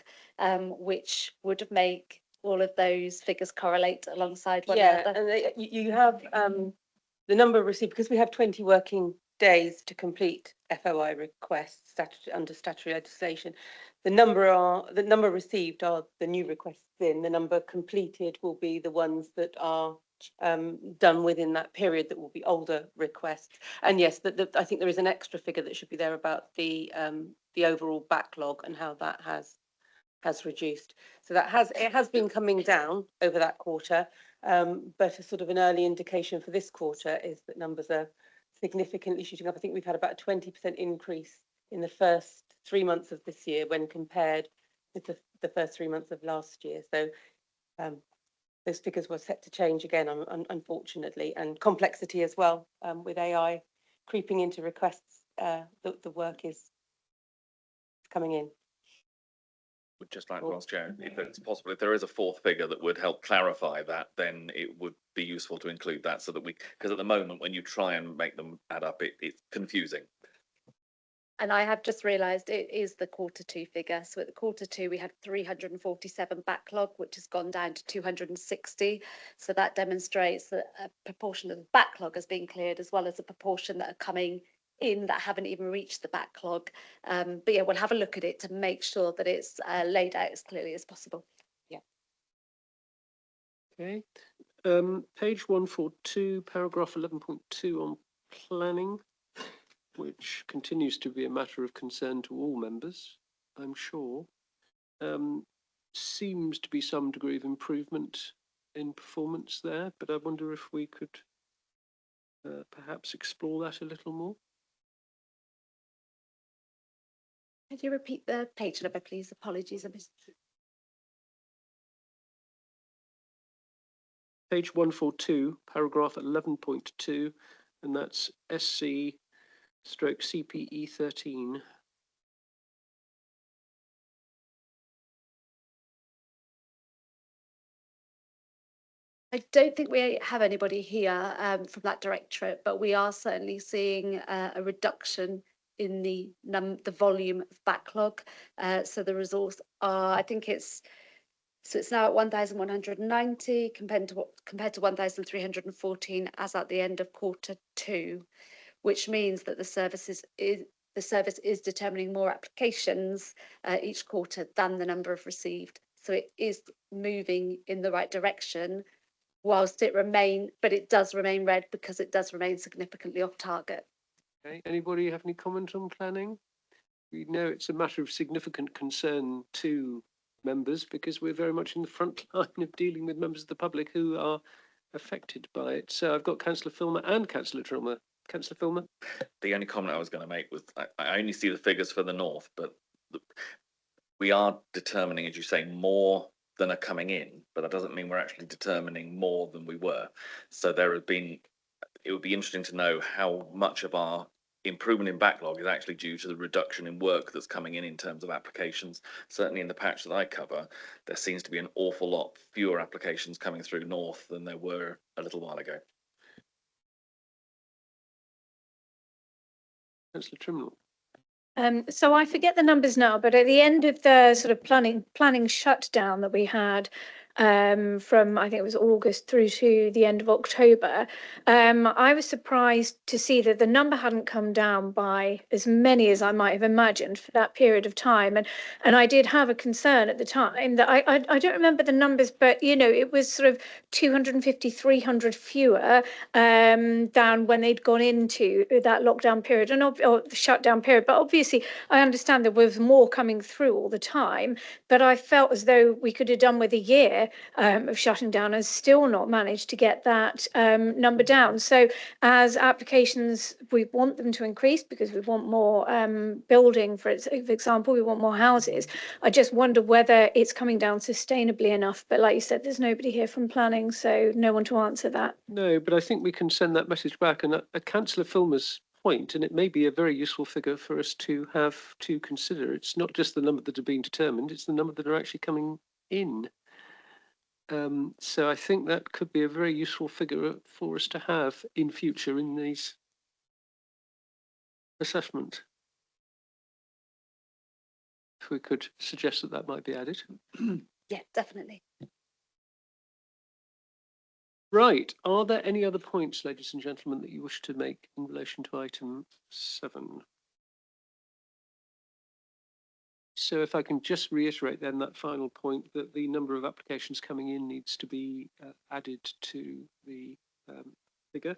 which would make all of those figures correlate alongside one another. And you have the number received, because we have 20 working days to complete FOI requests under statutory legislation. The number received are the new requests in. The number completed will be the ones that are done within that period, that will be older requests. And yes, I think there is an extra figure that should be there about the overall backlog and how that has reduced. So it has been coming down over that quarter, but a sort of an early indication for this quarter is that numbers are significantly shooting up. I think we've had about a 20% increase in the first 3 months of this year when compared with the first 3 months of last year. So those figures were set to change again, unfortunately, and complexity as well, with AI creeping into requests. The work is coming in. Would just like to ask Chair if it's possible, if there is a fourth figure that would help clarify that, then it would be useful to include that, so that because at the moment when you try and make them add up, it's confusing. And I have just realised it is the Q2 figure. So at the Q2 we had 347 backlog, which has gone down to 260. So that demonstrates that a proportion of the backlog has been cleared, as well as a proportion that are coming in that haven't even reached the backlog. But yeah, we'll have a look at it to make sure that it's laid out as clearly as possible. Yeah. Okay. Page 142, paragraph 11.2 on planning, which continues to be a matter of concern to all members, I'm sure. Seems to be some degree of improvement in performance there, but I wonder if we could perhaps explore that a little more. Could you repeat the page number, please? Apologies, I missed it. Page 142, paragraph 11.2, and that's SC/CPE 13. I don't think we have anybody here from that directorate, but we are certainly seeing a reduction in the volume of backlog. So the resource I think it's now at 1,190 compared to 1,314 as at the end of Q2, which means that the services the service is determining more applications each quarter than the number of received. So it is moving in the right direction, whilst it does remain red because it does remain significantly off target. Okay. Anybody have any comment on planning? We know it's a matter of significant concern to members because we're very much in the front line of dealing with members of the public who are affected by it. So I've got Councillor Filmer and Councillor Trilmer. Councillor Filmer. The only comment I was going to make was I only see the figures for the north, but we are determining, as you say, more than are coming in, but that doesn't mean we're actually determining more than we were. So it would be interesting to know how much of our improvement in backlog is actually due to the reduction in work that's coming in terms of applications. Certainly in the patch that I cover, there seems to be an awful lot fewer applications coming through north than there were a little while ago. Councillor Trimnell. So I forget the numbers now, but at the end of the sort of planning shutdown that we had from, I think it was August through to the end of October, I was surprised to see that the number hadn't come down by as many as I might have imagined for that period of time. And I did have a concern at the time that I don't remember the numbers, but you know, it was sort of 250, 300 fewer than when they'd gone into that lockdown period or shutdown period. But obviously, I understand there was more coming through all the time, but I felt as though we could have done with a year of shutting down and still not managed to get that number down. So as applications, we want them to increase because we want more building, for example, we want more houses. I just wonder whether it's coming down sustainably enough. But like you said, there's nobody here from planning, so no one to answer that. No, but I think we can send that message back. And at Councillor Filmer's point, and it may be a very useful figure for us to have to consider. It's not just the number that are being determined, it's the number that are actually coming in. So I think that could be a very useful figure for us to have in future in these assessments. If we could suggest that might be added. Yeah, definitely. Right. Are there any other points, ladies and gentlemen, that you wish to make in relation to item 7? So if I can just reiterate then that final point that the number of applications coming in needs to be added to the figure.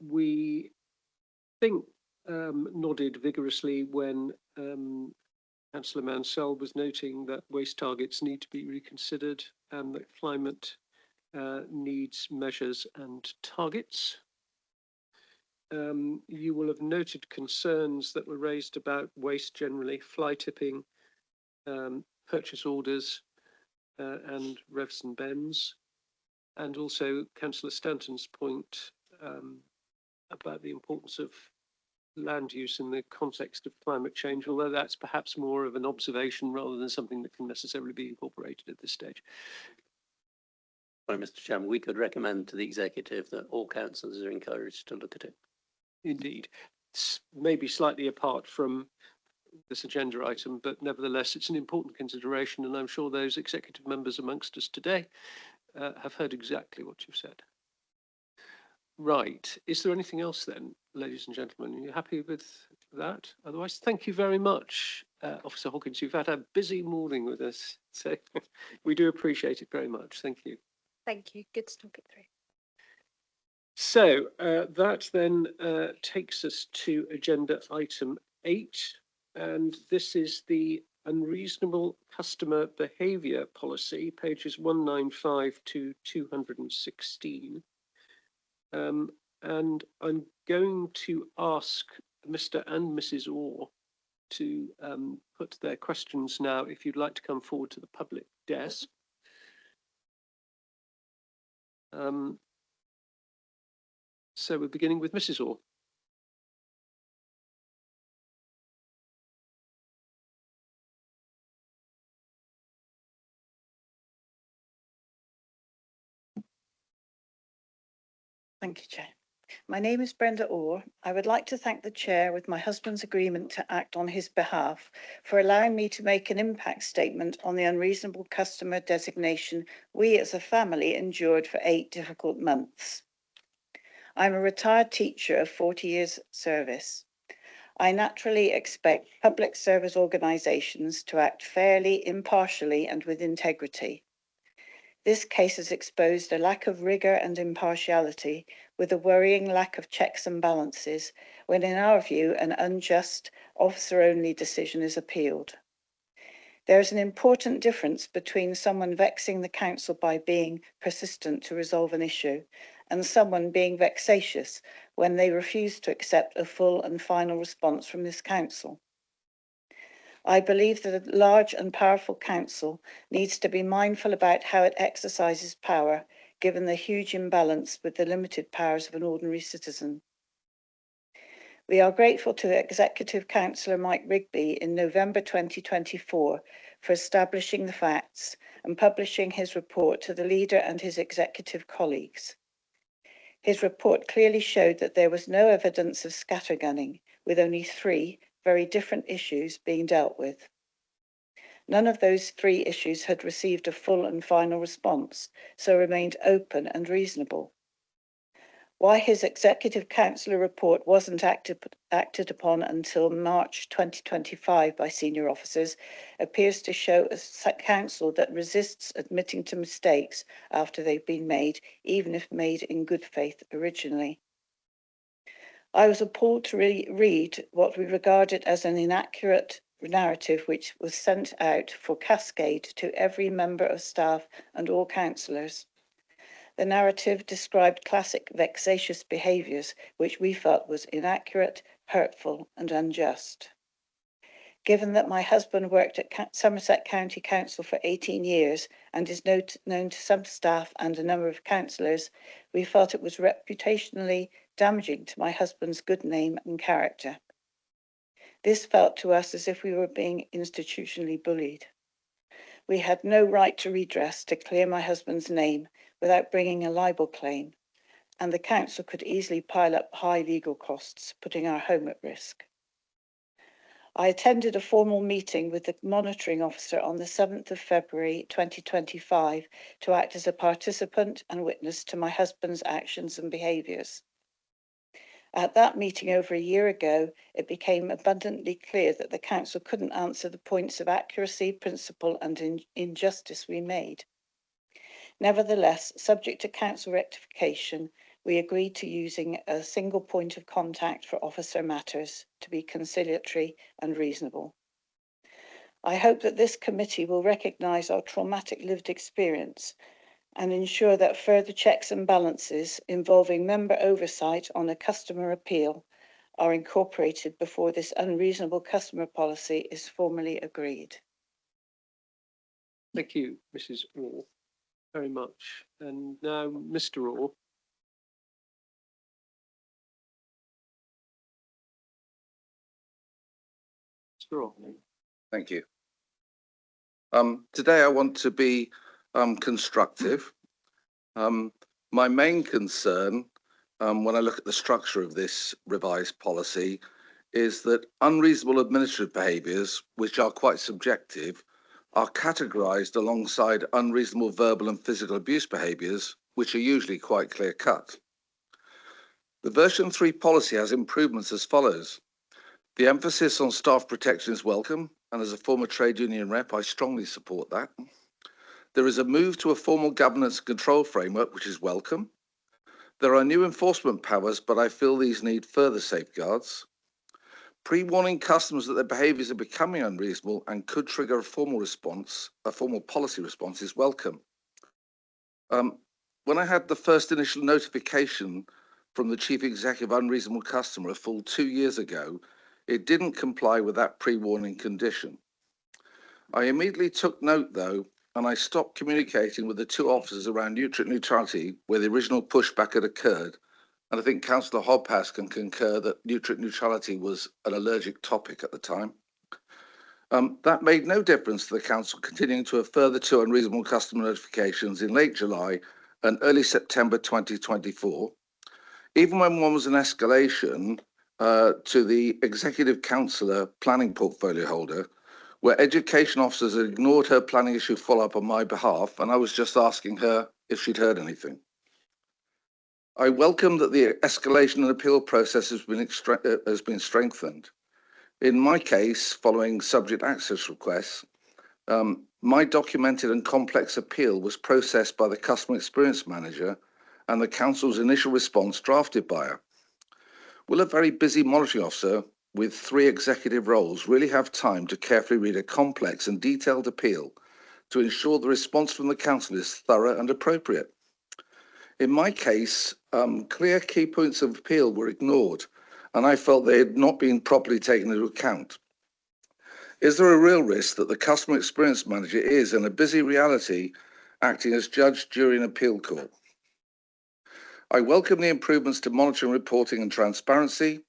We think nodded vigorously when Councillor Mansell was noting that waste targets need to be reconsidered and that climate needs measures and targets. You will have noted concerns that were raised about waste generally, fly tipping, purchase orders and revs and bends, and also Councillor Stanton's point about the importance of land use in the context of climate change, although that's perhaps more of an observation rather than something that can necessarily be incorporated at this stage. Well, Mr. Chairman, we could recommend to the executive that all councillors are encouraged to look at it. Indeed. It's maybe slightly apart from this agenda item, but nevertheless, it's an important consideration, and I'm sure those executive members amongst us today have heard exactly what you've said. Right. Is there anything else then, ladies and gentlemen? Are you happy with that? Otherwise, thank you very much, Officer Hawkins. You've had a busy morning with us, so we do appreciate it very much. Thank you. Thank you. Good to talk it through. So that then takes us to agenda item 8, and this is the unreasonable customer behaviour policy, pages 195 to 216. And I'm going to ask Mr. and Mrs. Orr to put their questions now, if you'd like to come forward to the public desk. So we're beginning with Mrs. Orr. Thank you, Chair. My name is Brenda Orr. I would like to thank the Chair with my husband's agreement to act on his behalf for allowing me to make an impact statement on the unreasonable customer designation we as a family endured for 8 difficult months. I'm a retired teacher of 40 years service. I naturally expect public service organisations to act fairly, impartially and with integrity. This case has exposed a lack of rigour and impartiality with a worrying lack of checks and balances when, in our view, an unjust officer-only decision is appealed. There is an important difference between someone vexing the council by being persistent to resolve an issue and someone being vexatious when they refuse to accept a full and final response from this council. I believe that a large and powerful council needs to be mindful about how it exercises power, given the huge imbalance with the limited powers of an ordinary citizen. We are grateful to Executive Councillor Mike Rigby in November 2024 for establishing the facts and publishing his report to the leader and his executive colleagues. His report clearly showed that there was no evidence of scattergunning, with only 3 very different issues being dealt with. None of those 3 issues had received a full and final response, so remained open and reasonable. Why his Executive Councillor report wasn't acted upon until March 2025 by senior officers appears to show a council that resists admitting to mistakes after they've been made, even if made in good faith originally. I was appalled to read what we regarded as an inaccurate narrative which was sent out for cascade to every member of staff and all councillors. The narrative described classic vexatious behaviours which we felt was inaccurate, hurtful and unjust. Given that my husband worked at Somerset County Council for 18 years and is known to some staff and a number of councillors, we felt it was reputationally damaging to my husband's good name and character. This felt to us as if we were being institutionally bullied. We had no right to redress to clear my husband's name without bringing a libel claim, and the council could easily pile up high legal costs, putting our home at risk. I attended a formal meeting with the monitoring officer on the 7th of February 2025 to act as a participant and witness to my husband's actions and behaviours. At that meeting over a year ago, it became abundantly clear that the council couldn't answer the points of accuracy, principle and injustice we made. Nevertheless, subject to council rectification, we agreed to using a single point of contact for officer matters to be conciliatory and reasonable. I hope that this committee will recognise our traumatic lived experience and ensure that further checks and balances involving member oversight on a customer appeal are incorporated before this unreasonable customer policy is formally agreed. Thank you, Mrs. Orr, very much. And now, Mr. Orr. Mr. Orr. Thank you. Today I want to be constructive. My main concern when I look at the structure of this revised policy is that unreasonable administrative behaviours, which are quite subjective, are categorised alongside unreasonable verbal and physical abuse behaviours, which are usually quite clear-cut. The version 3 policy has improvements as follows. The emphasis on staff protection is welcome, and as a former trade union rep, I strongly support that. There is a move to a formal governance and control framework, which is welcome. There are new enforcement powers, but I feel these need further safeguards. Pre-warning customers that their behaviours are becoming unreasonable and could trigger a formal policy response is welcome. When I had the first initial notification from the Chief Executive Unreasonable Customer a full 2 years ago, it didn't comply with that pre-warning condition. I immediately took note, though, and I stopped communicating with the 2 officers around nutrient neutrality where the original pushback had occurred. And I think Councillor Hobhouse can concur that nutrient neutrality was an allergic topic at the time. That made no difference to the Council continuing to have further 2 unreasonable customer notifications in late July and early September 2024. Even when one was an escalation to the Executive Councillor Planning Portfolio Holder, where education officers had ignored her planning issue follow-up on my behalf, and I was just asking her if she'd heard anything. I welcome that the escalation and appeal process has been strengthened. In my case, following subject access requests, my documented and complex appeal was processed by the Customer Experience Manager and the Council's initial response drafted by her. Will a very busy monitoring officer with 3 executive roles really have time to carefully read a complex and detailed appeal to ensure the response from the Council is thorough and appropriate? In my case, clear key points of appeal were ignored, and I felt they had not been properly taken into account. Is there a real risk that the Customer Experience Manager is, in a busy reality, acting as judge, jury and appeal court? I welcome the improvements to monitoring, reporting and transparency.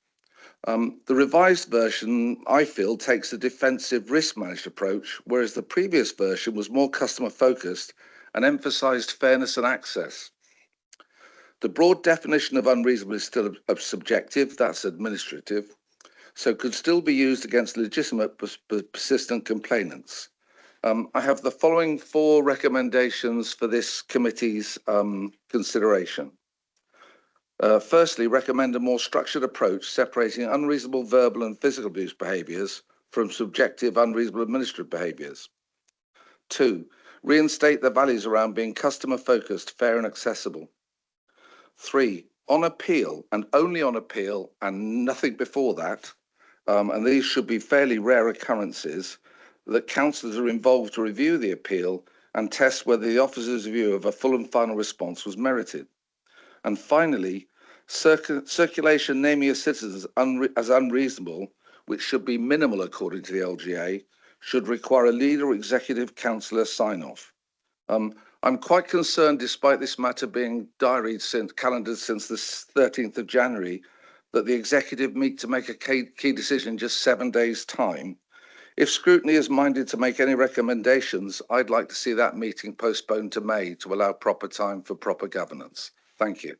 The revised version, I feel, takes a defensive risk-managed approach, whereas the previous version was more customer-focused and emphasised fairness and access. The broad definition of unreasonable is still subjective, that's administrative, so could still be used against legitimate persistent complainants. I have the following 4 recommendations for this committee's consideration. Firstly, recommend a more structured approach separating unreasonable verbal and physical abuse behaviours from subjective unreasonable administrative behaviours. 2, reinstate the values around being customer focused, fair and accessible. 3, on appeal and only on appeal and nothing before that, and these should be fairly rare occurrences, that councillors are involved to review the appeal and test whether the officer's view of a full and final response was merited. And finally, circulation naming a citizen as unreasonable, which should be minimal according to the LGA, should require a leader or executive councillor sign-off. I'm quite concerned, despite this matter being calendared since the 13th of January, that the executive meet to make a key decision in just 7 days' time. If Scrutiny is minded to make any recommendations, I'd like to see that meeting postponed to May to allow proper time for proper governance. Thank you.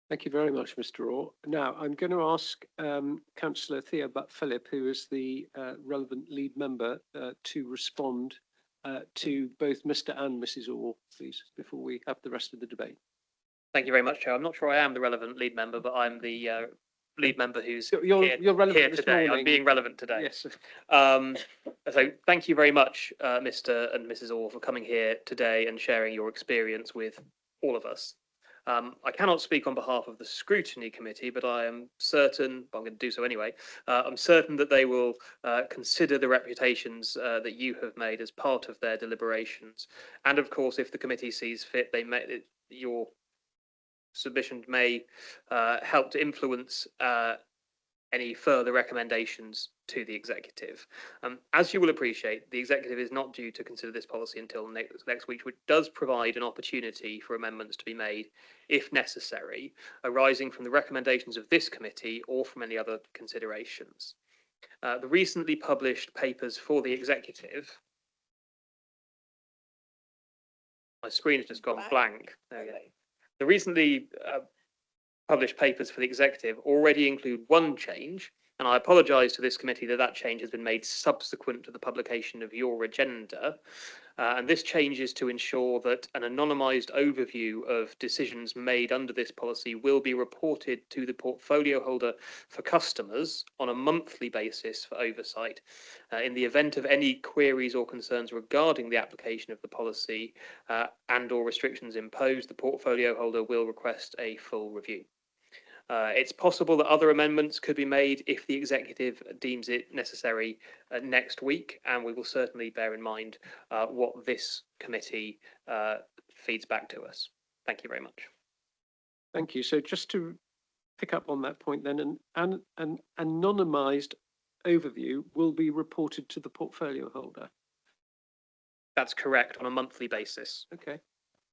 Thank you very much, Mr. Orr. Now, I'm going to ask Councillor Thea Butt-Phillip, who is the relevant lead member, to respond to both Mr. and Mrs. Orr, please, before we have the rest of the debate. Thank you very much, Chair. I'm not sure I am the relevant lead member, but I'm the lead member who's you're relevant here today. morning. I'm being relevant today. Yes. So thank you very much, Mr. and Mrs. Orr, for coming here today and sharing your experience with all of us. I cannot speak on behalf of the Scrutiny Committee, but I am certain, but I'm going to do so anyway, I'm certain that they will consider the reputations that you have made as part of their deliberations. And of course, if the committee sees fit, your submission may help to influence any further recommendations to the executive. As you will appreciate, the executive is not due to consider this policy until next week, which does provide an opportunity for amendments to be made if necessary, arising from the recommendations of this committee or from any other considerations. The recently published papers for the executive, my screen has just gone blank. There we go. The recently published papers for the executive already include one change, and I apologise to this committee that change has been made subsequent to the publication of your agenda. And this change is to ensure that an anonymised overview of decisions made under this policy will be reported to the portfolio holder for customers on a monthly basis for oversight. In the event of any queries or concerns regarding the application of the policy and or restrictions imposed, the portfolio holder will request a full review. It's possible that other amendments could be made if the executive deems it necessary next week, and we will certainly bear in mind what this committee feeds back to us. Thank you very much. Thank you. So just to pick up on that point then, an anonymised overview will be reported to the portfolio holder. That's correct, on a monthly basis. Okay,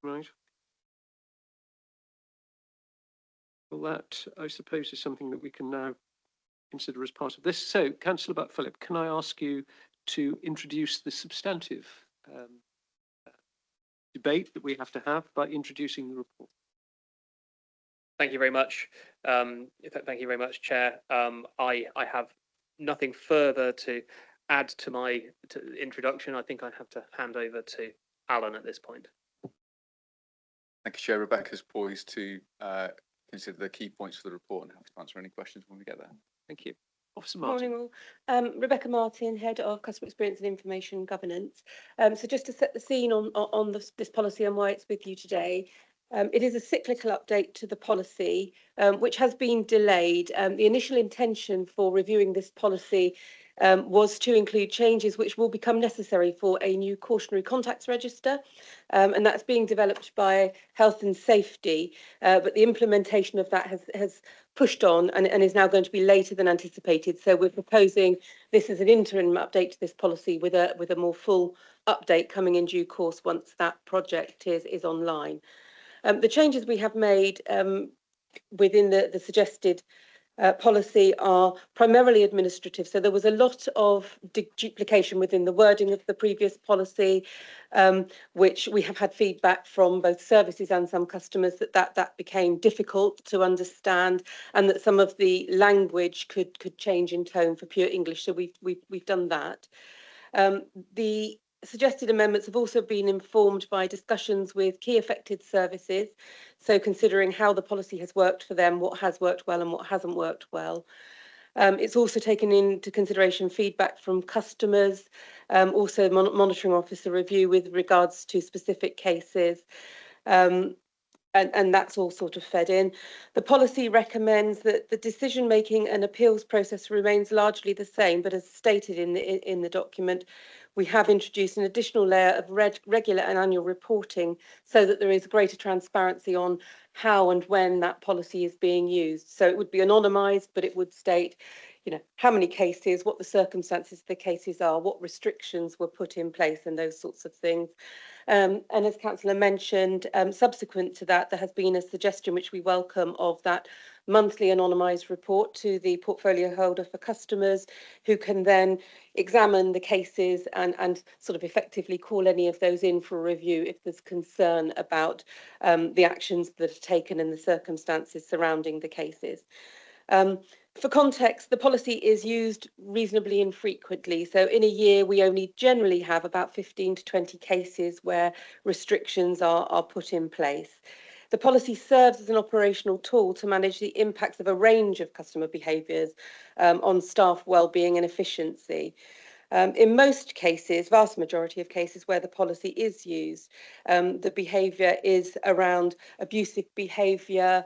right. Well, that, I suppose, is something that we can now consider as part of this. So, Councillor Butt-Phillip, can I ask you to introduce the substantive debate that we have to have by introducing the report? Thank you very much. Thank you very much, Chair. I have nothing further to add to my introduction. I think I have to hand over to Alan at this point. Thank you, Chair. Rebecca's poised to consider the key points for the report and happy to answer any questions when we get there. Thank you. Officer Martin. Morning all. Rebecca Martin, Head of Customer Experience and Information Governance. So just to set the scene on this policy and why it's with you today, it is a cyclical update to the policy, which has been delayed. The initial intention for reviewing this policy was to include changes which will become necessary for a new cautionary contacts register, and that's being developed by Health and Safety, but the implementation of that has pushed on and is now going to be later than anticipated. So we're proposing this as an interim update to this policy with a more full update coming in due course once that project is online. The changes we have made within the suggested policy are primarily administrative. So there was a lot of duplication within the wording of the previous policy, which we have had feedback from both services and some customers that became difficult to understand, and that some of the language could change in tone for pure English. So we've done that. The suggested amendments have also been informed by discussions with key affected services, so considering how the policy has worked for them, what has worked well and what hasn't worked well. It's also taken into consideration feedback from customers, also monitoring officer review with regards to specific cases. And that's all sort of fed in. The policy recommends that the decision-making and appeals process remains largely the same, but as stated in the document, we have introduced an additional layer of regular and annual reporting so that there is greater transparency on how and when that policy is being used. So it would be anonymised, but it would state, you know, how many cases, what the circumstances of the cases are, what restrictions were put in place and those sorts of things. And as Councillor mentioned, subsequent to that, there has been a suggestion which we welcome of that monthly anonymised report to the portfolio holder for customers who can then examine the cases and sort of effectively call any of those in for review if there's concern about the actions that are taken and the circumstances surrounding the cases. For context, the policy is used reasonably infrequently. So in a year, we only generally have about 15 to 20 cases where restrictions are put in place. The policy serves as an operational tool to manage the impacts of a range of customer behaviours on staff wellbeing and efficiency. In most cases, vast majority of cases where the policy is used, the behaviour is around abusive behaviour,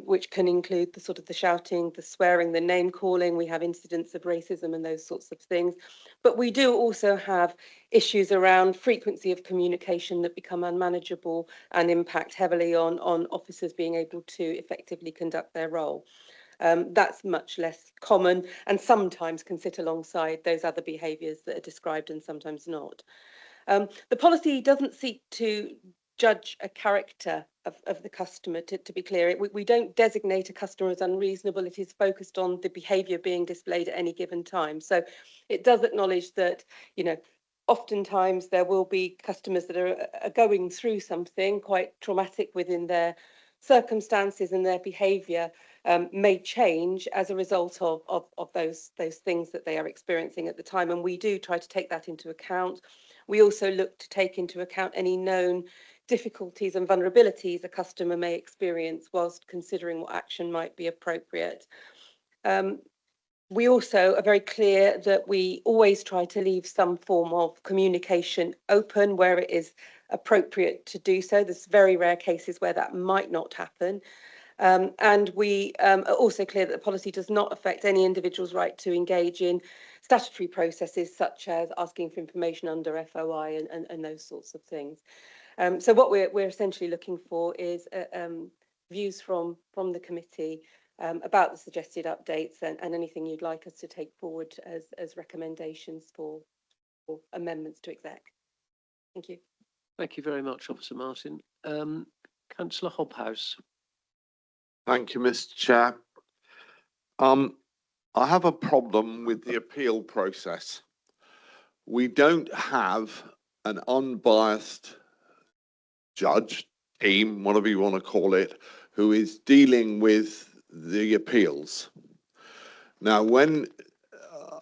which can include the shouting, the swearing, the name calling. We have incidents of racism and those sorts of things. But we do also have issues around frequency of communication that become unmanageable and impact heavily on officers being able to effectively conduct their role. That's much less common and sometimes can sit alongside those other behaviours that are described and sometimes not. The policy doesn't seek to judge a character of the customer, to be clear. We don't designate a customer as unreasonable. It is focused on the behaviour being displayed at any given time. So it does acknowledge that, you know, oftentimes there will be customers that are going through something quite traumatic within their circumstances, and their behaviour may change as a result of those things that they are experiencing at the time. And we do try to take that into account. We also look to take into account any known difficulties and vulnerabilities a customer may experience whilst considering what action might be appropriate. We also are very clear that we always try to leave some form of communication open where it is appropriate to do so. There's very rare cases where that might not happen. And we are also clear that the policy does not affect any individual's right to engage in statutory processes such as asking for information under FOI and those sorts of things. So what we're essentially looking for is views from the committee about the suggested updates and anything you'd like us to take forward as recommendations for amendments to exec. Thank you. Thank you very much, Officer Martin. Councillor Hobhouse. Thank you, Mr. Chair. I have a problem with the appeal process. We don't have an unbiased judge, team, whatever you want to call it, who is dealing with the appeals. Now, when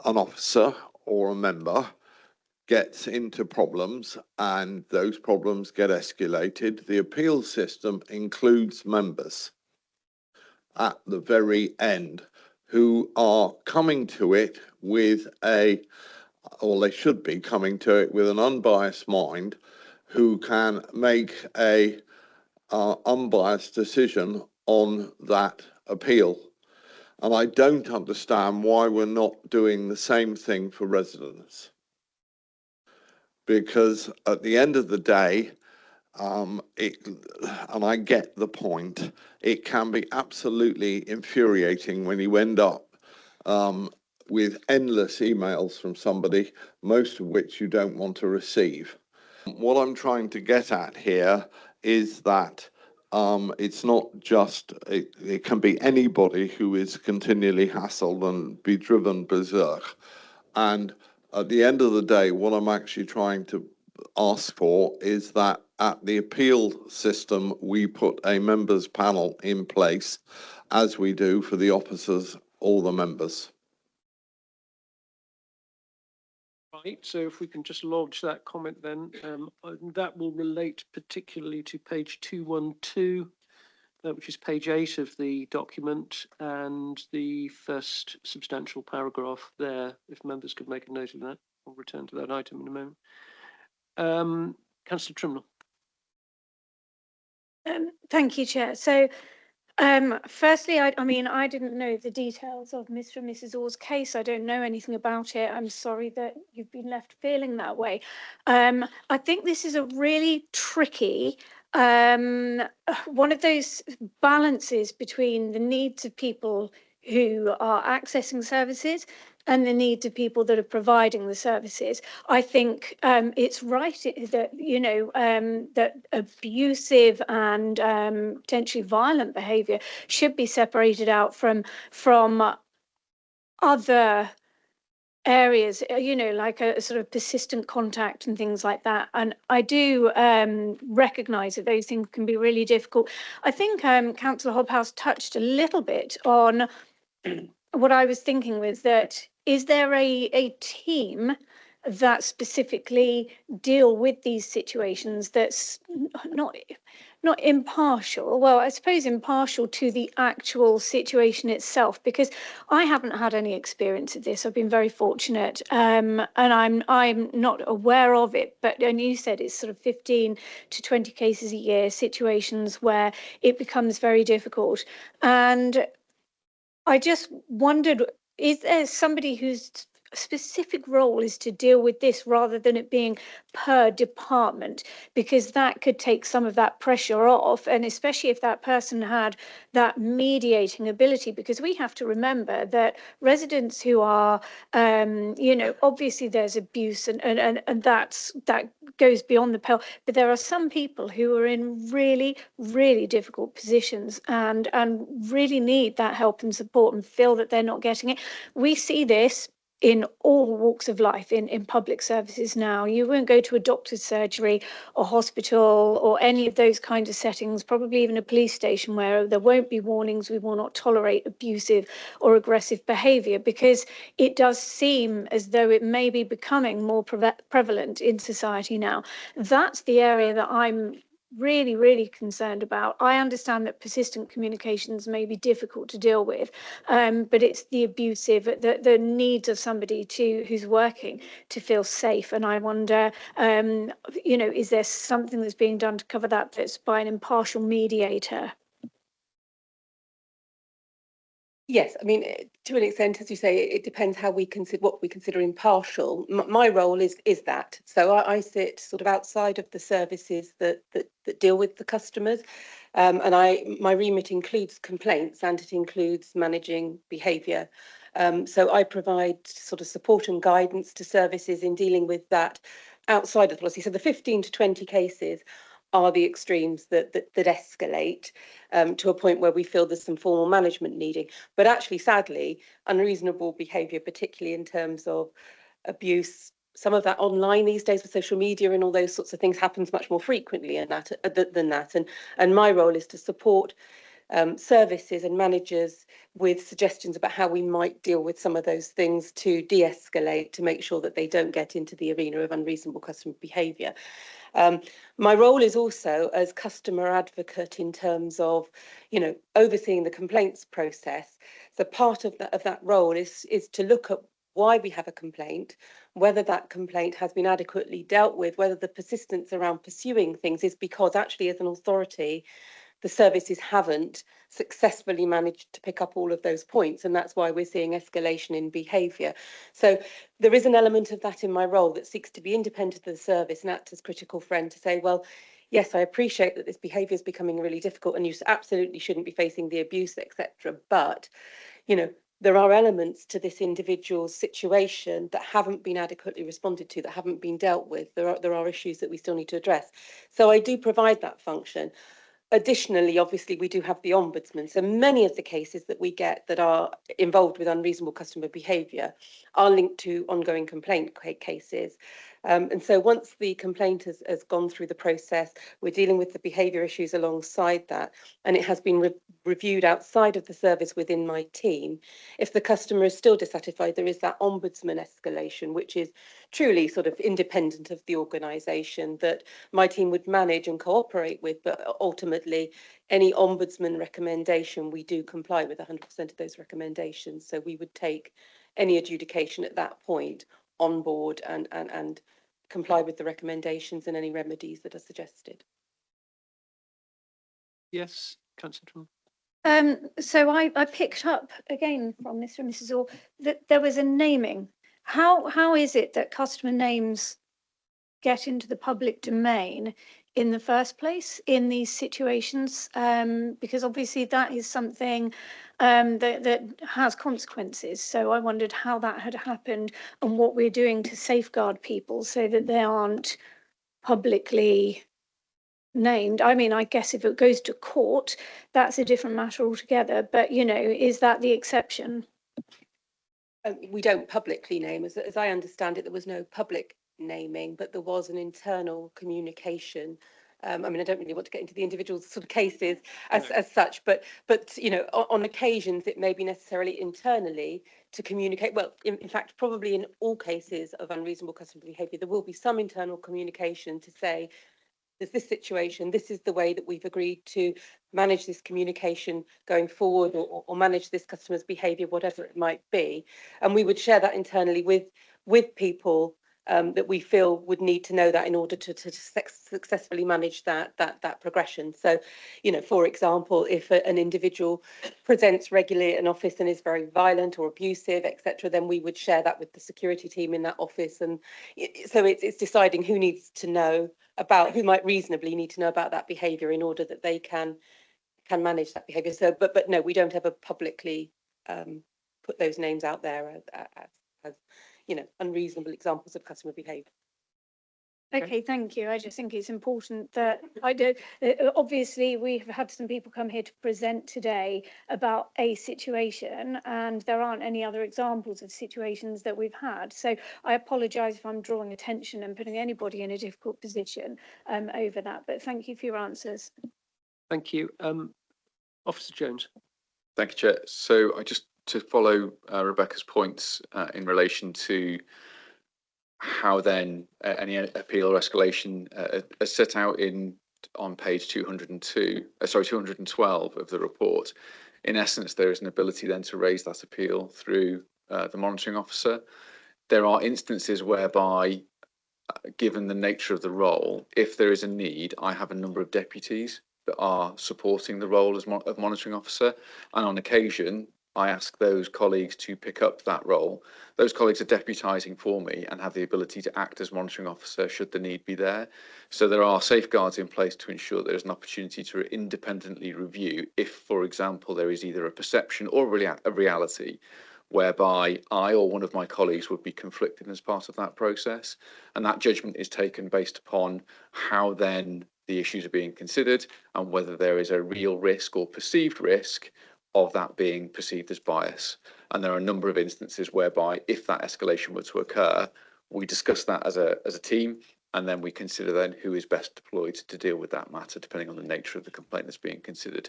an officer or a member gets into problems and those problems get escalated, the appeal system includes members at the very end. who are coming to it with or they should be coming to it with an unbiased mind, who can make a unbiased decision on that appeal. And I don't understand why we're not doing the same thing for residents. Because at the end of the day, and I get the point, it can be absolutely infuriating when you end up with endless emails from somebody, most of which you don't want to receive. What I'm trying to get at here is that it's not just, it can be anybody who is continually hassled and be driven berserk. And at the end of the day, what I'm actually trying to ask for is that at the appeal system, we put a members panel in place, as we do for the officers, all the members. Right, so if we can just lodge that comment then, that will relate particularly to page 212, which is page 8 of the document, and the first substantial paragraph there. If members could make a note of that, I'll return to that item in a moment. Councillor Trimnell. Thank you, Chair. So firstly, I mean, I didn't know the details of Mr. and Mrs. Orr's case. I don't know anything about it. I'm sorry that you've been left feeling that way. I think this is a really tricky one of those balances between the needs of people who are accessing services and the needs of people that are providing the services. I think it's right that, you know, that abusive and potentially violent behaviour should be separated out from other areas, you know, like a sort of persistent contact and things like that. And I do recognise that those things can be really difficult. I think Councillor Hobhouse touched a little bit on what I was thinking was that, is there a team that specifically deal with these situations that's not impartial, well, I suppose impartial to the actual situation itself, because I haven't had any experience of this. I've been very fortunate, and I'm not aware of it, but and you said it's sort of 15 to 20 cases a year, situations where it becomes very difficult. And I just wondered, is there somebody whose specific role is to deal with this rather than it being per department? Because that could take some of that pressure off, and especially if that person had that mediating ability, because we have to remember that residents who are, you know, obviously there's abuse and that goes beyond the pale, but there are some people who are in really, really difficult positions and really need that help and support and feel that they're not getting it. We see this in all walks of life in public services now. You won't go to a doctor's surgery or hospital or any of those kinds of settings, probably even a police station, where there won't be warnings, we will not tolerate abusive or aggressive behaviour, because it does seem as though it may be becoming more prevalent in society now. That's the area that I'm really, really concerned about. I understand that persistent communications may be difficult to deal with, but it's the abusive, the needs of somebody who's working to feel safe. And I wonder, you know, is there something that's being done to cover that that's by an impartial mediator? Yes, I mean, to an extent, as you say, it depends how we consider what we consider impartial. My role is that. So I sit sort of outside of the services that deal with the customers, and my remit includes complaints and it includes managing behaviour. So I provide sort of support and guidance to services in dealing with that outside of the policy. So the 15 to 20 cases are the extremes that escalate to a point where we feel there's some formal management needing. But actually, sadly, unreasonable behaviour, particularly in terms of abuse, some of that online these days with social media and all those sorts of things happens much more frequently than that. And my role is to support services and managers with suggestions about how we might deal with some of those things to de-escalate, to make sure that they don't get into the arena of unreasonable customer behaviour. My role is also as customer advocate in terms of, you know, overseeing the complaints process. So part of that role is to look at why we have a complaint, whether that complaint has been adequately dealt with, whether the persistence around pursuing things is because actually as an authority, the services haven't successfully managed to pick up all of those points. And that's why we're seeing escalation in behaviour. So there is an element of that in my role that seeks to be independent of the service and act as critical friend to say, well, yes, I appreciate that this behaviour is becoming really difficult and you absolutely shouldn't be facing the abuse, etc. But, you know, there are elements to this individual's situation that haven't been adequately responded to, that haven't been dealt with. There are issues that we still need to address. So I do provide that function. Additionally, obviously, we do have the Ombudsman. So many of the cases that we get that are involved with unreasonable customer behaviour are linked to ongoing complaint cases. And so once the complaint has gone through the process, we're dealing with the behaviour issues alongside that, and it has been reviewed outside of the service within my team. If the customer is still dissatisfied, there is that Ombudsman escalation, which is truly sort of independent of the organisation that my team would manage and cooperate with, but ultimately any Ombudsman recommendation, we do comply with 100% of those recommendations. So we would take any adjudication at that point on board and comply with the recommendations and any remedies that are suggested. Yes, Councillor. So I picked up again from Mr. and Mrs. Orr that there was a naming. How is it that customer names get into the public domain in the first place in these situations? Because obviously that is something that has consequences. So I wondered how that had happened and what we're doing to safeguard people so that they aren't publicly named. I mean, I guess if it goes to court, that's a different matter altogether. But, you know, is that the exception? We don't publicly name. As I understand it, there was no public naming, but there was an internal communication. I mean, I don't really want to get into the individual sort of cases as such, but you know, on occasions it may be necessarily internally to communicate. Well, in fact, probably in all cases of unreasonable customer behaviour, there will be some internal communication to say, there's this situation, this is the way that we've agreed to manage this communication going forward, or manage this customer's behaviour, whatever it might be. And we would share that internally with people that we feel would need to know that in order to successfully manage that progression. So, you know, for example, if an individual presents regularly at an office and is very violent or abusive, etc., then we would share that with the security team in that office. And so it's deciding who needs to know about, who might reasonably need to know about that behaviour in order that they can manage that behaviour. So, but no, we don't ever publicly put those names out there as you know, unreasonable examples of customer behaviour. Okay, thank you. I just think it's important that I do. Obviously, we've had some people come here to present today about a situation, and there aren't any other examples of situations that we've had. So I apologise if I'm drawing attention and putting anybody in a difficult position over that. But thank you for your answers. Thank you. Officer Jones. Thank you, Chair. So I just to follow Rebecca's points in relation to how then any appeal or escalation is set out on page 212 of the report. In essence, there is an ability then to raise that appeal through the monitoring officer. There are instances whereby, given the nature of the role, if there is a need, I have a number of deputies that are supporting the role as of monitoring officer, and on occasion I ask those colleagues to pick up that role. Those colleagues are deputising for me and have the ability to act as monitoring officer should the need be there. So there are safeguards in place to ensure there is an opportunity to independently review if, for example, there is either a perception or a reality whereby I or one of my colleagues would be conflicted as part of that process. And that judgment is taken based upon how then the issues are being considered and whether there is a real risk or perceived risk of that being perceived as bias. And there are a number of instances whereby if that escalation were to occur, we discuss that as a team, and then we consider then who is best deployed to deal with that matter, depending on the nature of the complaint that's being considered.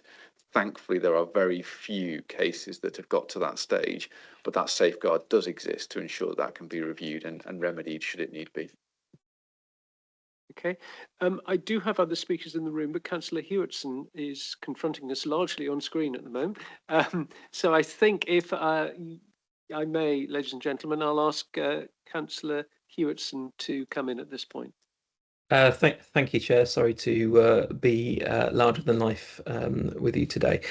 Thankfully, there are very few cases that have got to that stage, but that safeguard does exist to ensure that can be reviewed and remedied should it need be. Okay, I do have other speakers in the room, but Councillor Hewitson is confronting us largely on screen at the moment. So I think if I may, ladies and gentlemen, I'll ask Councillor Hewitson to come in at this point. Thank you, Chair. Sorry to be larger than life with you today.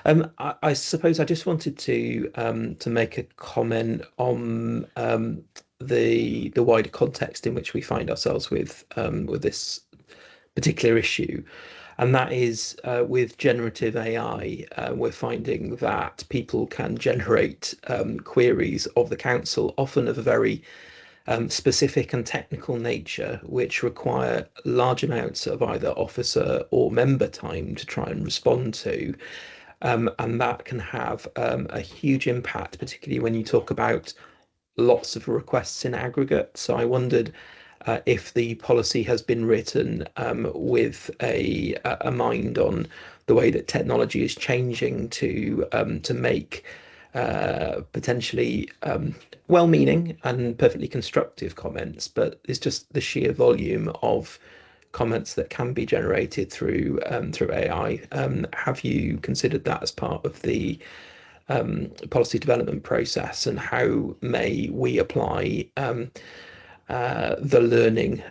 I suppose I just wanted to make a comment on the wider context in which we find ourselves with this particular issue, and that is with generative AI. We're finding that people can generate queries of the council, often of a very specific and technical nature, which require large amounts of either officer or member time to try and respond to. And that can have a huge impact, particularly when you talk about lots of requests in aggregate. So I wondered if the policy has been written with a mind on the way that technology is changing to make potentially well-meaning and perfectly constructive comments, but it's just the sheer volume of comments that can be generated through AI. Have you considered that as part of the policy development process, and how may we apply the learning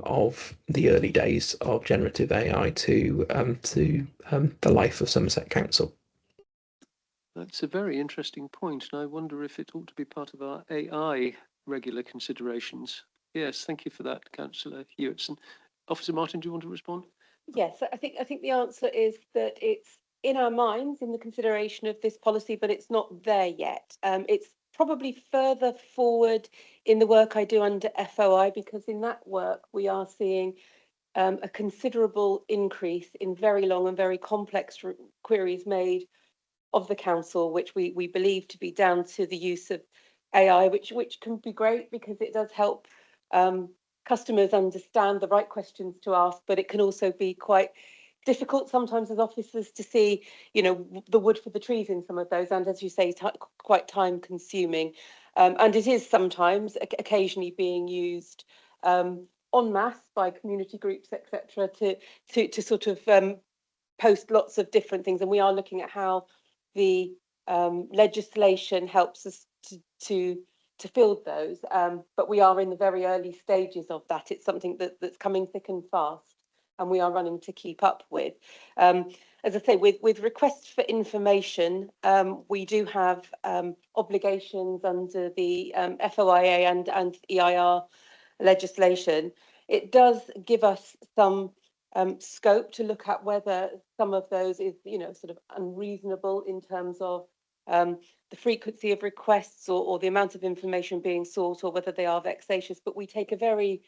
of the early days of generative AI to the life of Somerset Council? That's a very interesting point, and I wonder if it ought to be part of our AI regular considerations. Yes, thank you for that, Councillor Hewitson. Officer Martin, do you want to respond? Yes, I think the answer is that it's in our minds in the consideration of this policy, but it's not there yet. It's probably further forward in the work I do under FOI, because in that work we are seeing a considerable increase in very long and very complex queries made of the council, which we believe to be down to the use of AI, which can be great because it does help customers understand the right questions to ask, but it can also be quite difficult sometimes as officers to see, the wood for the trees in some of those, and as you say, quite time consuming. And it is sometimes occasionally being used en masse by community groups, etc., to sort of post lots of different things. And we are looking at how the legislation helps us to field those, but we are in the very early stages of that. It's something that's coming thick and fast, and we are running to keep up with. As I say, with requests for information, we do have obligations under the FOIA and EIR legislation. It does give us some scope to look at whether some of those is, sort of unreasonable in terms of the frequency of requests or the amount of information being sought, or whether they are vexatious. But we take a very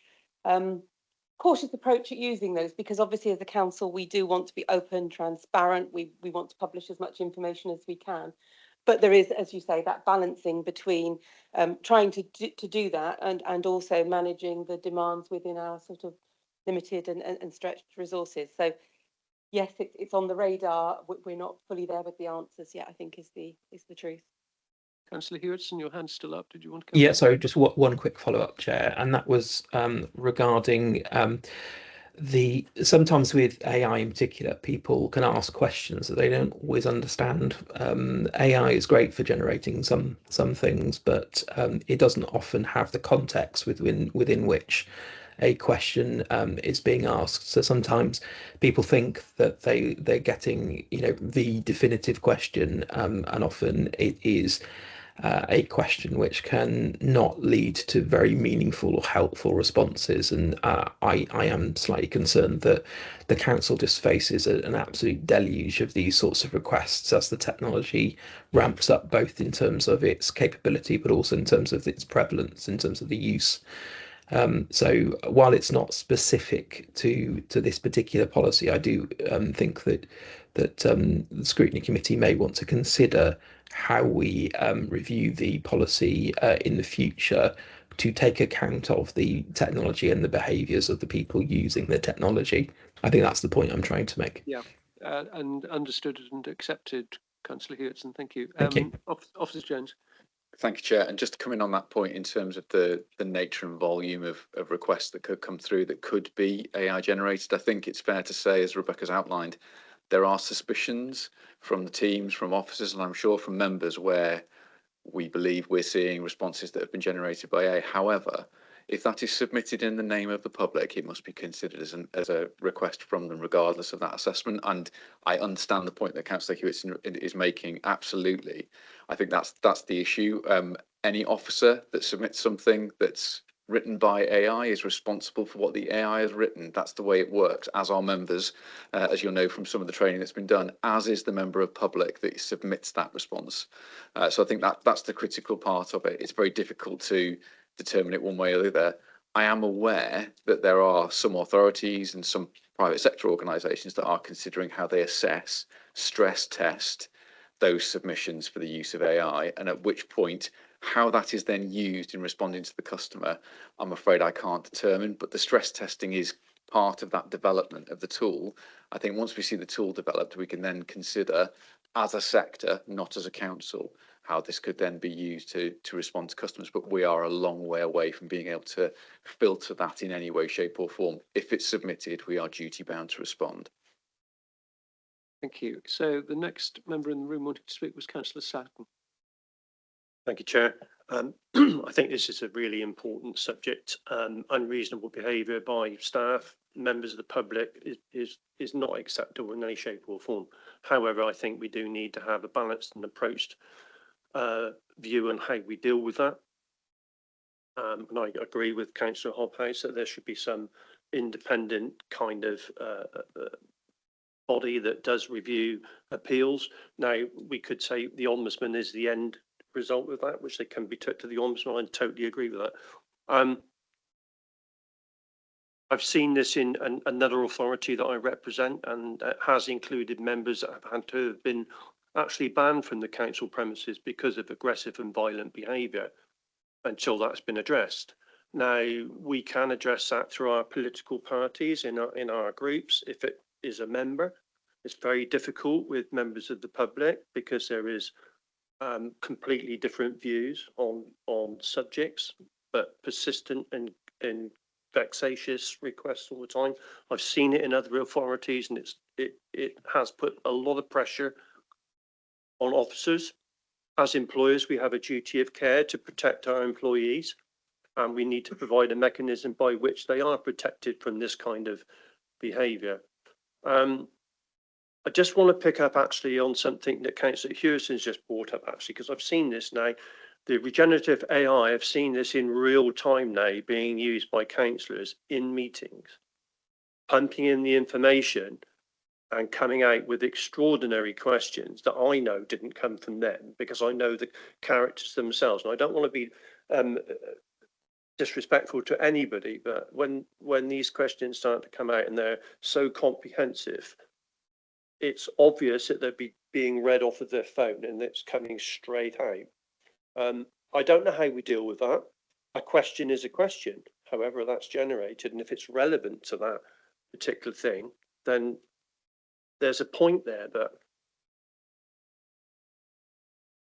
cautious approach at using those, because obviously as a council we do want to be open, transparent. We want to publish as much information as we can. But there is, as you say, that balancing between trying to do that and also managing the demands within our sort of limited and stretched resources. So yes, it's on the radar. We're not fully there with the answers yet, I think is the truth. Councillor Hewitson, your hand's still up. Did you want to come? Yeah, sorry, just one quick follow-up, Chair, and that was regarding sometimes with AI in particular, people can ask questions that they don't always understand. AI is great for generating some things, but it doesn't often have the context within which a question is being asked. So sometimes people think that they're getting the definitive question, and often it is a question which can not lead to very meaningful or helpful responses. And I am slightly concerned that the council just faces an absolute deluge of these sorts of requests as the technology ramps up, both in terms of its capability, but also in terms of its prevalence, in terms of the use. So while it's not specific to this particular policy, I do think that the Scrutiny Committee may want to consider how we review the policy in the future to take account of the technology and the behaviours of the people using the technology. I think that's the point I'm trying to make. Yeah, and understood and accepted, Councillor Hewitson. Thank you. Thank you. Officer Jones. Thank you, Chair. And just to come in on that point in terms of the nature and volume of requests that could come through that could be AI generated, I think it's fair to say, as Rebecca's outlined, there are suspicions from the teams, from officers, and I'm sure from members where we believe we're seeing responses that have been generated by AI. However, if that is submitted in the name of the public, it must be considered as a request from them, regardless of that assessment. And I understand the point that Councillor Hewitt is making. Absolutely, I think that's the issue. Any officer that submits something that's written by AI is responsible for what the AI has written. That's the way it works. As are members, as you'll know from some of the training that's been done, as is the member of public that submits that response. So I think that's the critical part of it. It's very difficult to determine it one way or the other. I am aware that there are some authorities and some private sector organisations that are considering how they assess, stress test those submissions for the use of AI, and at which point how that is then used in responding to the customer, I'm afraid I can't determine, but the stress testing is part of that development of the tool. I think once we see the tool developed, we can then consider as a sector, not as a council, how this could then be used to respond to customers. But we are a long way away from being able to filter that in any way, shape or form. If it's submitted, we are duty bound to respond. Thank you. So the next member in the room wanting to speak was Councillor Sutton. Thank you, Chair. I think this is a really important subject. Unreasonable behaviour by staff, members of the public is not acceptable in any shape or form. However, I think we do need to have a balanced and approached view on how we deal with that. And I agree with Councillor Hobhouse that there should be some independent kind of body that does review appeals. Now, we could say the Ombudsman is the end result of that, which they can be took to the Ombudsman. I totally agree with that. I've seen this in another authority that I represent, and it has included members that have had to have been actually banned from the council premises because of aggressive and violent behaviour until that's been addressed. Now, we can address that through our political parties in our groups. If it is a member, it's very difficult with members of the public because there is completely different views on subjects, but persistent and vexatious requests all the time. I've seen it in other authorities, and it has put a lot of pressure on officers. As employers, we have a duty of care to protect our employees, and we need to provide a mechanism by which they are protected from this kind of behaviour. I just want to pick up actually on something that Councillor Hewson's just brought up actually, because I've seen this now. The regenerative AI, I've seen this in real time now being used by councillors in meetings, pumping in the information and coming out with extraordinary questions that I know didn't come from them because I know the characters themselves. And I don't want to be disrespectful to anybody, but when these questions start to come out and they're so comprehensive, it's obvious that they're being read off of their phone and it's coming straight out. I don't know how we deal with that. A question is a question, however that's generated, and if it's relevant to that particular thing, then there's a point there. But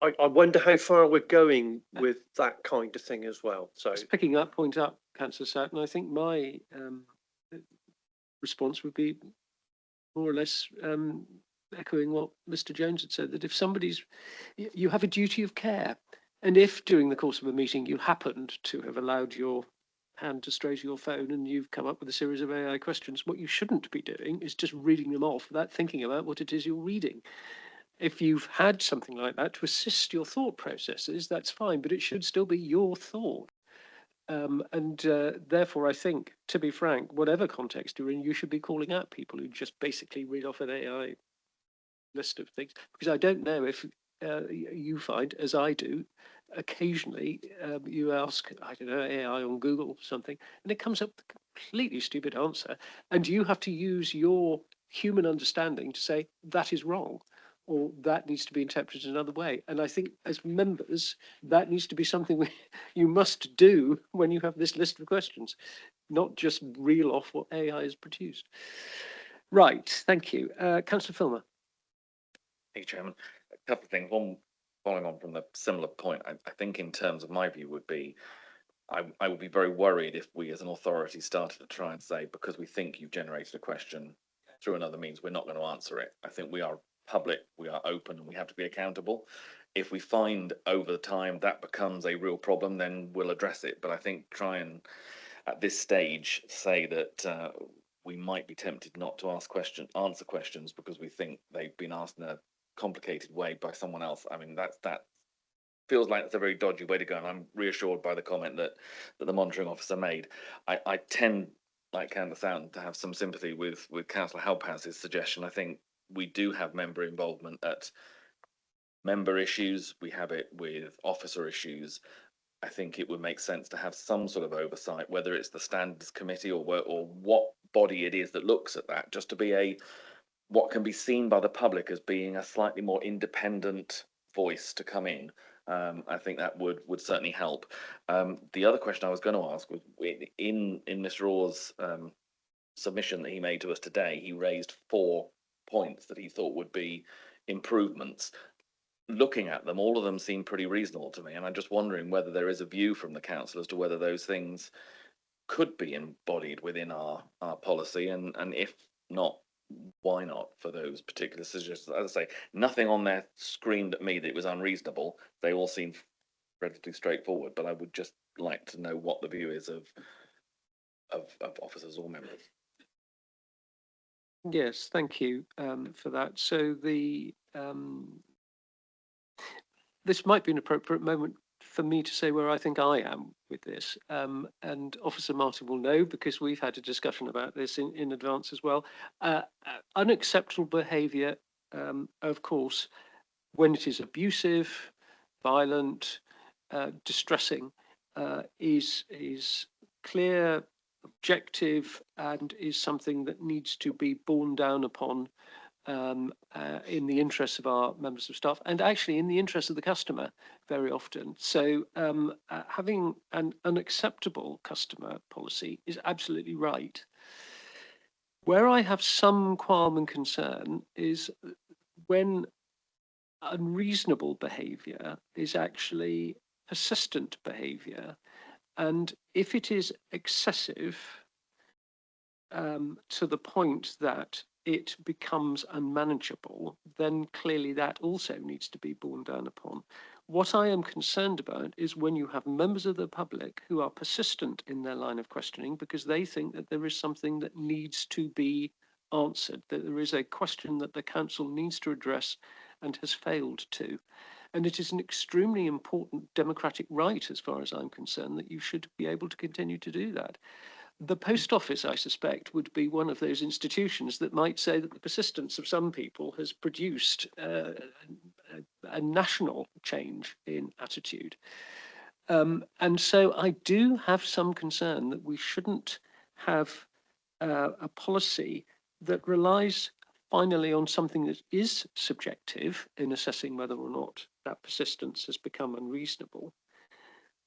I wonder how far we're going with that kind of thing as well. So just picking that point up, Councillor Sutton, I think my response would be more or less echoing what Mr. Jones had said, that if you have a duty of care, and if during the course of a meeting you happened to have allowed your hand to stray to your phone and you've come up with a series of AI questions, what you shouldn't be doing is just reading them off without thinking about what it is you're reading. If you've had something like that to assist your thought processes, that's fine, but it should still be your thought. Therefore, I think, to be frank, whatever context you're in, you should be calling out people who just basically read off an AI list of things. Because I don't know if you find, as I do, occasionally you ask, I don't know, AI on Google or something, and it comes up with a completely stupid answer. And you have to use your human understanding to say, that is wrong, or that needs to be interpreted another way. And I think as members, that needs to be something you must do when you have this list of questions, not just reel off what AI has produced. Right, thank you. Councillor Filmer. Thank you, Chairman. A couple of things. One, following on from the similar point, I think in terms of my view would be, I would be very worried if we as an authority started to try and say, because we think you've generated a question through another means, we're not going to answer it. I think we are public, we are open, and we have to be accountable. If we find over time that becomes a real problem, then we'll address it. But I think try and, at this stage, say that we might be tempted not to answer questions because we think they've been asked in a complicated way by someone else. I mean, that feels like it's a very dodgy way to go, and I'm reassured by the comment that the monitoring officer made. I tend, like Candace Outen, to have some sympathy with Councillor Halpaz's suggestion. I think we do have member involvement at member issues, we have it with officer issues. I think it would make sense to have some sort of oversight, whether it's the standards committee or what body it is that looks at that, just to be what can be seen by the public as being a slightly more independent voice to come in. I think that would certainly help. The other question I was going to ask was, in Mr. Orr's submission that he made to us today, he raised 4 points that he thought would be improvements. Looking at them, all of them seem pretty reasonable to me, and I'm just wondering whether there is a view from the council as to whether those things could be embodied within our policy, and if not, why not for those particular suggestions. As I say, nothing on there screamed at me that it was unreasonable. They all seem relatively straightforward, but I would just like to know what the view is of officers or members. Yes, thank you for that. So this might be an appropriate moment for me to say where I think I am with this. And Officer Martin will know, because we've had a discussion about this in advance as well. Unacceptable behaviour, of course, when it is abusive, violent, distressing, is clear, objective, and is something that needs to be borne down upon in the interests of our members of staff, and actually in the interest of the customer very often. So having an unacceptable customer policy is absolutely right. Where I have some qualm and concern is when unreasonable behaviour is actually persistent behaviour, and if it is excessive to the point that it becomes unmanageable, then clearly that also needs to be borne down upon. What I am concerned about is when you have members of the public who are persistent in their line of questioning because they think that there is something that needs to be answered, that there is a question that the council needs to address and has failed to. And it is an extremely important democratic right, as far as I'm concerned, that you should be able to continue to do that. The post office, I suspect, would be one of those institutions that might say that the persistence of some people has produced a national change in attitude. And so I do have some concern that we shouldn't have a policy that relies finally on something that is subjective in assessing whether or not that persistence has become unreasonable.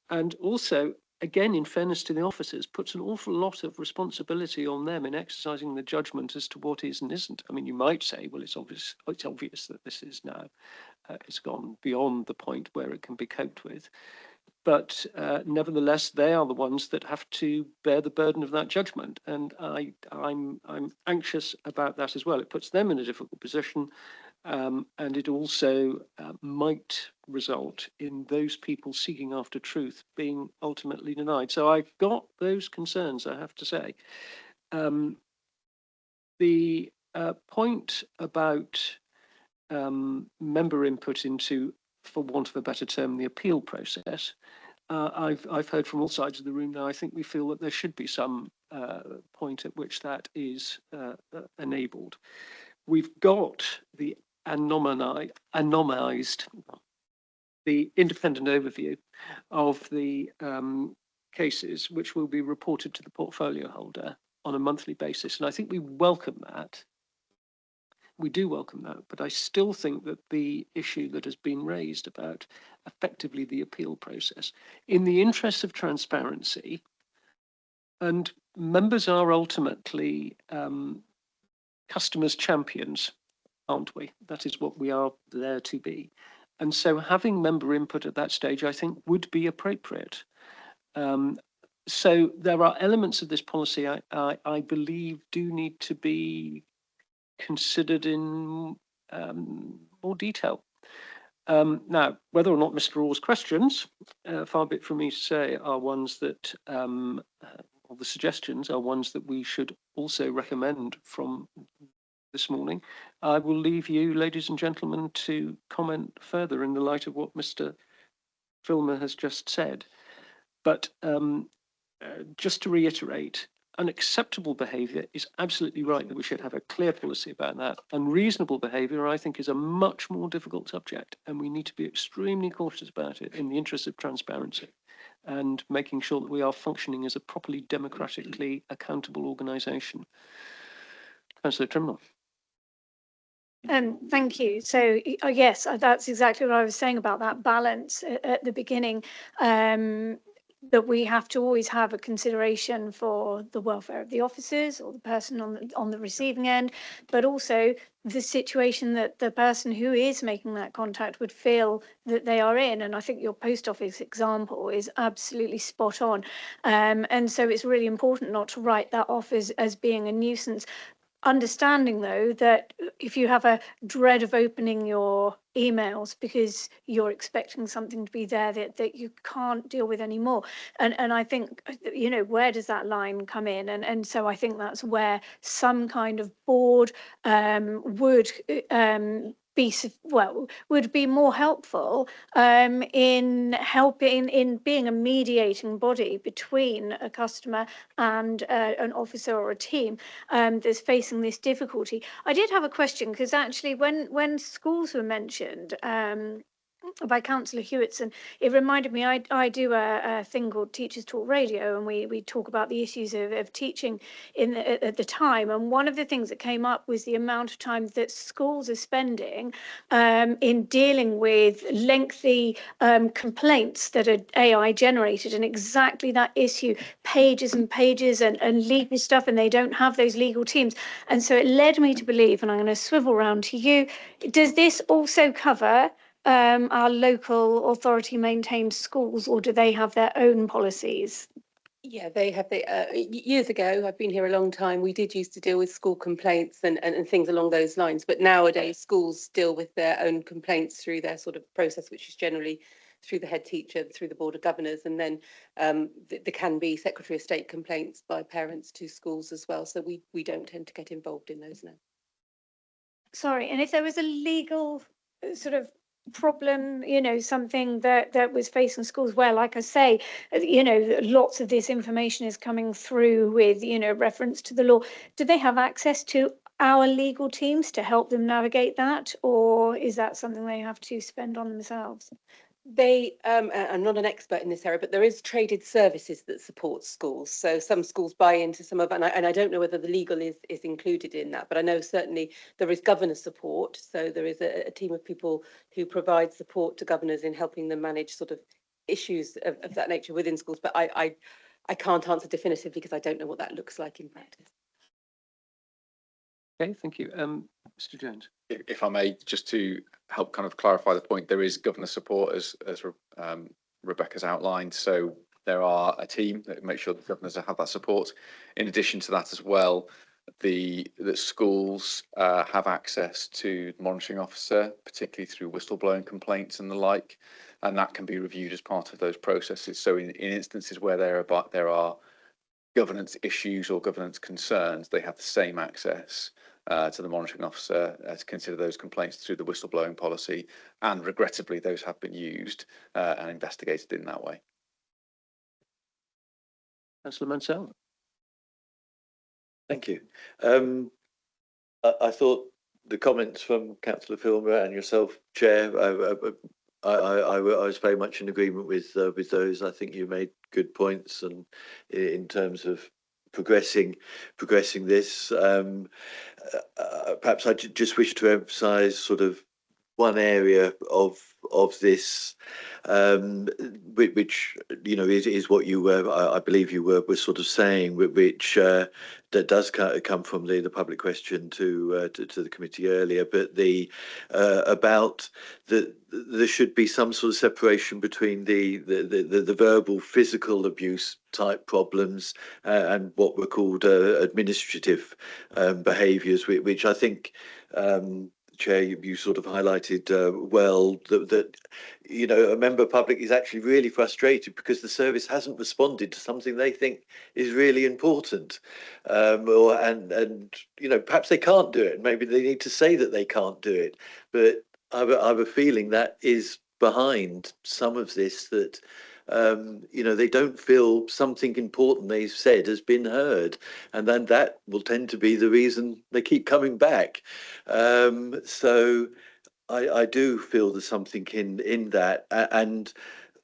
And also, again, in fairness to the officers, puts an awful lot of responsibility on them in exercising the judgment as to what is and isn't. I mean, you might say, well, it's obvious that this is now, it's gone beyond the point where it can be coped with. But nevertheless, they are the ones that have to bear the burden of that judgment. And I'm anxious about that as well. It puts them in a difficult position. And it also might result in those people seeking after truth being ultimately denied. So I've got those concerns, I have to say. The point about member input into, for want of a better term, the appeal process, I've heard from all sides of the room now. I think we feel that there should be some point at which that is enabled. We've got the anonymized, the independent overview of the cases, which will be reported to the portfolio holder on a monthly basis. And I think we welcome that. We do welcome that, but I still think that the issue that has been raised about effectively the appeal process, in the interest of transparency, and members are ultimately customers' champions, aren't we? That is what we are there to be. And so having member input at that stage, I think, would be appropriate. So there are elements of this policy I believe do need to be considered in more detail. Now, whether or not Mr. Orr's questions, far be it from me to say, are ones that, or the suggestions are ones that we should also recommend from this morning, I will leave you, ladies and gentlemen, to comment further in the light of what Mr. Filmer has just said. But just to reiterate, unacceptable behaviour is absolutely right that we should have a clear policy about that. Unreasonable behaviour, I think, is a much more difficult subject, and we need to be extremely cautious about it in the interest of transparency and making sure that we are functioning as a properly democratically accountable organisation. Councillor Trimble. Thank you. So yes, that's exactly what I was saying about that balance at the beginning. That we have to always have a consideration for the welfare of the officers or the person on the receiving end, but also the situation that the person who is making that contact would feel that they are in. And I think your post office example is absolutely spot on. And so it's really important not to write that off as being a nuisance. Understanding though that if you have a dread of opening your emails because you're expecting something to be there that you can't deal with anymore, and I think, you know, where does that line come in? And so I think that's where some kind of board would would be more helpful in being a mediating body between a customer and an officer or a team that's facing this difficulty. I did have a question because actually when schools were mentioned by Councillor Hewitson, it reminded me, I do a thing called Teachers Talk Radio, and we talk about the issues of teaching at the time. And one of the things that came up was the amount of time that schools are spending in dealing with lengthy complaints that are AI generated, and exactly that issue, pages and pages and legal stuff, and they don't have those legal teams. And so it led me to believe, and I'm going to swivel round to you, does this also cover our local authority maintained schools, or do they have their own policies? Yeah, they have. Years ago, I've been here a long time, we did used to deal with school complaints and things along those lines. But nowadays, schools deal with their own complaints through their sort of process, which is generally through the head teacher, through the Board of Governors. And then there can be Secretary of State complaints by parents to schools as well. So we don't tend to get involved in those now. Sorry, and if there was a legal sort of problem, you know, something that was facing schools where, like I say, you know, lots of this information is coming through with, you know, reference to the law, do they have access to our legal teams to help them navigate that, or is that something they have to spend on themselves? I'm not an expert in this area, but there is traded services that support schools. So some schools buy into some of, and I don't know whether the legal is included in that, but I know certainly there is governor support. So there is a team of people who provide support to governors in helping them manage sort of issues of that nature within schools. But I can't answer definitively because I don't know what that looks like in practice. Okay, thank you. Mr. Jones. If I may, just to help kind of clarify the point, there is governor support as Rebecca's outlined. So there are a team that make sure the governors have that support. In addition to that as well, the schools have access to the monitoring officer, particularly through whistleblowing complaints and the like, and that can be reviewed as part of those processes. So in instances where there are governance issues or governance concerns, they have the same access to the monitoring officer to consider those complaints through the whistleblowing policy, and regrettably those have been used and investigated in that way. Councillor Mansell. Thank you. I thought the comments from Councillor Filmer and yourself, Chair, I was very much in agreement with those. I think you made good points, and in terms of progressing this. Perhaps I just wish to emphasise sort of one area of this, which is what you were, I believe you were sort of saying, which that does come from the public question to the committee earlier, but the about there should be some sort of separation between the verbal physical abuse type problems and what were called administrative behaviours, which I think. Chair, you sort of highlighted well that a member public is actually really frustrated because the service hasn't responded to something they think is really important, and perhaps they can't do it. Maybe they need to say that they can't do it, but I have a feeling that is behind some of this, that they don't feel something important they've said has been heard, and then that will tend to be the reason they keep coming back. So I do feel there's something in that, and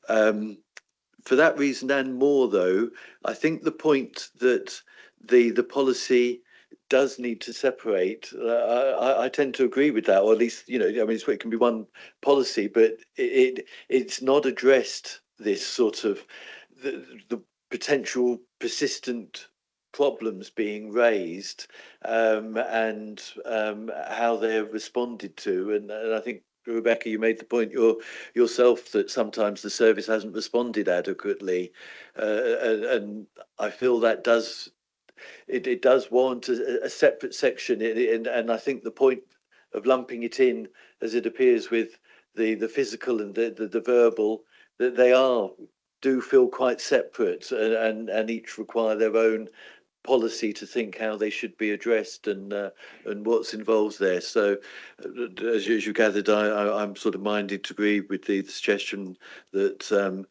for that reason and more, though, I think the point that the policy does need to separate. I tend to agree with that, or at least it can be one policy, but it's not addressed this sort of the potential persistent problems being raised, and how they're responded to, and I think, Rebecca, you made the point yourself that sometimes the service hasn't responded adequately, and I feel that does warrant a separate section, and I think the point of lumping it in, as it appears with the physical and the verbal, that they do feel quite separate, and each require their own policy to think how they should be addressed and what's involved there. So, as you gathered, I'm sort of minded to agree with the suggestion that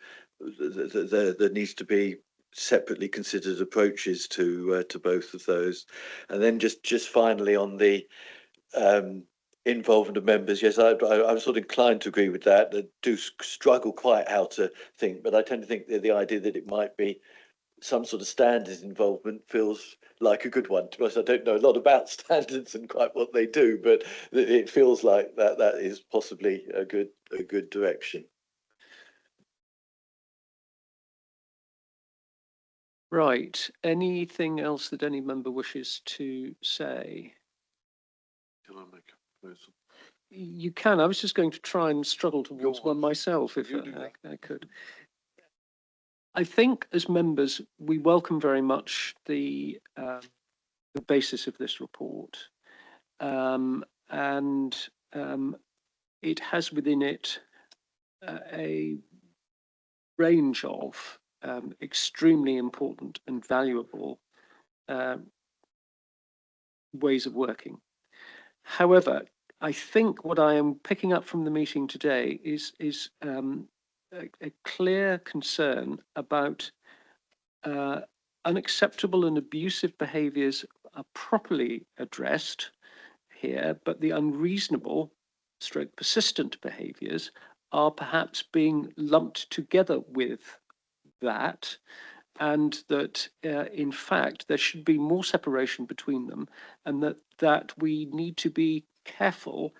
there needs to be separately considered approaches to both of those. And then just finally on the involvement of members, yes, I'm sort of inclined to agree with that. I do struggle quite how to think, but I tend to think that the idea that it might be some sort of standards involvement feels like a good one. To us, I don't know a lot about standards and quite what they do, but it feels like that is possibly a good direction. Right. Anything else that any member wishes to say? Can I make a proposal? You can. I was just going to try and struggle towards one myself, if I could. I think as members, we welcome very much the basis of this report, and it has within it a range of extremely important and valuable ways of working. However, I think what I am picking up from the meeting today is a clear concern about unacceptable and abusive behaviours are properly addressed here, but the unreasonable stroke persistent behaviours are perhaps being lumped together with that, and that in fact there should be more separation between them, and that we need to be careful,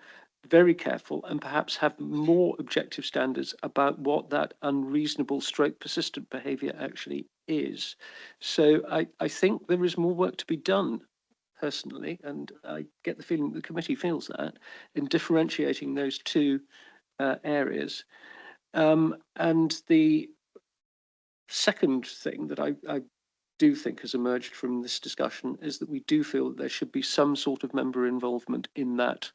very careful, and perhaps have more objective standards about what that unreasonable stroke persistent behaviour actually is. So I think there is more work to be done, personally, and I get the feeling that the committee feels that, in differentiating those two areas. And the second thing that I do think has emerged from this discussion is that we do feel that there should be some sort of member involvement in that,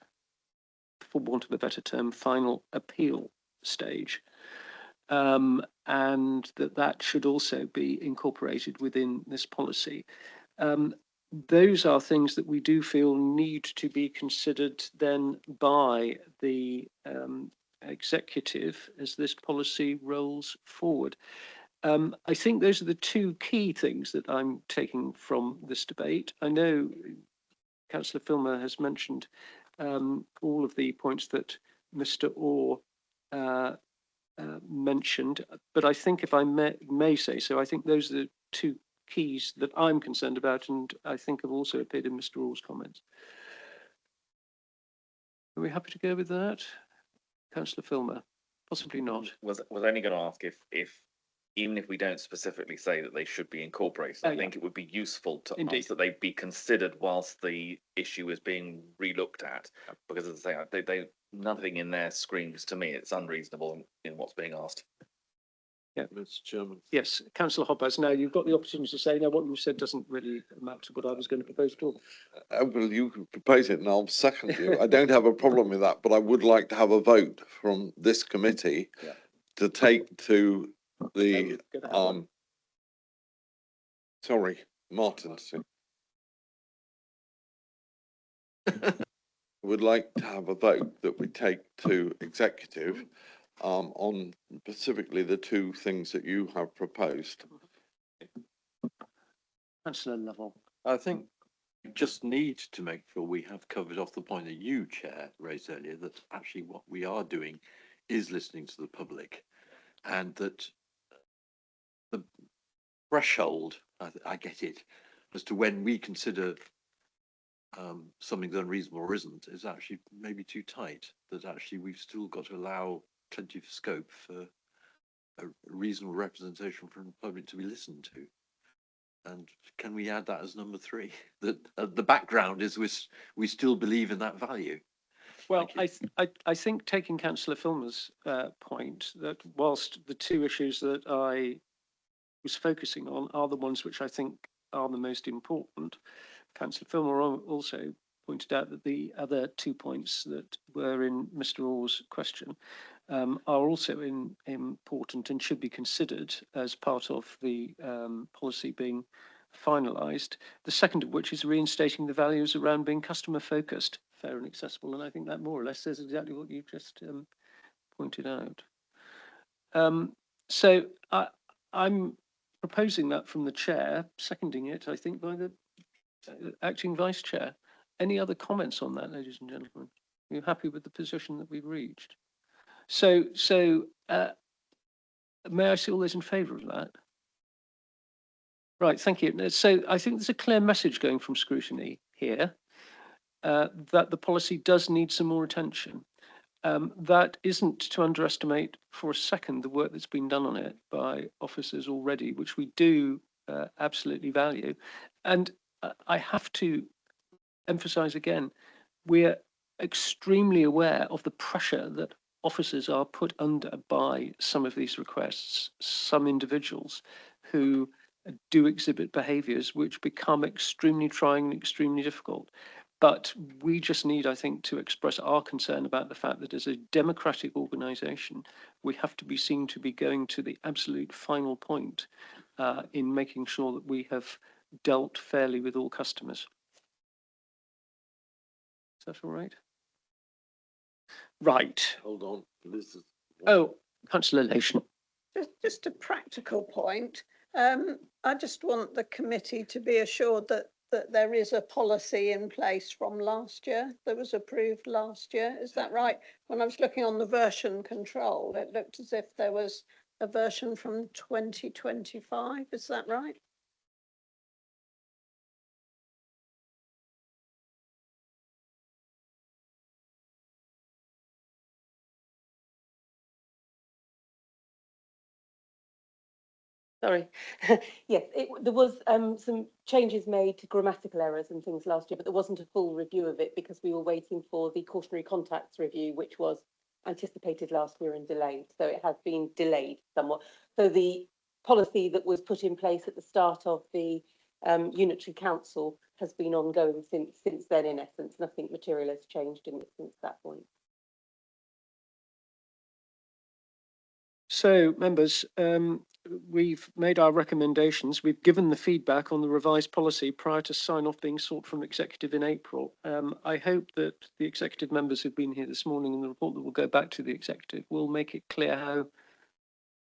for want of a better term, final appeal stage, and that should also be incorporated within this policy. Those are things that we do feel need to be considered then by the executive as this policy rolls forward. I think those are the two key things that I'm taking from this debate. I know Councillor Filmer has mentioned all of the points that Mr. Orr mentioned, but I think, if I may say so, I think those are the two keys that I'm concerned about, and I think have also appeared in Mr. Orr's comments. Are we happy to go with that? Councillor Filmer, possibly not. Was only going to ask if even if we don't specifically say that they should be incorporated, I think it would be useful to Indeed. us that they be considered whilst the issue is being relooked at. Because as I say, they nothing in there screams to me it's unreasonable in what's being asked. Yeah, Mr. Chairman. Yes, Councillor Hobbs. Now you've got the opportunity to say. Now what you said doesn't really map to what I was going to propose at all. Well, you can propose it and I'll second you. I don't have a problem with that, but I would like to have a vote from this committee to take to the sorry, Martin. Would like to have a vote that we take to executive on specifically the two things that you have proposed. Councillor Lovell. I think we just need to make sure we have covered off the point that you, Chair, raised earlier, that actually what we are doing is listening to the public, and that the threshold, I get it, as to when we consider something's unreasonable or isn't, is actually maybe too tight, that actually we've still got to allow plenty of scope for a reasonable representation from the public to be listened to. And can we add that as number 3? That the background is we still believe in that value. Well, I think taking Councillor Filmer's point, that whilst the two issues that I was focusing on are the ones which I think are the most important, Councillor Filmer also pointed out that the other 2 points that were in Mr. Orr's question are also important and should be considered as part of the policy being finalised. The second of which is reinstating the values around being customer focused, fair and accessible, and I think that more or less says exactly what you just pointed out. So I'm proposing that from the chair, seconding it, I think, by the acting vice chair. Any other comments on that, ladies and gentlemen? Are you happy with the position that we've reached? So may I see all those in favour of that? Right, thank you. So I think there's a clear message going from Scrutiny here that the policy does need some more attention. That isn't to underestimate for a second the work that's been done on it by officers already, which we do absolutely value. And I have to emphasise again, we're extremely aware of the pressure that officers are put under by some of these requests, some individuals who do exhibit behaviours which become extremely trying and extremely difficult. But we just need, I think, to express our concern about the fact that as a democratic organisation, we have to be seen to be going to the absolute final point in making sure that we have dealt fairly with all customers. Is that all right? Right. Hold on. This is... Oh, Councillor Lation. Just a practical point. I just want the committee to be assured that there is a policy in place from last year that was approved last year. Is that right? When I was looking on the version control, it looked as if there was a version from 2025. Is that right? Sorry. Yes, there was some changes made to grammatical errors and things last year, but there wasn't a full review of it because we were waiting for the cautionary contacts review, which was anticipated last year and delayed. So it has been delayed somewhat. So the policy that was put in place at the start of the Unitary Council has been ongoing since then, in essence. Nothing material has changed in it since that point. So, members, we've made our recommendations. We've given the feedback on the revised policy prior to sign-off being sought from executive in April. I hope that the executive members who've been here this morning and the report that will go back to the executive will make it clear how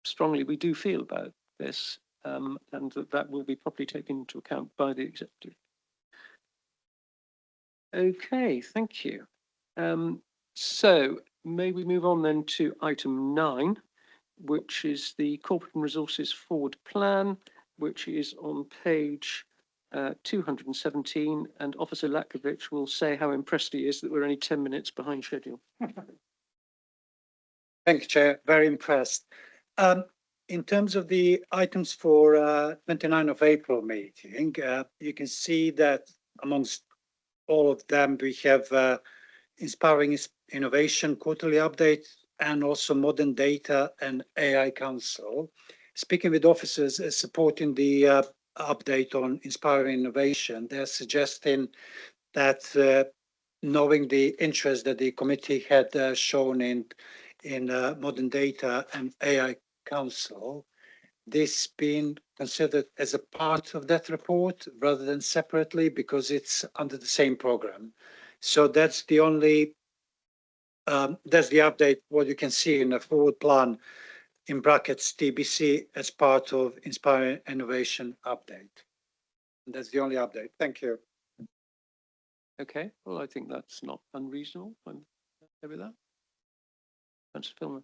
strongly we do feel about this, and that will be properly taken into account by the executive. Okay, thank you. So, may we move on then to item 9. Which is the Corporate and Resources Forward Plan, which is on page 217, and Officer Latkovich will say how impressed he is that we're only 10 minutes behind schedule. Thank you, Chair. Very impressed. In terms of the items for 29th of April meeting, you can see that amongst all of them, we have Inspiring Innovation quarterly update and also Modern Data and AI Council. Speaking with officers supporting the update on Inspiring Innovation, they're suggesting that knowing the interest that the committee had shown in Modern Data and AI Council, this being considered as a part of that report rather than separately because it's under the same program. So that's the only, that's the update, what you can see in the forward plan in brackets TBC as part of Inspiring Innovation update. And that's the only update. Thank you. Okay, well, I think that's not unreasonable. I'm okay with that. Councillor Filmer.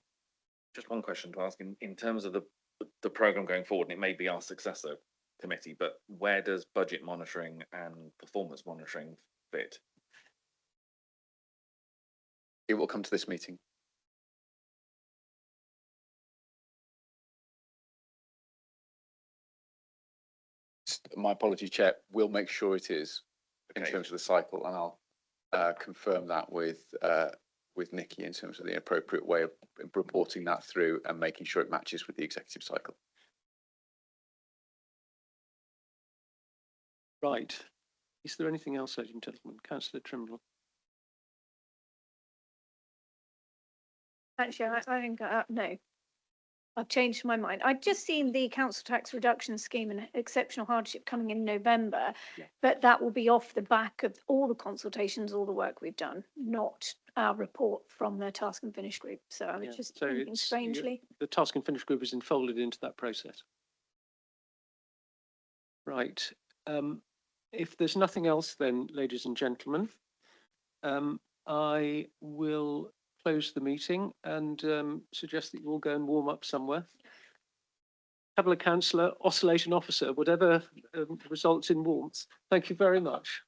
Just one question to ask in terms of the programme going forward, and it may be our successor committee, but where does budget monitoring and performance monitoring fit? It will come to this meeting. My apology, Chair. We'll make sure it is in terms of the cycle, and I'll confirm that with Nikki in terms of the appropriate way of reporting that through and making sure it matches with the executive cycle. Right. Is there anything else, ladies and gentlemen? Councillor Trimble. Actually, I think, no, I've changed my mind. I'd just seen the council tax reduction scheme and exceptional hardship coming in November, but that will be off the back of all the consultations, all the work we've done, not our report from the task and finish group. So I was just thinking strangely. The task and finish group is enfolded into that process. Right. If there's nothing else then, ladies and gentlemen, I will close the meeting and suggest that you all go and warm up somewhere. Couple of councillor, oscillation officer, whatever results in warmth. Thank you very much.